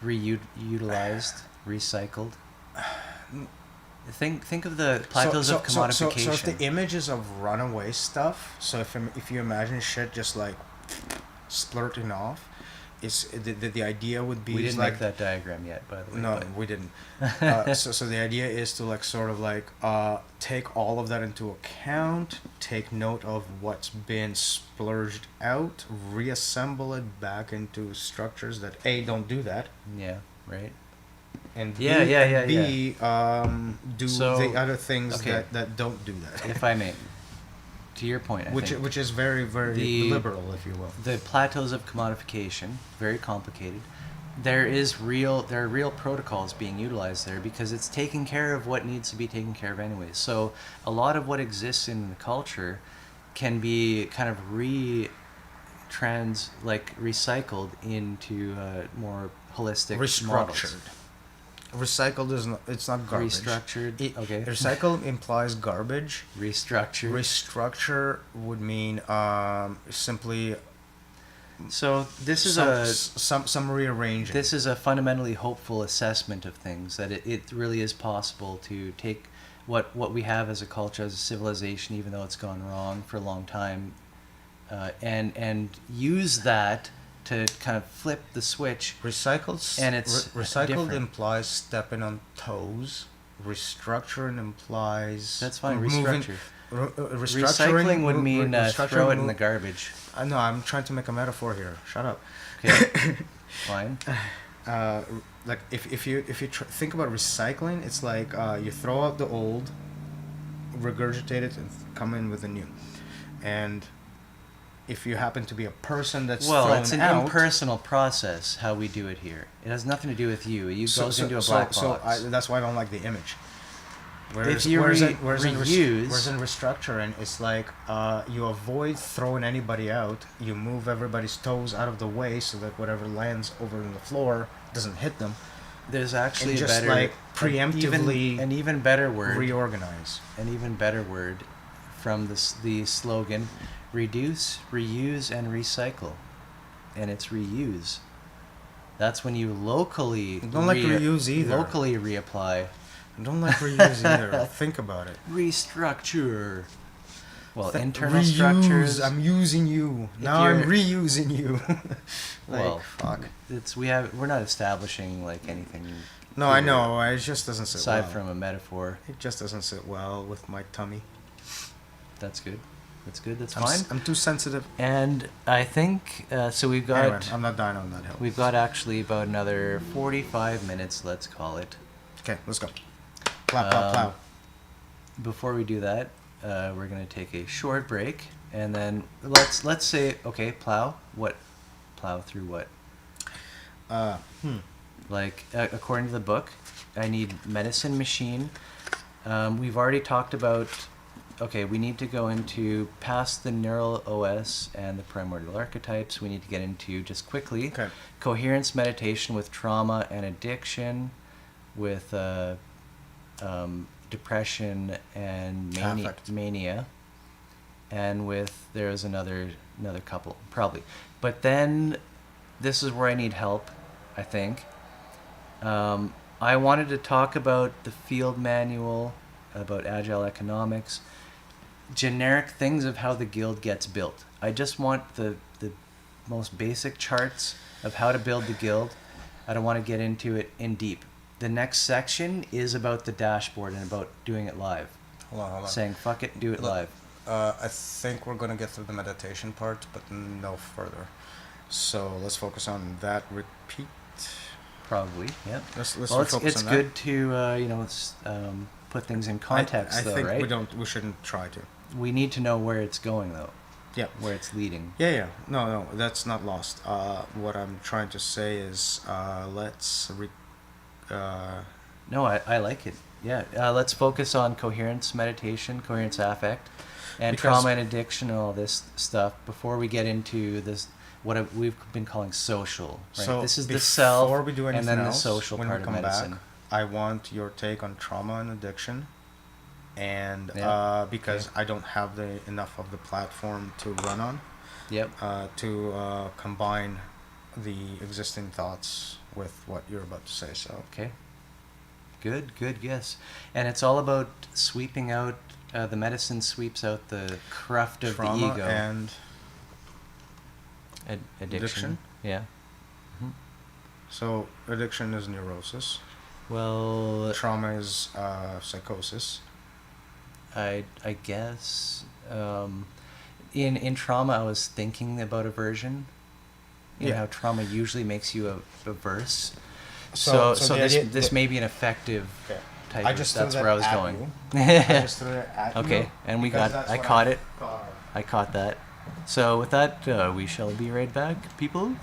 reutilized, recycled. Think of the plateaus of commodification. So if the images of runaway stuff, so if you imagine shit just like splurting off, it's the idea would be we is didn't like make that diagram yet, by the way. no, but- we didn't. So the idea is to like sort of like take all of that into account, take note of what's been splurged out, reassemble it back into structures that A, don't do that, Yeah. Right. and Yeah, B do So, the other things okay. that don't do that. If I may, to your point, I think Which is very The- liberal, if you will. the plateaus of commodification, very complicated. There are real protocols being utilized there because it's taking care of what needs to be taken care of anyways. So a lot of what exists in the culture can be kind of recycled into more holistic Restructured. models. Recycled is not, it's not garbage. Restructured. Okay. Recycle implies garbage. Restructured. Restructure would mean simply So this is some rearranging. This is a fundamentally hopeful assessment of things, that it really is possible to take what we have as a culture, as a civilization, even though it's gone wrong for a long time, and use that to kind of flip the switch. Recycled And it's recycled different. implies stepping on toes. Restructuring implies That's fine. moving. Restructure. Restructuring Recycling would mean throw it in the move- garbage. No, I'm trying to make a metaphor here. Shut up. Okay. Fine. Like if you think about recycling, it's like you throw out the old, regurgitate it, and come in with the new. And if you happen to be a person that's thrown It's an out, impersonal process how we do it here. It has nothing to do with you. It goes into a black box. That's why I don't like the image. if you reuse, whereas in restructuring, it's like you avoid throwing anybody out. You move everybody's toes out of the way so that whatever lands over on the floor doesn't hit them. there's actually And a just better, like preemptively an even better word, reorganize. an even better word from the slogan, reduce, reuse, and recycle, and it's reuse. That's when you locally I don't like reuse either. locally reapply. I don't like reuse either. Think about it. Restructure. Well, internal Reuse, structures. I'm using you. Now I'm reusing you. Like, Well, fuck. we're not establishing like anything. No, I know. It just doesn't sit Aside well. from a metaphor, It just doesn't sit well with my tummy. that's good. That's good. That's I'm, fine. I'm too sensitive. And I think so. We've got. Anyway, I'm not dying on that hill. We've got actually about another 45 minutes. Let's call it. Okay, let's go. Plow, plow, plow. Before we do that, we're gonna take a short break, and then let's say okay, plow. What? Plow through what? Like according to the book, I need medicine machine. We've already talked about. Okay, we need to go into past the neural OS and the primordial archetypes. We need to get into just quickly Okay. coherence meditation with trauma and addiction, with depression and Affect. mania, and with there's another couple probably. But then this is where I need help, I think. I wanted to talk about the field manual, about agile economics, generic things of how the guild gets built. I just want the most basic charts of how to build the guild. I don't want to get into it in deep. The next section is about the dashboard and about doing it live. Hold on. Saying fuck it, do it live. I think we're gonna get through the meditation part, but no further. So let's focus on that. Repeat. Probably, yeah. Let's Well, focus it's on that. good to put things in context, I though, think right? we shouldn't try to. We need to know where it's going, though. Yeah. Where it's leading. Yeah. No, that's not lost. What I'm trying to say is, No, I like it. Yeah, let's focus on coherence meditation, coherence affect, and Because- trauma and addiction and all this stuff before we get into this, we've been calling social. Right? So this is the self, before we do anything and then the else, social when part we of come medicine. back, I want your take on trauma and addiction, and Yeah. because Okay. I don't have enough of the platform to run on, Yep. to combine the existing thoughts with what you're about to say. So Okay. Good, yes. And it's all about sweeping out, the medicine sweeps out the cruft of trauma the ego. and Addiction. Yeah. so addiction is neurosis. Well, Trauma is psychosis. I guess in trauma I was thinking about aversion. You know Yeah. how trauma usually makes you averse. So So the this idea- this the- may be an effective Okay. type. I just threw that's that where I was at going. you. I just threw it at you Okay, and we because got. that's I what caught it. thought of. I caught that. So with that, we shall be right back, people.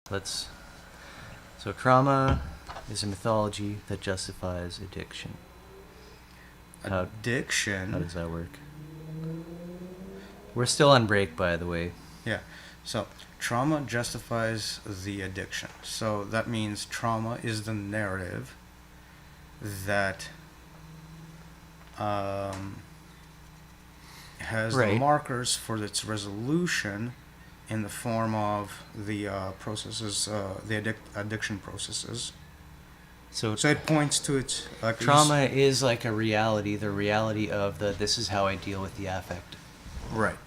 let's. So trauma is a mythology that justifies addiction. Addiction. How does that work? We're still on break, by the way. Yeah. So trauma justifies the addiction. So that means trauma is the narrative that has the Right. markers for its resolution in the form of the processes, the addiction processes. So So it points to its trauma is like a reality, the reality of this is how I deal with the affect. Right.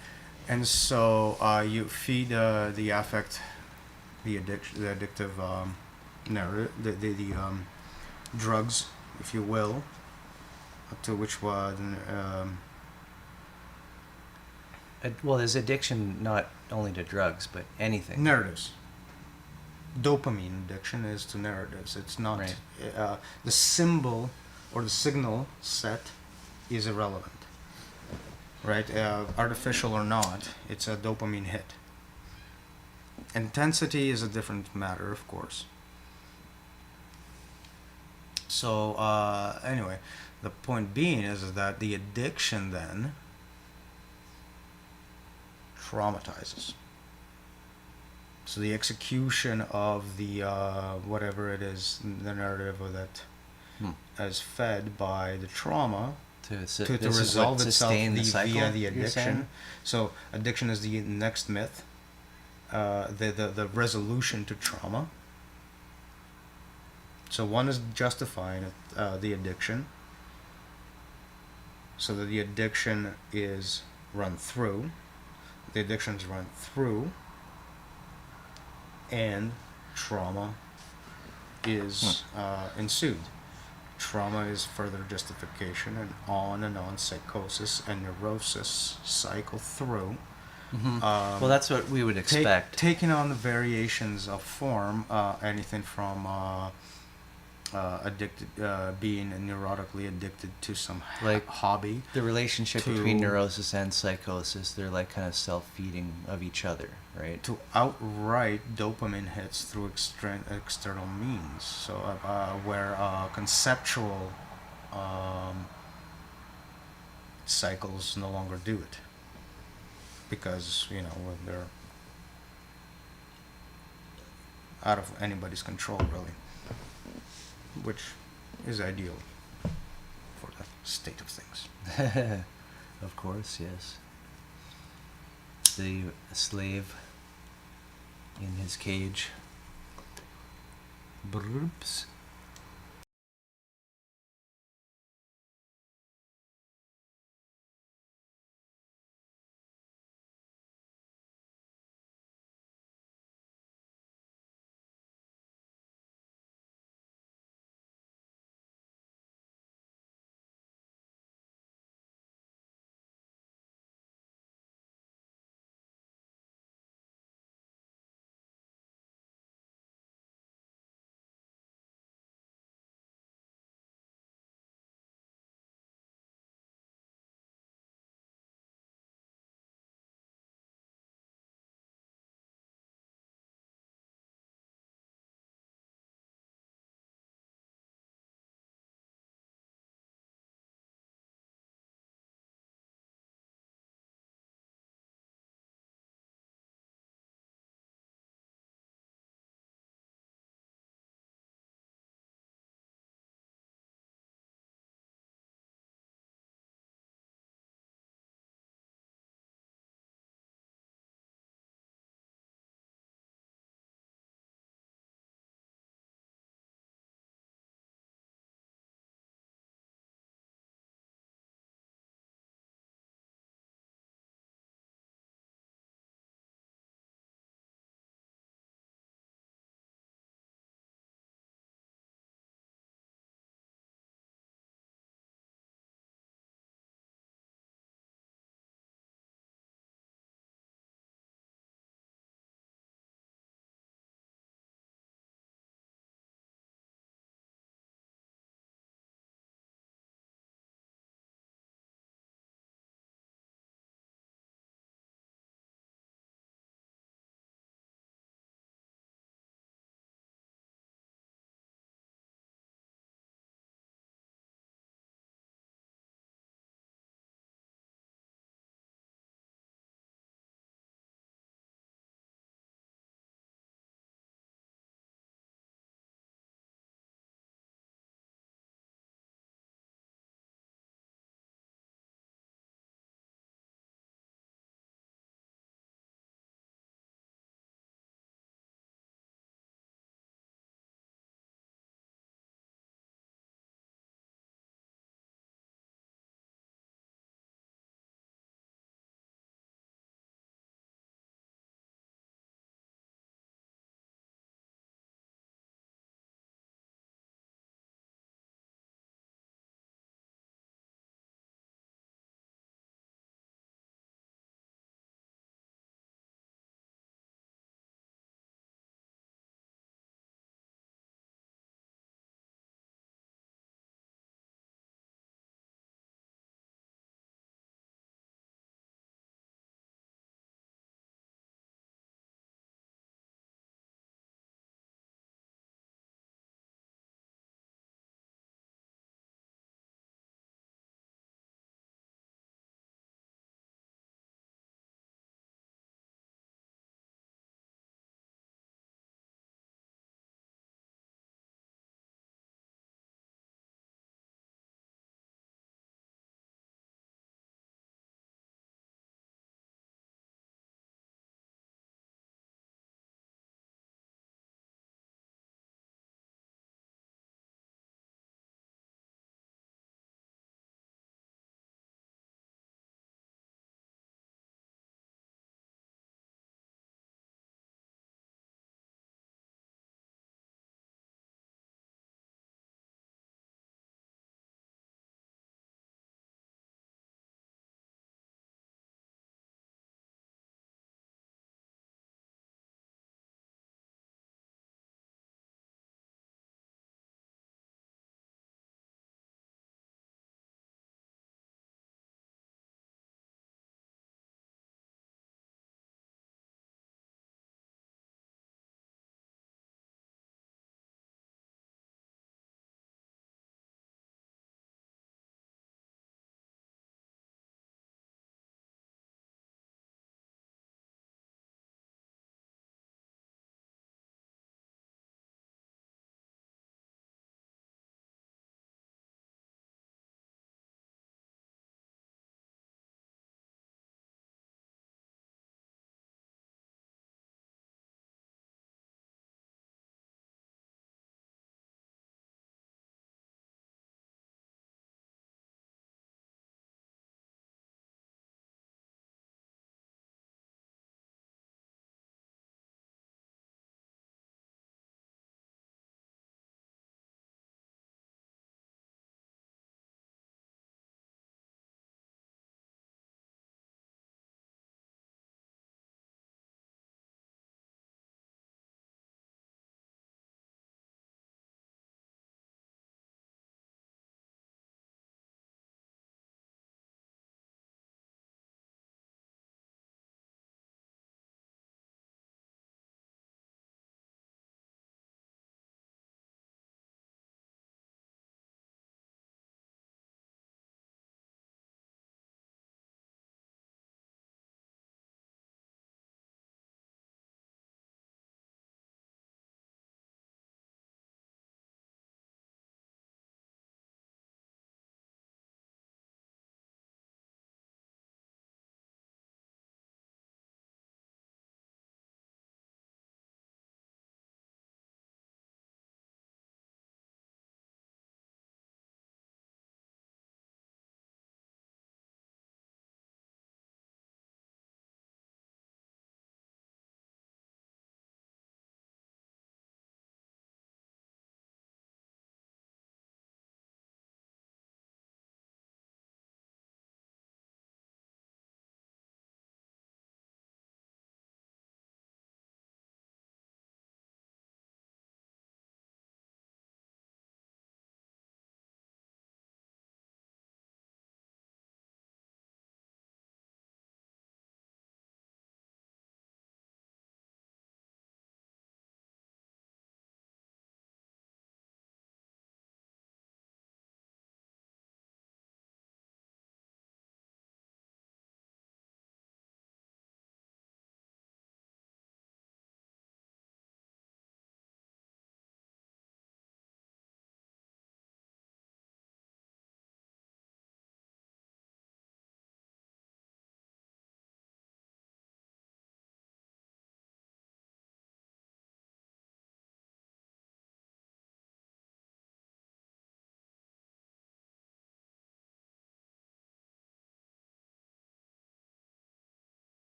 And so you feed the affect, the addictive narrative, the drugs, if you will, to which one. Well, there's addiction not only to drugs, but anything. Narratives. Dopamine addiction is to narratives. It's not Right. The symbol or the signal set is irrelevant. Right, artificial or not, it's a dopamine hit. Intensity is a different matter, of course. So anyway, the point being is that the addiction then traumatizes. So the execution of the whatever it is, the narrative of that is fed by the trauma to resolve itself via the addiction. So addiction is the next myth, the resolution to trauma. So one is justifying the addiction, so that the addiction is run through. The addiction is run through, and trauma is ensued. Trauma is further justification, and on psychosis and neurosis cycle through. Well, that's what we would expect. Taking on the variations of form, anything from addicted, being neurotically addicted to some Like hobby. The relationship between neurosis and psychosis, they're like kind of self-feeding of each other, right? To outright dopamine hits through external means. So where conceptual cycles no longer do it, because when they're out of anybody's control, really, which is ideal for the state of things. Of course, yes. The slave in his cage. Broops.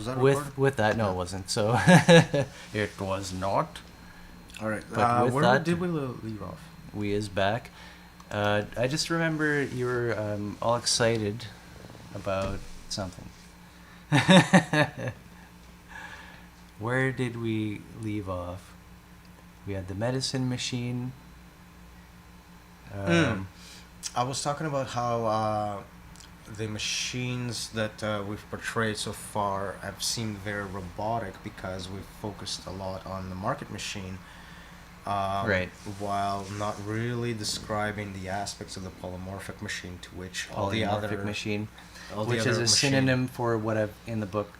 Was that recorded? With that, no, it wasn't. So it was not. All right. But with Where that- did we leave off? We is back. I just remember you were all excited about something. Where did we leave off? We had the medicine machine. I was talking about how the machines that we've portrayed so far have seemed very robotic because we've focused a lot on the market machine, Right. while not really describing the aspects of the polymorphic machine to which all the Polymorphic other machine, all the which is other a machine- synonym for what I've in the book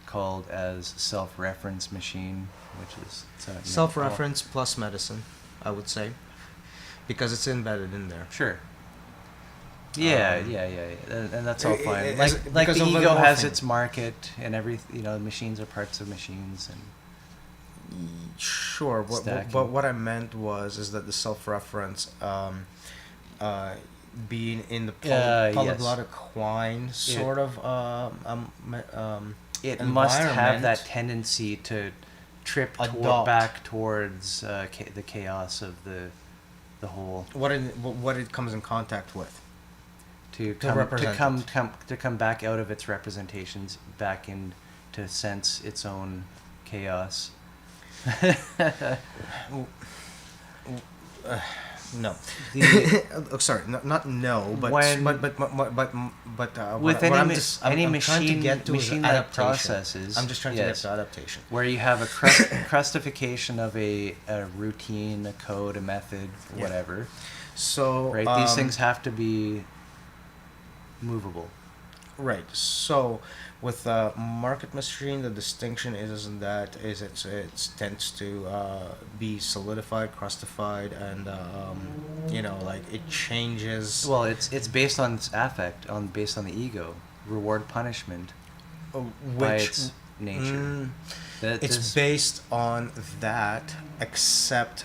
called as self-reference machine, which is self-reference plus medicine, I would say, because it's embedded in there. Sure. Yeah, Um, yeah. And that's all fine. it- Like it's like because the of the ego has morphing. its market and every machines are parts of machines and Sure, Stacking. but what I meant is that the self-reference, being in the Yes. polyglottic quine sort of it must have that environment. tendency to trip Adopt. back towards the chaos of the whole what it comes in contact with. to represent come back out of its representations back in to sense its own chaos. No. The- Oh, sorry, not no, but When- but with what any I'm ma- just, any I'm trying to machine get to is machine that adaptation. processes, I'm just trying to get yes, to adaptation. where you have a crustification of a routine, a code, a method, Yeah. whatever. So Right, these things have to be movable. Right. So, with a market machine, the distinction is that it tends to be solidified, crustified, and like it changes. Well, it's based on its affect, based on the ego, reward punishment by Which its nature. That it's this- based on that, except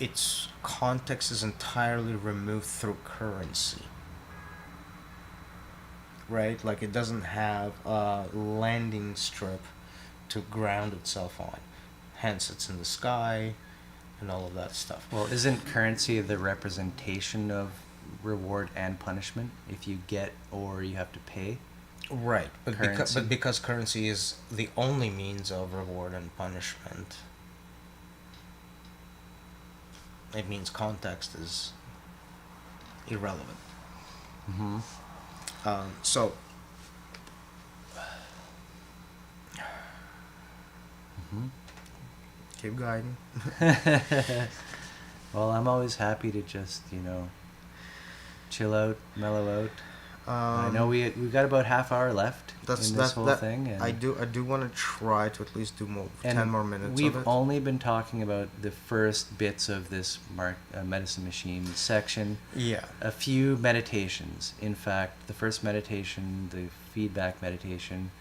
its context is entirely removed through currency. Right? Like it doesn't have a landing strip to ground itself on. Hence, it's in the sky and all of that stuff. Well, isn't currency the representation of reward and punishment? If you get or you have to pay. Right. Currency. Because currency is the only means of reward and punishment, it means context is irrelevant. Mm-hmm. So, Mm-hmm. keep guiding. Well, I'm always happy to just chill out, mellow out. I know we've got about half hour left in this whole thing, and I do want to try to at least do more 10 more minutes We've of it. only been talking about the first bits of this medicine machine section. Yeah. A few meditations. In fact, the first meditation, the feedback meditation,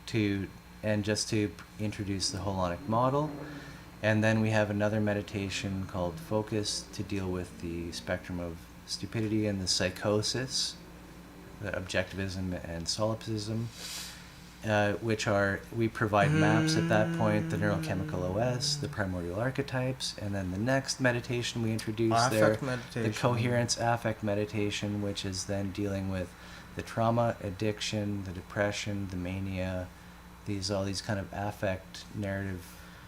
just to introduce the holonic model. And then we have another meditation called Focus to deal with the spectrum of stupidity and the psychosis, the objectivism and solipsism, we provide maps at that point, the neurochemical OS, the primordial archetypes, and then the next meditation we introduce Affect the meditation. coherence affect meditation, which is then dealing with the trauma, addiction, the depression, the mania, all these kind of affect narrative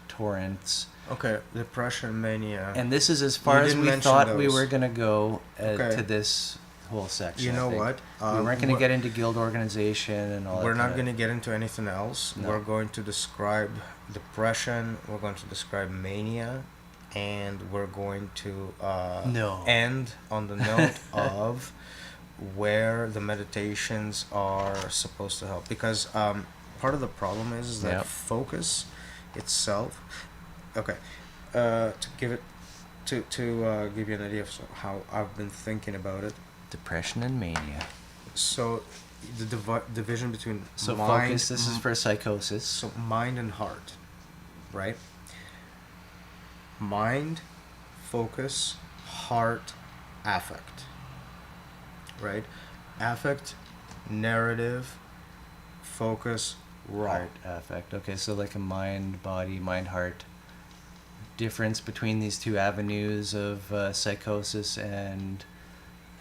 torrents. Okay, depression, mania. And this is as far You as didn't we mention thought we those. were going to go Okay. to this whole section. You I know think. what? We weren't going to we're- get into guild organization and all that. We're not kinda- going to get into anything else. No. We're going to describe depression. We're going to describe mania, and we're going to No. end on the note of where the meditations are supposed to help. Because part of the problem is that Yep. focus itself. Okay, to give you an idea of how I've been thinking about it. Depression and mania. So, the division between So mind, focus, this is for psychosis. so mind and heart, right? Mind, focus, heart, affect, right? Affect, narrative, focus, raw. Heart affect. Okay, so like a mind, body, mind, heart. Difference between these two avenues of psychosis and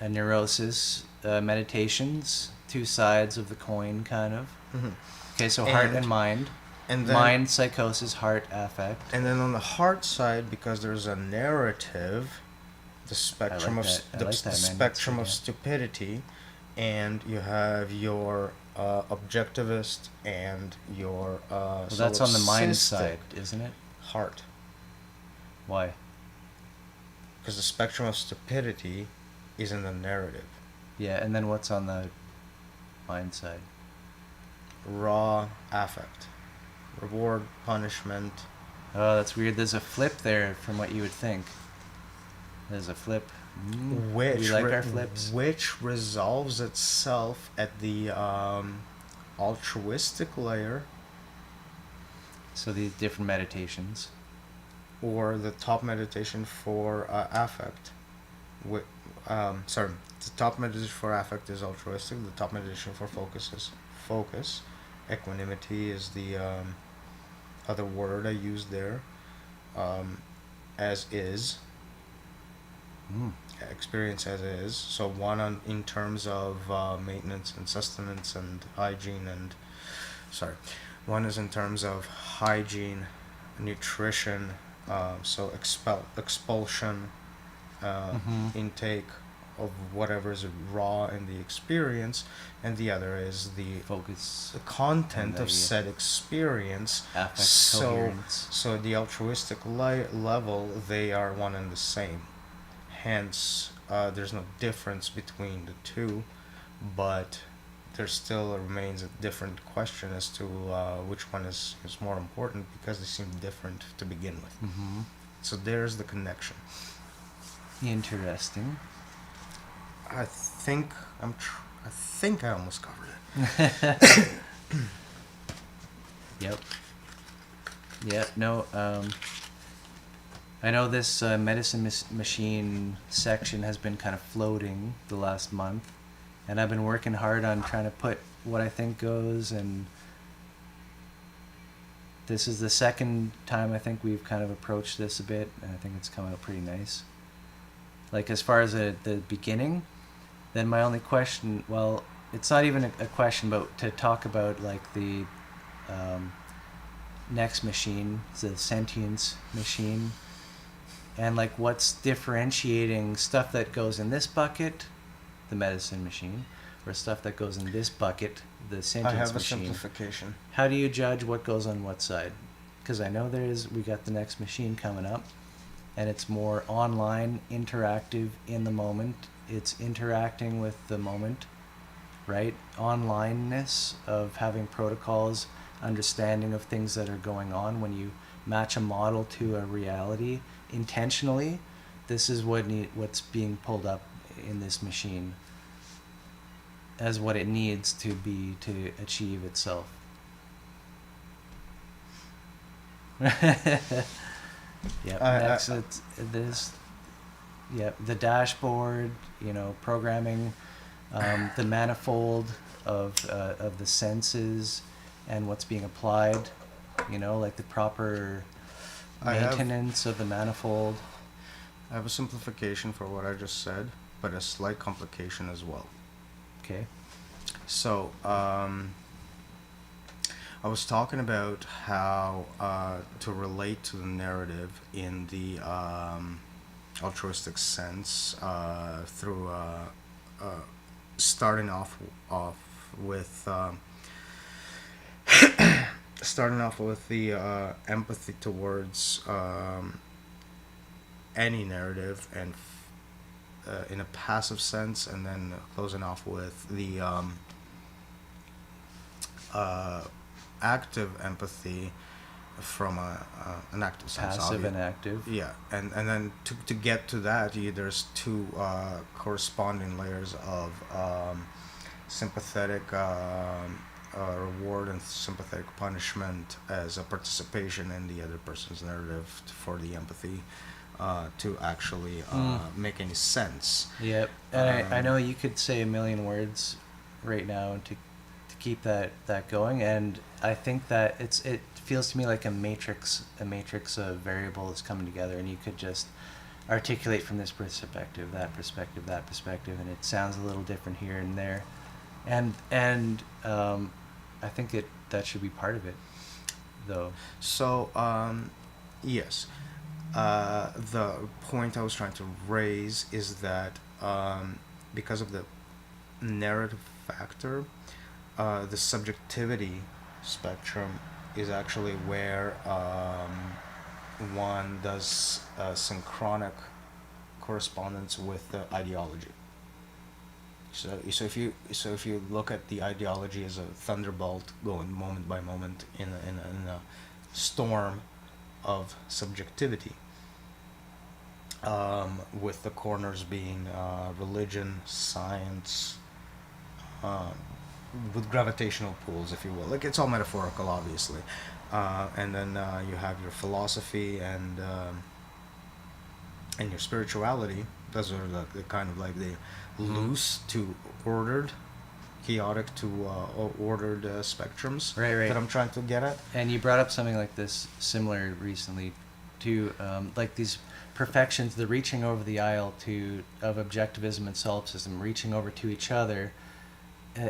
neurosis. Meditations, two sides of the coin, kind of. Mhm. Okay, so heart and mind. And then, Mind, psychosis, heart, affect. and then on the heart side, because there's a narrative, the spectrum that. I like that, man. spectrum of That's good, stupidity, and you have your objectivist and your well, that's on the mind solipsistic side, isn't it? heart, Why? because the spectrum of stupidity is in the narrative. Yeah, and then what's on the mind side? Raw affect, reward, punishment. Oh, that's weird. There's a flip there from what you would think. There's a flip. We like our flips. Which resolves itself at the altruistic layer, So these different meditations. or the top meditation for affect. Sorry, the top meditation for affect is altruistic. The top meditation for focus is focus. Equanimity is the other word I used there. As is. Experience as is. So one in terms of maintenance and sustenance and hygiene one is in terms of hygiene, nutrition, so expulsion, intake of whatever is raw in the experience, and the other is the Focus. content And of said experience. Affect, coherence. So the altruistic level, they are one and the same. Hence, there's no difference between the two, but there still remains a different question as to which one is more important, because they seem different to begin with. Mm-hmm. So there's the connection. Interesting. I think I almost covered it. Yep. Yeah, no, I know this medicine machine section has been kind of floating the last month, and I've been working hard on trying to put what I think goes, and this is the second time I think we've kind of approached this a bit, and I think it's come out pretty nice. Like, as far as the beginning, then my only question, well, it's not even a question, but to talk about like the next machine, the sentience machine, and like what's differentiating stuff that goes in this bucket, the medicine machine, or stuff that goes in this bucket, the sentience I have machine. a simplification. How do you judge what goes on what side? Because I know we got the next machine coming up, and it's more online, interactive, in the moment. It's interacting with the moment, right? Onlineness of having protocols, understanding of things that are going on. When you match a model to a reality intentionally, this is what's being pulled up in this machine as what it needs to be to achieve itself. Yep. Next, it's this. Yep. The dashboard. Programming, the manifold of the senses, and what's being applied. Like the proper maintenance of the manifold. I have a simplification for what I just said, but a slight complication as well. Okay. So, I was talking about how to relate to the narrative in the altruistic sense through starting off with the empathy towards any narrative, and in a passive sense, and then closing off with the active empathy from an active sense. Passive and active. Yeah, and then to get to that, there's two corresponding layers of sympathetic reward and sympathetic punishment as a participation in the other person's narrative for the empathy to actually make any sense. Yep. And I know you could say a million words right now to keep that going, and I think that it feels to me like a matrix of variables coming together, and you could just articulate from this perspective, that perspective, and it sounds a little different here and there, and I think that should be part of it, though. So, yes. The point I was trying to raise is that because of the narrative factor, the subjectivity spectrum is actually where one does synchronic correspondence with the ideology. So if you look at the ideology as a thunderbolt going moment by moment in a storm of subjectivity, with the corners being religion, science, with gravitational pulls, if you will. Like, it's all metaphorical, obviously. And then you have your philosophy and your spirituality. Those are the kind of like the loose to ordered, chaotic to ordered spectrums Right. that I'm trying to get at. And you brought up something like this similar recently to like these perfections, the reaching over the aisle of objectivism and solipsism, reaching over to each other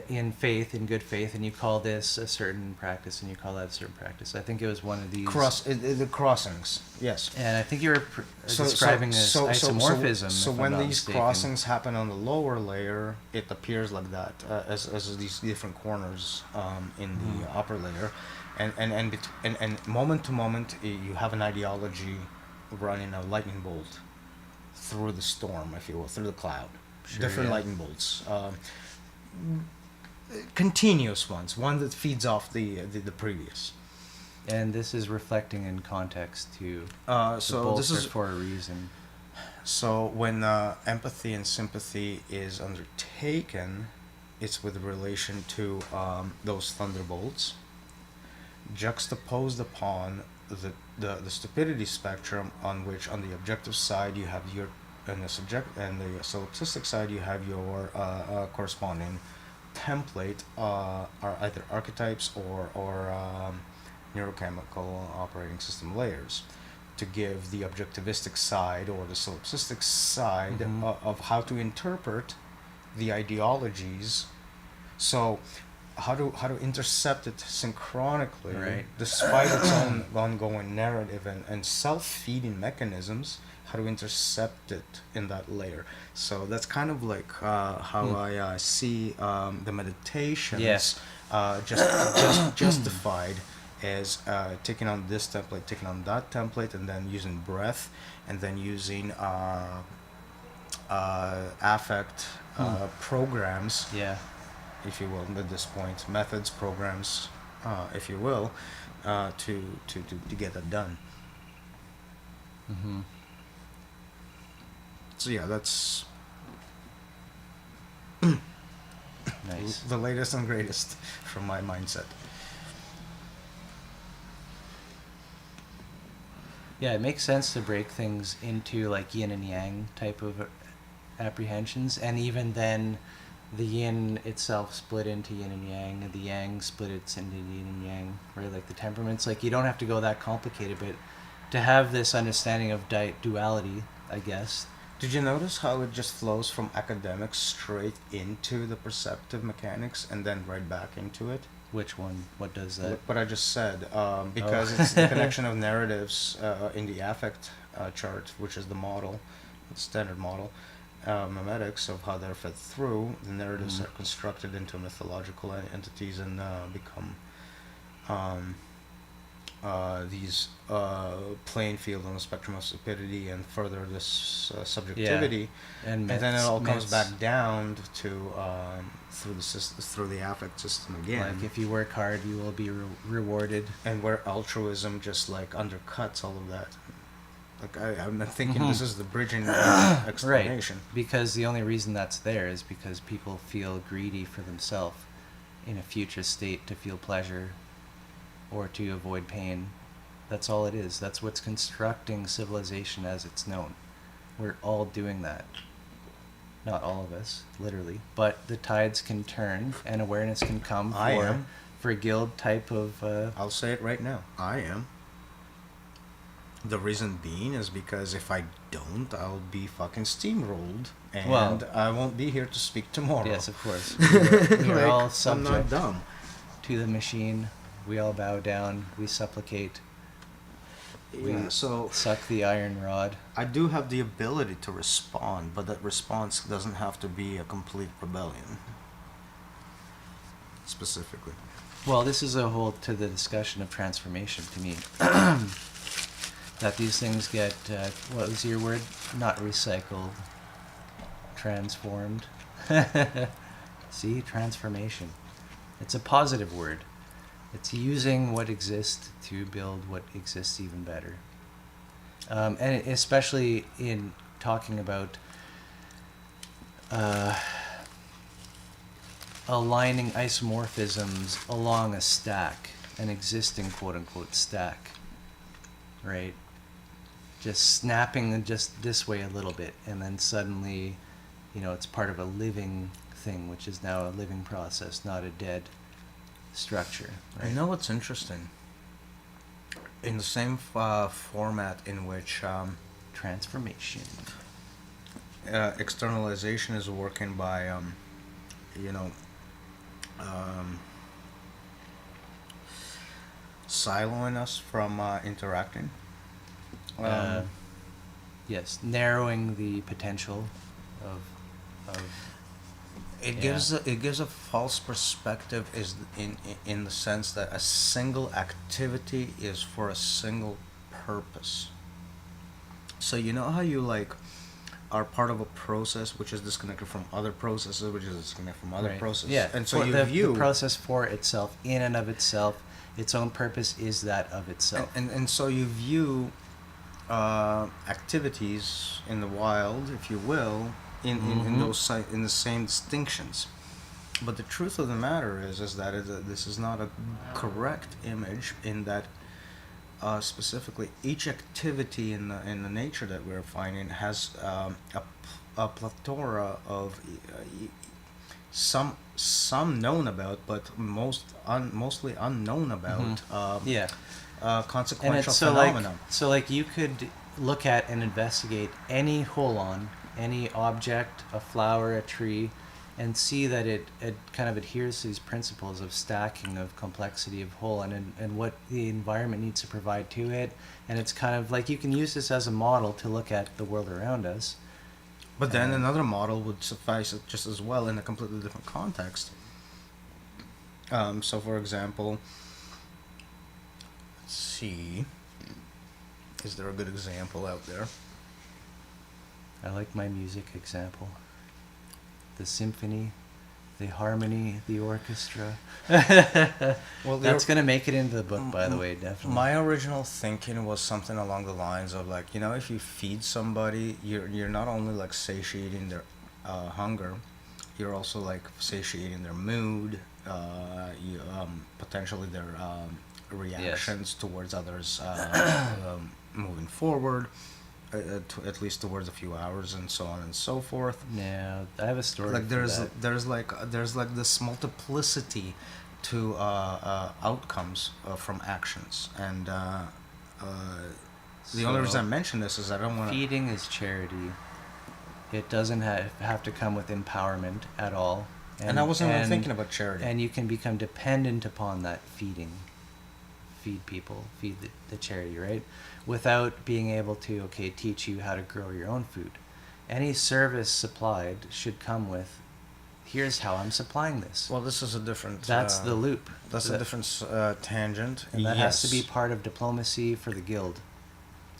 in faith, in good faith, and you call this a certain practice, and you call that a certain practice. I think it was one of these The crossings, yes. and I think you were describing this isomorphism. So if I'm when not these mistaken. crossings happen on the lower layer, it appears like that as these different corners in the upper layer, and moment to moment you have an ideology running a lightning bolt through the storm, if you will, through the cloud. Sure, Different yeah. lightning bolts. Continuous ones, one that feeds off the previous. And this is reflecting in context too. So this is for a reason. So when empathy and sympathy is undertaken, it's with relation to those thunderbolts, juxtaposed upon the stupidity spectrum, on which on the objective side you have your, and the solipsistic side you have your corresponding template, are either archetypes or neurochemical operating system layers, to give the objectivistic side or the solipsistic side of how to interpret the ideologies. So how to intercept it synchronically, Right. despite its own ongoing narrative and self-feeding mechanisms, how to intercept it in that layer. So that's kind of like how I see the meditations, just justified as taking on this template, taking on that template, and then using breath, and then using affect programs, if you will, at this point, methods, programs, if you will, to get that done. Mm-hmm. So yeah, that's Nice. the latest and greatest from my mindset. Yeah, it makes sense to break things into like yin and yang type of apprehensions, and even then the yin itself split into yin and yang, and the yang split it into yin and yang, right? Like the temperaments, like you don't have to go that complicated, but to have this understanding of duality, I guess. Did you notice how it just flows from academics straight into the perceptive mechanics and then right back into it? Which one? What does that? What I just said, because it's the connection of narratives in the affect chart, which is the model, the standard model, memetics of how they're fed through. The narratives are constructed into mythological entities and become these playing field on the spectrum of stupidity, and further this subjectivity, and then it all comes myths. back down to through the affect system again. Like if you work hard, you will be rewarded. And where altruism just like undercuts all of that. Like I'm thinking this is the bridging explanation. Right. Because the only reason that's there is because people feel greedy for themselves in a future state, to feel pleasure or to avoid pain. That's all it is. That's what's constructing civilization as it's known. We're all doing that. not all of us, literally, but the tides can turn and awareness can come I am. for a guild type of... I'll say it right now. I am. The reason being is because if I don't, I'll be fucking steamrolled, and Well, I won't be here to speak tomorrow. yes, of course. We are all I'm not subject dumb. to the machine. We all bow down. We supplicate. Yeah, We so suck the iron rod. I do have the ability to respond, but that response doesn't have to be a complete rebellion. Specifically. Well, this is a whole to the discussion of transformation to me. That these things get, what was your word? Not recycled. Transformed. See? Transformation. It's a positive word. It's using what exists to build what exists even better. And especially in talking about aligning isomorphisms along a stack, an existing quote-unquote stack, right? Just snapping just this way a little bit, and then suddenly, it's part of a living thing, which is now a living process, not a dead structure, right? You know what's interesting? In the same format in which Transformation. Externalization is working by, siloing us from interacting. Yes, narrowing the potential of It Yeah. gives a false perspective is in the sense that a single activity is for a single purpose. So you know how you are part of a process which is disconnected from other processes, which is disconnected from other right. processes. Yeah, And so for you the view process for itself, in and of itself, its own purpose is that of itself. and so you view activities in the wild, if you will, in in the same distinctions. But the truth of the matter is that this is not a correct image in that specifically each activity in the nature that we're finding has a plethora of some known about, but mostly unknown about. Yeah. And Consequential it's phenomena. so you could look at and investigate any holon, any object, a flower, a tree, and see that it kind of adheres to these principles of stacking, of complexity, of holon, and what the environment needs to provide to it. And it's kind of like you can use this as a model to look at the world around us. But then another model would suffice it just as well in a completely different context. So, for example, let's see. Is there a good example out there? I like my music example. The symphony, the harmony, the orchestra. Well, That's going to make it into the book, by the way, definitely. My original thinking was something along the lines of if you feed somebody, you're not only satiating their hunger, you're also satiating their mood, potentially their reactions towards others moving forward, at least towards a few hours, and so on and so forth. Yeah, I have a story. There's this multiplicity to outcomes from actions, and the only reason I mention this is I don't want to. Feeding is charity. It doesn't have to come with empowerment at all. And I wasn't even thinking about charity. And you can become dependent upon that feeding. Feed people, feed the charity, right? Without being able to, teach you how to grow your own food. Any service supplied should come with, here's how I'm supplying this. Well, this is a different... That's the loop. That's a different tangent. And that has to be part of diplomacy for the guild.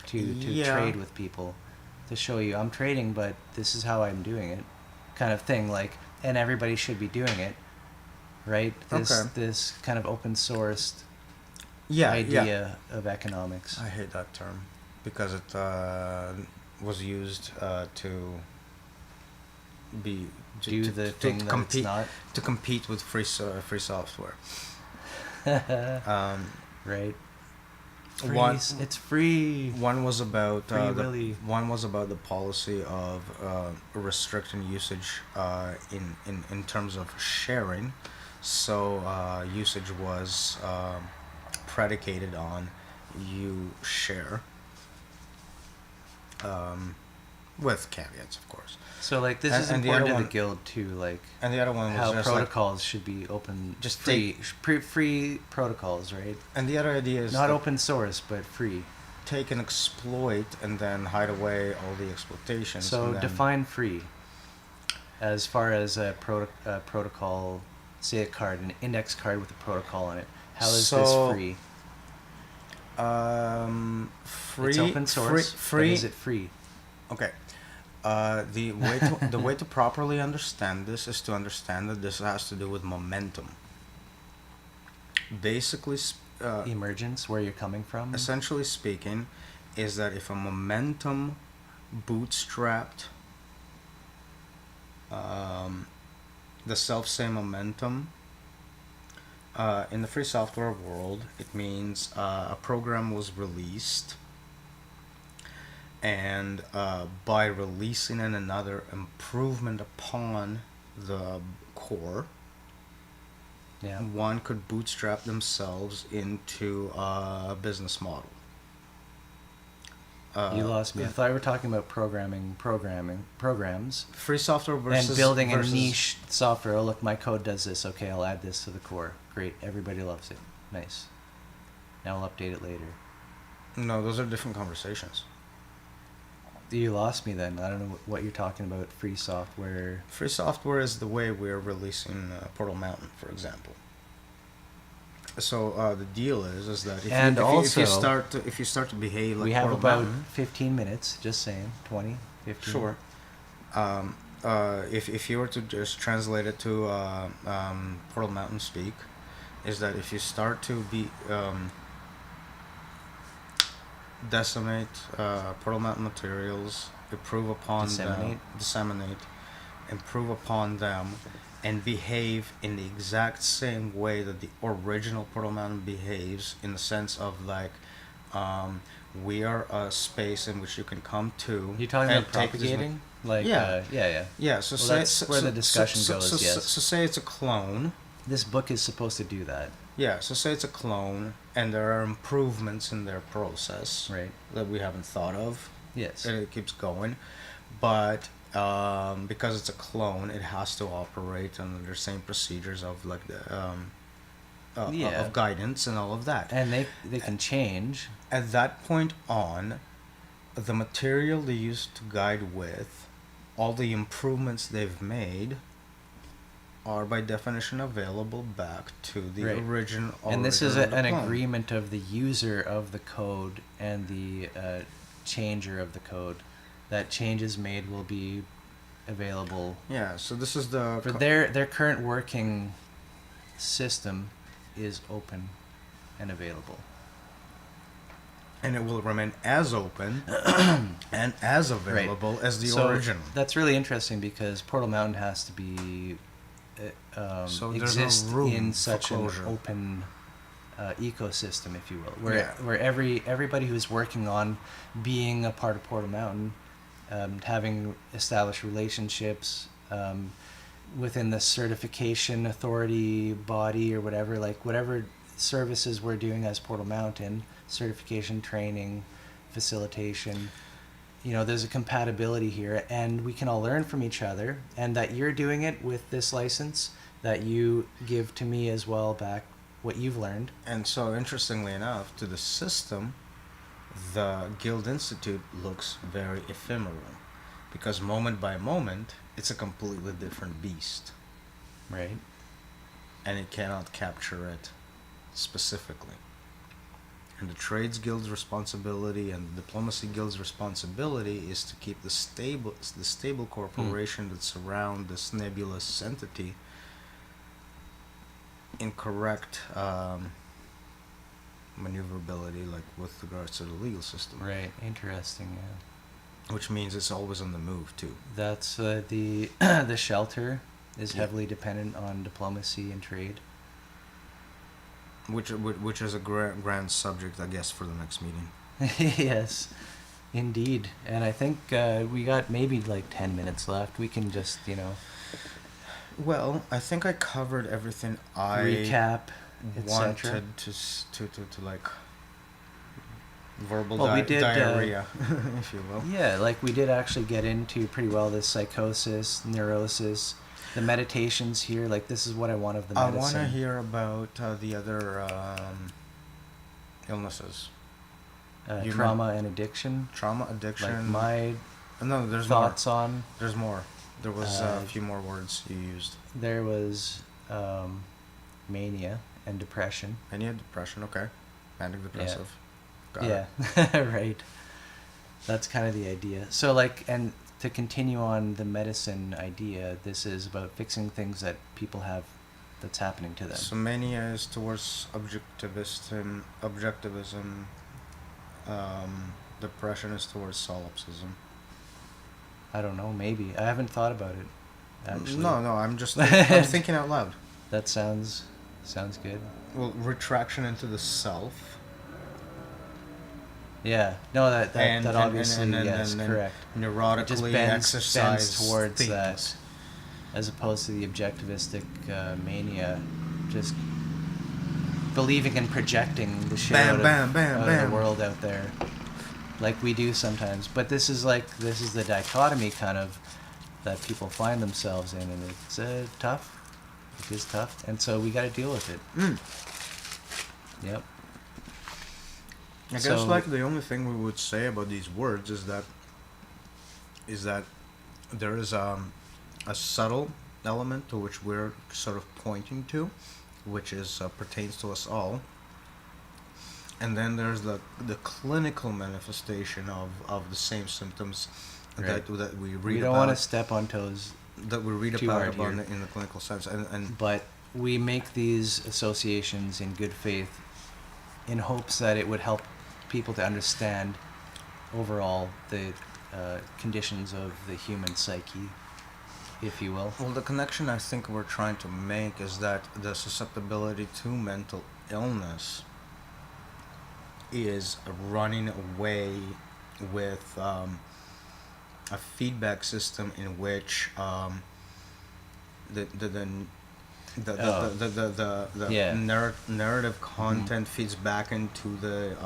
To trade with people. To show you, I'm trading, but this is how I'm doing it. Kind of thing, and everybody should be doing it. Right? This kind of open sourced idea of economics. I hate that term because it was used to do the thing that compete, it's not. To compete with free software. Right. Free, One it's free. one was about Free Willy. one was about the policy of restricting usage in terms of sharing. So usage was predicated on you share, with caveats, of course. So like this is And the important other to the one, guild too, like and the other one was how just like, protocols should be open, just free protocols, right? and the other idea is Not that open source, but free. take and exploit and then hide away all the exploitations. So and then, define free as far as a protocol, say a card, an index card with a protocol on it. How is this So, free? free. It's open source. Free. But is it free? Okay. The way to the way to properly understand this is to understand that this has to do with momentum. Basically, Emergence, where you're coming from. essentially speaking, is that if a momentum bootstrapped, the self-same momentum, in the free software world, it means a program was released, and by releasing another improvement upon the core, Yeah. one could bootstrap themselves into a business model. You lost me. I thought we were talking about programs, Free software versus and building versus, a niche software. Oh, look, my code does this. Okay, I'll add this to the core. Great, everybody loves it. Nice. Now I'll update it later. No, those are different conversations. You lost me then. I don't know what you're talking about. Free software. Free software is the way we're releasing Portal Mountain, for example. So the deal is that if, And you, also, if you start to behave like we have Portal about Mountain, 15 minutes. Just saying, 20, 15. sure. If you were to just translate it to Portal Mountain speak, is that if you start to be decimate Portal Mountain materials, improve upon them, disseminate, improve upon them, and behave in the exact same way that the original Portal Mountain behaves, in the sense of like, we are a space in which you can come to. You're talking and about take these propagating? Like, Yeah. yeah. Yeah, so Well, say that's where the discussion goes, yes. So say it's a clone. This book is supposed to do that. Yeah, so say it's a clone, and there are improvements in their process Right. that we haven't thought of, Yes. and it keeps going. But because it's a clone, it has to operate under the same procedures of like the Yeah. of guidance and all of that. And they can change. At that point on, the material they used to guide with, all the improvements they've made, are by definition available back to the Right. original. And this is of the an clone. agreement of the user of the code and the changer of the code. That changes made will be available Yeah, so this is the for their current working system is open and available. and it will remain as open and as available as the So original. that's really interesting because Portal Mountain has to be So there's no exist room in for such an closure. open ecosystem, if you will, Yeah. where everybody who's working on being a part of Portal Mountain, having established relationships within the certification authority body or whatever, like whatever services we're doing as Portal Mountain, certification, training, facilitation, there's a compatibility here, and we can all learn from each other, and that you're doing it with this license, that you give to me as well back what you've learned. And so, interestingly enough, to the system, the Guild Institute looks very ephemeral, because moment by moment, it's a completely different beast, Right. and it cannot capture it specifically. And the Trades Guild's responsibility and the Diplomacy Guild's responsibility is to keep the stable corporation that surround this nebulous entity in correct maneuverability, like with regards to the legal system. Right. Interesting. Yeah. Which means it's always on the move too. That's the the shelter is Yeah. heavily dependent on diplomacy and trade. which is a grand subject, I guess, for the next meeting. Yes, indeed. And I think we got maybe like 10 minutes left. We can just, Well, I think I covered everything I recap, etc. wanted to like verbal Well, we did, diarrhea, if you will. Yeah, like we did actually get into pretty well this psychosis, neurosis, the meditations here. Like this is what I want of the medicine. I want to hear about the other illnesses. Trauma and addiction. Trauma, addiction. Like my no, there's thoughts more. on. There's more. There was a few more words you used. There was mania and depression. Mania, depression, okay. Manic depressive. Yeah. Right. That's kind of the idea. So like, and to continue on the medicine idea, this is about fixing things that people have that's happening to them. So mania is towards objectivism. Depression is towards solipsism. I don't know, maybe. I haven't thought about it, actually. No, I'm just I'm thinking out loud. That sounds good. Well, retraction into the self. Yeah. No, that obviously, yes, correct. Neurotically it just exercise bends towards things. that, as opposed to the objectivistic mania, just believing and projecting the shit out of the world out there, like we do sometimes. But this is the dichotomy kind of that people find themselves in, and it's tough. It is tough, and so we got to deal with it. Yep. I guess like the only thing we would say about these words is that there is a subtle element to which we're sort of pointing to, which is pertains to us all, and then there's the clinical manifestation of the same symptoms that we read about. We don't want to step on toes. That we read about in the clinical sense, but we make these associations in good faith, in hopes that it would help people to understand overall the conditions of the human psyche, if you will. Well, the connection I think we're trying to make is that the susceptibility to mental illness is running away with a feedback system in which the narrative content feeds back into the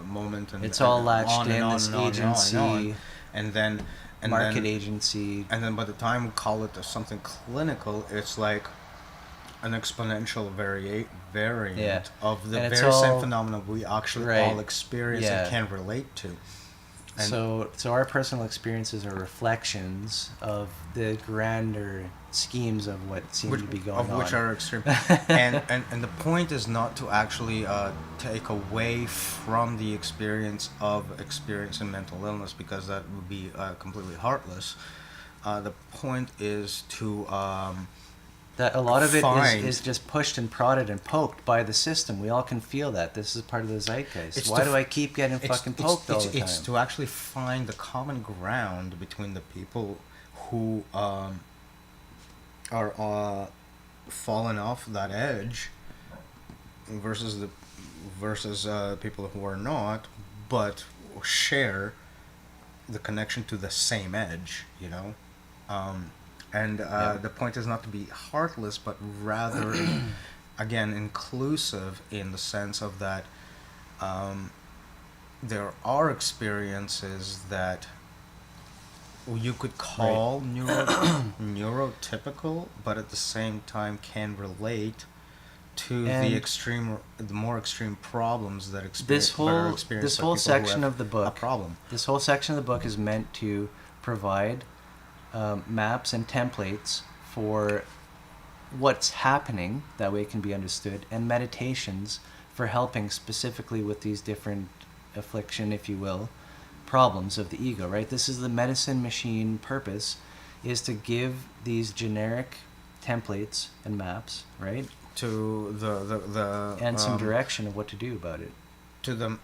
moment, and it's all latched in this agency, and then market agency, and then by the time we call it something clinical, it's like an exponential variant of the very same phenomenon we actually all experience and can relate to. And so our personal experiences are reflections of the grander schemes of what seems to be going on. Of which are extreme. and the point is not to actually take away from the experience of experiencing mental illness, because that would be completely heartless. The point is to... that a lot of it is just pushed and prodded and poked by the system. We all can feel that. This is part of the zeitgeist. Why do I keep getting fucking poked all the time? It's to actually find the common ground between the people who are falling off that edge versus people who are not, but share the connection to the same edge, you know? The point is not to be heartless, but rather, again, inclusive in the sense of that there are experiences that you could call neurotypical, but at the same time can relate to the more extreme problems that this whole section of the book. This whole section of the book is meant to provide maps and templates for what's happening, that way it can be understood, and meditations for helping specifically with these different affliction, if you will, problems of the ego, right? This is the medicine machine purpose, is to give these generic templates and maps, right? To the and some direction of what to do about it. To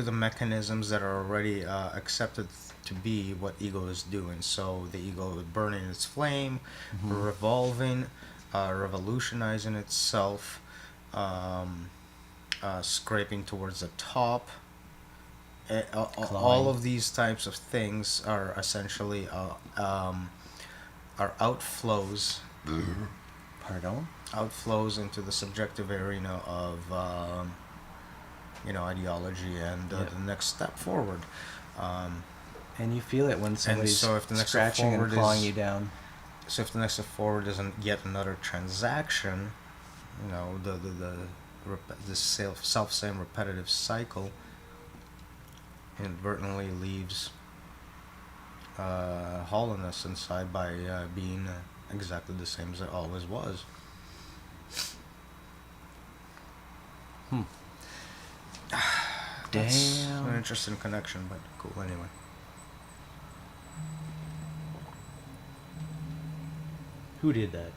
the mechanisms that are already accepted to be what ego is doing. So the ego is burning its flame, revolving, revolutionizing itself, scraping towards the top. All Clawing. of these types of things are essentially are outflows Pardon? outflows into the subjective arena of ideology and Yep. the next step forward. Um, And you feel it when somebody's so if the next step scratching and forward clawing is you down. so if the next step forward isn't yet another transaction, the self same repetitive cycle inadvertently leaves hollowness inside by being exactly the same as it always was. Hmm. That's Damn. an interesting connection, but cool anyway. Who did that?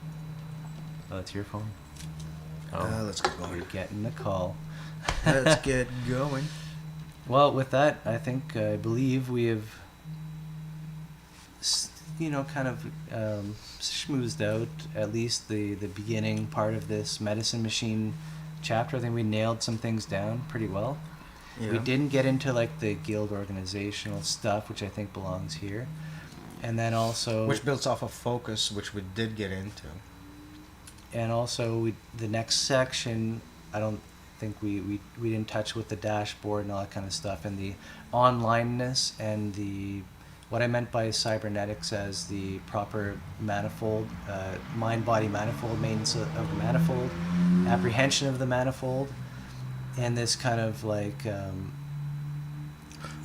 Oh, it's your phone? Oh, Let's get going. you're getting the call. Let's get going. Well, with that, I believe we have, kind of schmoozed out at least the beginning part of this medicine machine chapter. I think we nailed some things down pretty well. Yeah. We didn't get into like the guild organizational stuff, which I think belongs here. And then also... Which builds off of focus, which we did get into. And also, the next section, I don't think we didn't touch with the dashboard and all that kind of stuff, and the onlineness and the what I meant by cybernetics as the proper manifold, mind-body manifold, maintenance of the manifold, apprehension of the manifold, and this kind of like...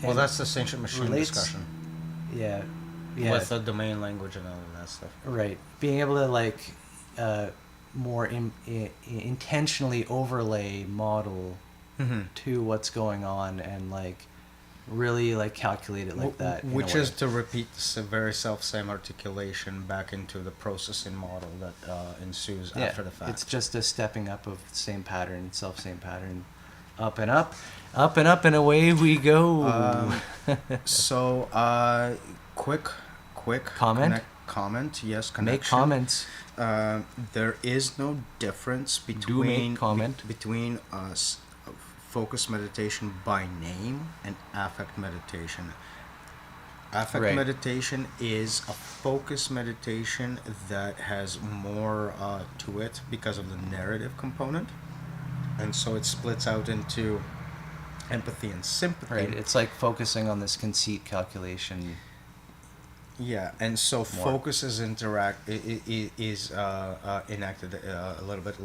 well, that's the sentient machine discussion. Yeah. With the domain language and all of that stuff. Right. Being able to like... more intentionally overlay model to what's going on and like really like calculate it like that, which is to repeat the very same articulation back into the processing model that ensues after the fact. It's just a stepping up of the same pattern, same pattern, up and up, up and up, and away we go. So quick comment. Yes, connection. Make comments. There is no difference between focus meditation by name and affect meditation. Affect meditation is a focus meditation that has more to it because of the narrative component, and so it splits out into empathy and sympathy. Right, it's like focusing on this conceit calculation. Yeah, and so more. Focus is enacted a little bit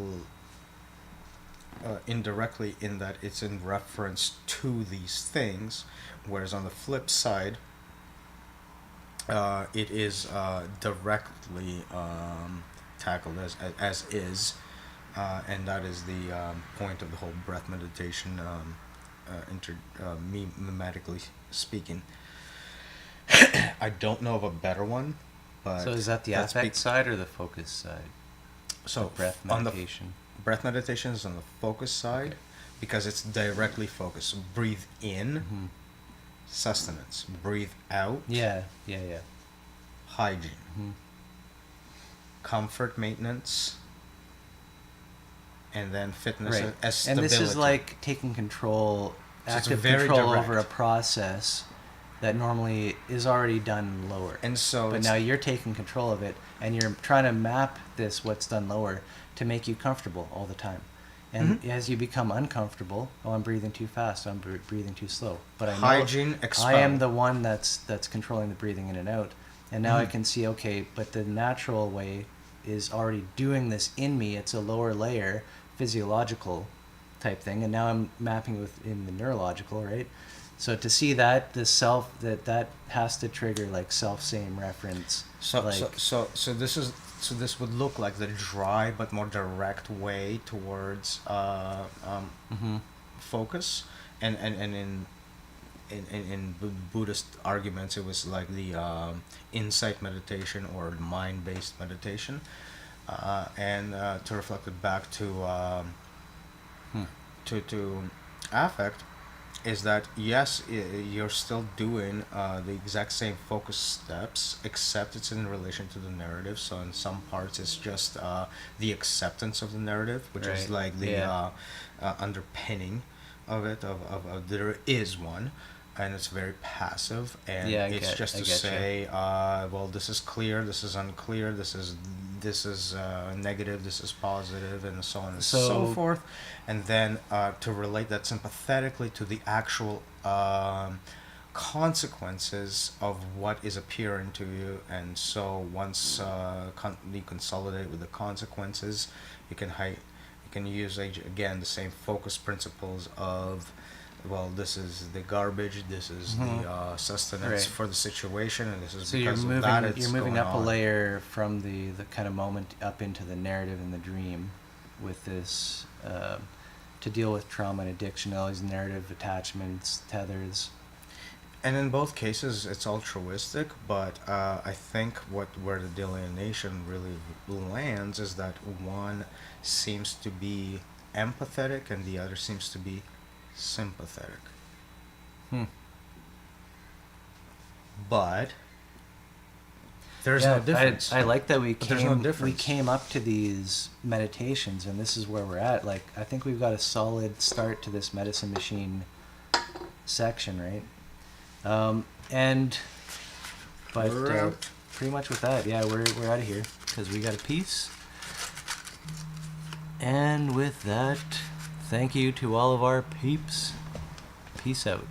indirectly in that it's in reference to these things, whereas on the flip side, it is directly tackled as is, and that is the point of the whole breath meditation, mimetically speaking. I don't know of a better one, but so is that the affect side or the focus side? So the breath meditation. Breath meditation is on the focus side, because it's directly focused. So breathe in, sustenance. Breathe out. Yeah. Hygiene. Comfort maintenance. And then fitness as stability. And this is like taking control, active control over a process that normally is already done lower. And so but now you're taking control of it, and you're trying to map what's done lower to make you comfortable all the time. And as you become uncomfortable, I'm breathing too fast, I'm breathing too slow. But I know hygiene, I am the one that's controlling the breathing in and out. And now I can see, okay, but the natural way is already doing this in me. It's a lower layer, physiological type thing. And now I'm mapping within the neurological, right? So to see that the self that has to trigger like self-same reference. So this would look like the dry but more direct way towards focus, and in Buddhist arguments it was like the insight meditation or mind-based meditation, and to reflect it back to affect. is that yes, you're still doing the exact same focus steps, except it's in relation to the narrative. So in some parts, it's just the acceptance of the narrative, which is Right. like the Yeah. underpinning of it. Of there is one, and it's very passive, and Yeah, it's just I to get you. say, well, this is clear, this is unclear, this is negative, this is positive, and so on and so So forth, and then to relate that sympathetically to the actual consequences of what is appearing to you. And so once you consolidate with the consequences, you can you can use again the same focus principles of, well, this is the garbage, this is mhm. the sustenance Right. for the situation, and this is So because of that you're it's moving going up a on. layer from the kind of moment up into the narrative and the dream, with this to deal with trauma and addiction, all these narrative attachments, tethers. And in both cases, it's altruistic, but I think where the delineation really lands is that one seems to be empathetic and the other seems to be sympathetic. Hmm. But there's Yeah, no difference. I like that But there's no we difference. came up to these meditations, and this is where we're at. Like, I think we've got a solid start to this medicine machine section, right? And but We're out. pretty much with that, yeah, we're out of here because we got a piece. And with that, thank you to all of our peeps. Peace out.